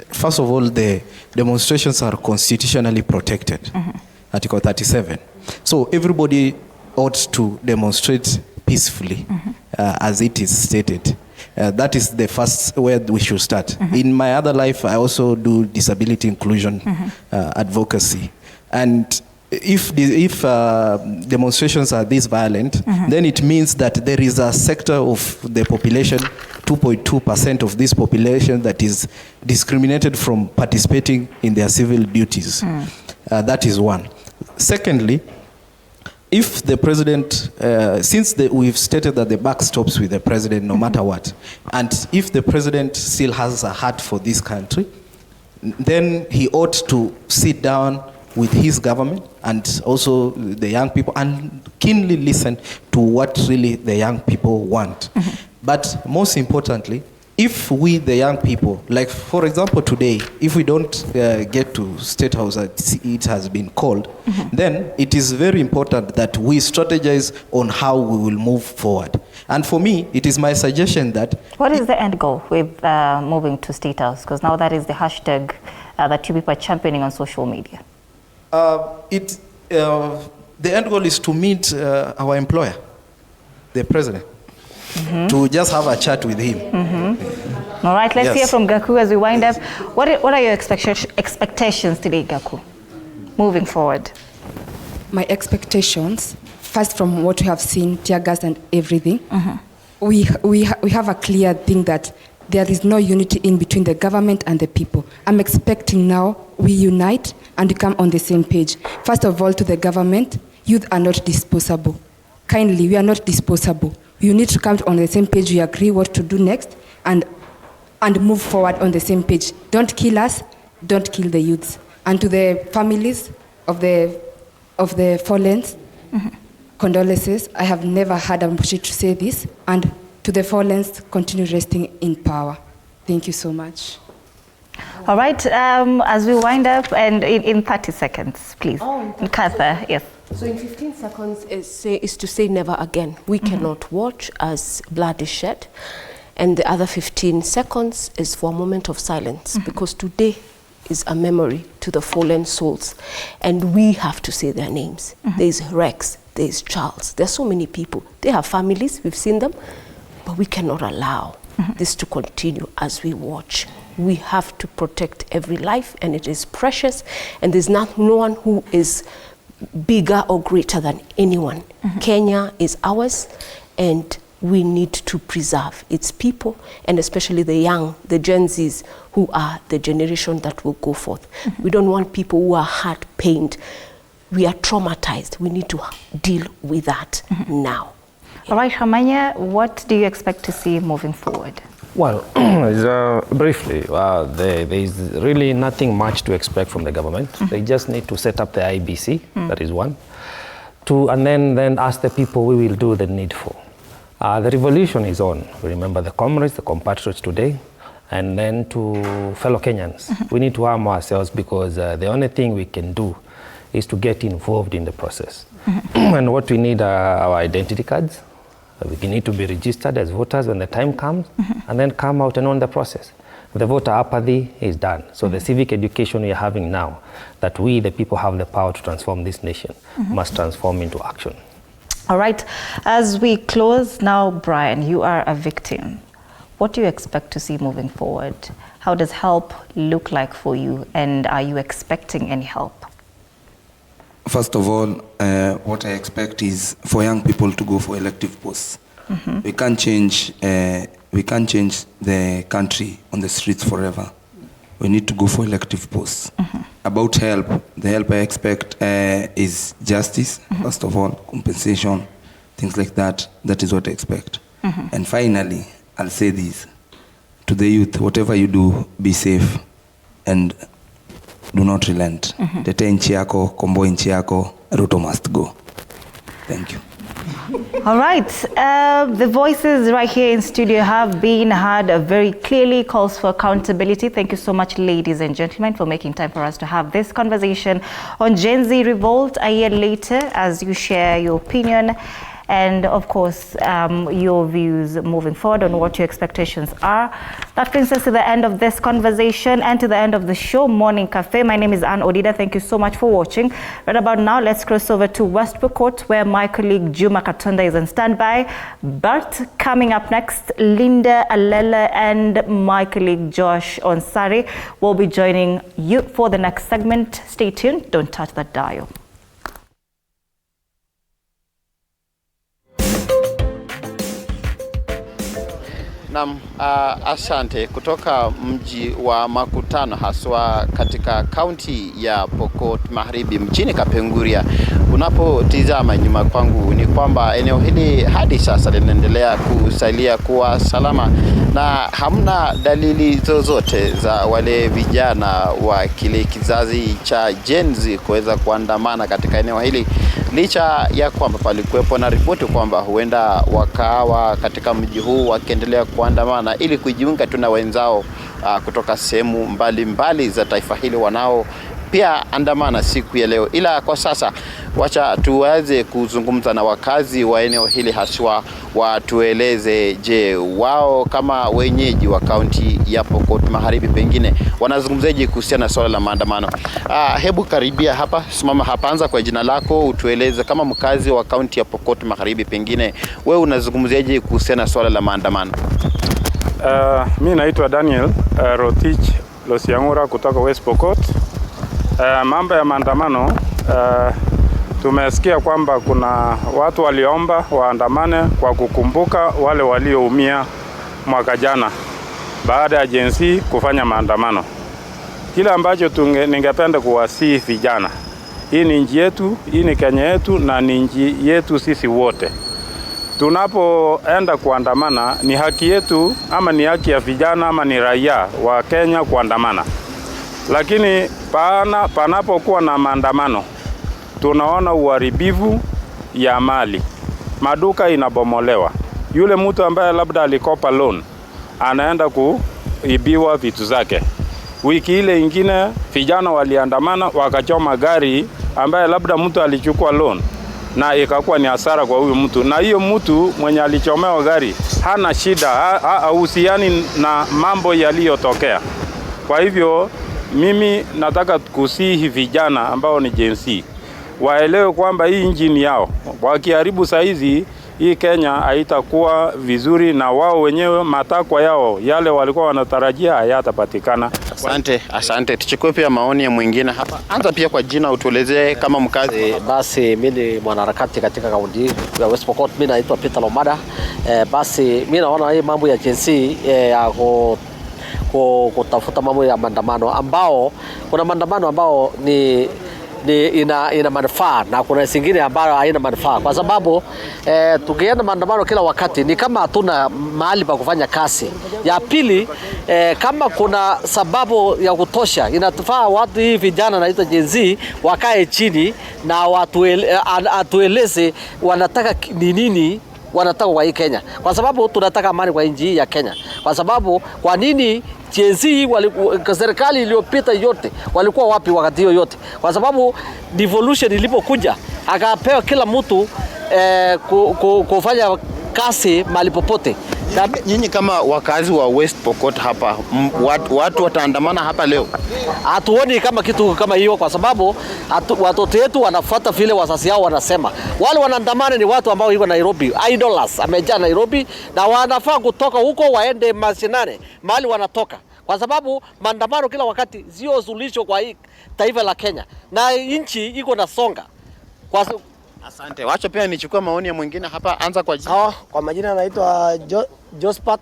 first of all, the demonstrations are constitutionally protected, Article 37. So everybody ought to demonstrate peacefully, as it is stated. That is the first where we should start. In my other life, I also do disability inclusion advocacy. And if demonstrations are this violent, then it means that there is a sector of the population, 2.2% of this population, that is discriminated from participating in their civil duties. That is one. Secondly, if the president, since we've stated that the buck stops with the president no matter what, and if the president still has a heart for this country, then he ought to sit down with his government and also the young people and keenly listen to what really the young people want. But most importantly, if we, the young people, like for example today, if we don't get to State House as it has been called, then it is very important that we strategize on how we will move forward. And for me, it is my suggestion that... What is the end goal with moving to State House? Because now that is the hashtag that you people are championing on social media. The end goal is to meet our employer, the president. To just have a chat with him. All right, let's hear from Gaku as we wind up. What are your expectations today, Gaku, moving forward? My expectations, first from what we have seen, tear gas and everything, we have a clear thing that there is no unity in between the government and the people. I'm expecting now we unite and we come on the same page. First of all, to the government, youth are not disposable. Kindly, we are not disposable. You need to come on the same page. We agree what to do next and move forward on the same page. Don't kill us. Don't kill the youths. And to the families of the fallen, condolences. I have never had an opportunity to say this. And to the fallen, continue resting in power. Thank you so much. All right, as we wind up, and in 30 seconds, please. Katha, yes. So in 15 seconds is to say never again. We cannot watch as blood is shed. And the other 15 seconds is for a moment of silence, because today is a memory to the fallen souls. And we have to say their names. There's Rex, there's Charles. There's so many people. They have families, we've seen them, but we cannot allow this to continue as we watch. We have to protect every life, and it is precious, and there's no one who is bigger or greater than anyone. Kenya is ours, and we need to preserve its people, and especially the young, the Gen Zs, who are the generation that will go forth. We don't want people who are heart-pained. We are traumatized. We need to deal with that now. All right, Hamanya, what do you expect to see moving forward? Well, briefly, there is really nothing much to expect from the government. They just need to set up the IBC, that is one. Two, and then ask the people we will do the needful. The revolution is on. We remember the comrades, the compatriots today, and then to fellow Kenyans. We need to arm ourselves because the only thing we can do is to get involved in the process. And what we need are our identity cards. We need to be registered as voters when the time comes, and then come out and own the process. The voter apathy is done. So the civic education we are having now, that we, the people, have the power to transform this nation, must transform into action. All right, as we close now, Brian, you are a victim. What do you expect to see moving forward? How does help look like for you, and are you expecting any help? First of all, what I expect is for young people to go for elective posts. We can't change the country on the streets forever. We need to go for elective posts. About help, the help I expect is justice, first of all, compensation, things like that. That is what I expect. And finally, I'll say this to the youth: whatever you do, be safe and do not relent. Tete nchi yako, komboa nchi yako, Ruto must go. Thank you. All right, the voices right here in studio have been heard very clearly, calls for accountability. Thank you so much, ladies and gentlemen, for making time for us to have this conversation on Gen Z Revolt a year later, as you share your opinion and, of course, your views moving forward on what your expectations are. That brings us to the end of this conversation and to the end of the show, Morning Cafe. My name is Anne Odida. Thank you so much for watching. Right about now, let's cross over to West Pokot, where my colleague Juma Katonda is on standby. But coming up next, Linda Alela and my colleague Josh Onsari will be joining you for the next segment. Stay tuned. Don't touch that dial. Naam, asante. Kutoka mji wa Makutano, haswa katika kaunti ya Pokot Magharibi mjini Kapenguria. Unapotizama nyuma kwangu ni kwamba eneo hili hadi sasa linaendelea kusalia kuwa salama na hamna dalili zozote za wale vijana wa kile kizazi cha Gen Z kuweza kuandamana katika eneo hili, licha ya kwamba palikuwepo na ripoti kwamba huenda wakawa katika mji huu wakiendelea kuandamana ili kujiunga tu na wenzao kutoka sehemu mbalimbali za taifa hili wanao pia andamana siku ya leo. Ila kwa sasa wacha tuweze kuzungumza na wakazi wa eneo hili, haswa watueleze, je, wao kama wenyeji wa kaunti ya Pokot Magharibi pengine wanazungumzaje kuhusiana na swala la maandamano. Hebu karibia hapa, simama hapa, anza kwa jina lako, utueleze kama mkazi wa kaunti ya Pokot Magharibi pengine wewe unazungumzaje kuhusiana na swala la maandamano. Mimi naitwa Daniel Rotich Losiangura kutoka West Pokot. Mambo ya maandamano, tumesikia kwamba kuna watu waliomba waandamane kwa kukumbuka wale walioumia mwaka jana baada ya Gen Z kufanya maandamano. Kile ambacho ningependa kuwasihi vijana, hii ni nchi yetu, hii ni Kenya yetu na ni nchi yetu sisi wote. Tunapoenda kuandamana ni haki yetu, ama ni haki ya vijana ama ni raia wa Kenya kuandamana. Lakini panapokuwa na maandamano, tunaona uharibifu ya mali. Maduka inabomolewa. Yule mtu ambaye labda alikopa loan anaenda kuibiwa vitu zake. Wiki ile ingine vijana waliandamana wakachoma gari ambaye labda mtu alichukua loan na ikakuwa ni hasara kwa huyo mtu. Na hiyo mtu mwenye alichomewa gari hana shida, hahusiani na mambo yaliyotokea. Kwa hivyo mimi nataka kusihi vijana ambao ni Gen Z waelewe kwamba hii nchi ni yao. Wakiharibu saizi, hii Kenya haitakuwa vizuri, na wao wenyewe matakwa yao yale walikuwa wanatarajia hayatapatikana. Asante. Tuchukue pia maoni ya mwingine hapa. Anza pia kwa jina, utuelezee kama mkazi. Basi mimi ni mwanaharakati katika kaunti ya West Pokot. Mimi naitwa Peter Lomada. Basi mimi naona hii mambo ya Gen Z ya kutafuta mambo ya maandamano, ambao kuna maandamano ambao ina manufaa na kuna zingine ambayo haina manufaa, kwa sababu tukienda maandamano kila wakati ni kama hatuna mahali pa kufanya kazi. Ya pili, kama kuna sababu ya kutosha, inatufaa watu hii vijana na hizo Gen Z wakae chini na atueleze wanataka ni nini wanataka kwa hii Kenya, kwa sababu tunataka amani kwa nchi ya Kenya. Kwa sababu kwa nini Gen Z serikali iliyopita yote walikuwa wapi wakati hiyo yote? Kwa sababu devolution ilipokuja akapewa kila mtu kufanya kazi mahali popote. Nyinyi kama wakazi wa West Pokot hapa, watu wataandamana hapa leo? Hatuoni kama kitu kama hiyo, kwa sababu watoto wetu wanafuata vile wazazi yao wanasema. Wale wanaandamana ni watu ambao iko Nairobi, idlers amejaa Nairobi, na wanafaa kutoka huko waende mashinani mahali wanatoka, kwa sababu maandamano kila wakati sio suluhisho kwa hii taifa la Kenya, na nchi iko na songa. Asante. Wacha pia nichukue maoni ya mwingine hapa. Anza kwa jina. Kwa majina naitwa Jospat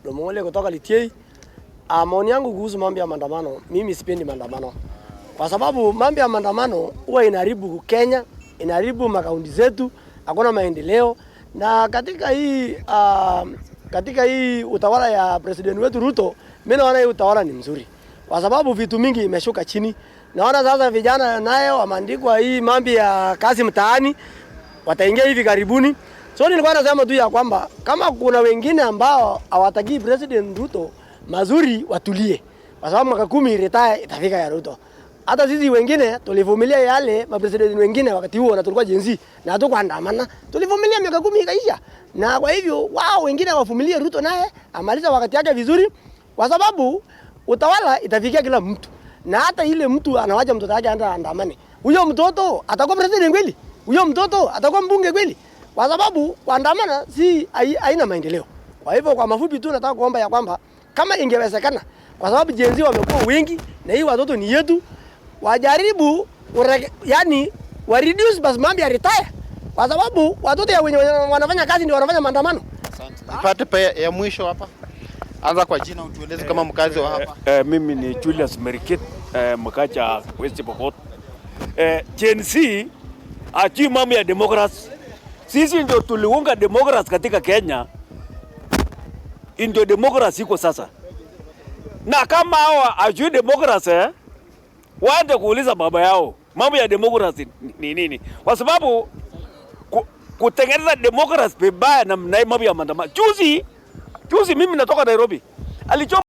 Domole kutoka Litiei. Maoni yangu kuhusu mambo ya maandamano, mimi sipendi maandamano. Kwa sababu mambo ya maandamano huwa inaharibu Kenya, inaharibu makaunti zetu, hakuna maendeleo. Na katika hii utawala ya president wetu Ruto, mimi naona hii utawala ni mzuri. Kwa sababu vitu mingi imeshuka chini. Naona sasa vijana nayo wameandikwa hii mambo ya kazi mtaani, wataingia hivi karibuni. So nilikuwa nasema tu ya kwamba kama kuna wengine ambao hawataki President Ruto mazuri, watulie. Kwa sababu mwaka 10 retire itafika ya Ruto. Hata sisi wengine tulivumilia yale mapresident wengine wakati huo, na tulikuwa Gen Z na hatukuandamana. Tulivumilia miaka 10 ikaisha. Na kwa hivyo wao wengine wavumilie Ruto naye amaliza wakati yake vizuri, kwa sababu utawala itafikia kila mtu. Na hata ile mtu anawacha mtoto wake aende andamane, huyo mtoto atakuwa president kweli? Huyo mtoto atakuwa mbunge kweli? Kwa sababu kuandamana si haina maendeleo. Kwa hivyo kwa mafupi tu nataka kuomba ya kwamba kama ingewezekana, kwa sababu Gen Z wamekuwa wengi na hii watoto ni yetu, wajaribu yani wa reduce bas mambo ya retire, kwa sababu watoto ya wenye wanafanya kazi ndio wanafanya maandamano. Asante. Nipate pa ya mwisho hapa. Anza kwa jina, utueleze kama mkazi wa hapa. Mimi ni Julius Merikit, mkazi wa West Pokot. Gen Z ajui mambo ya democracy. Sisi ndio tuliunga democracy katika Kenya. Ndio democracy iko sasa. Na kama hawa ajui democracy, waende kuuliza baba yao mambo ya democracy ni nini. Kwa sababu kutengeneza democracy vibaya na mambo ya maandamano. Juzi mimi natoka Nairobi. Alichoma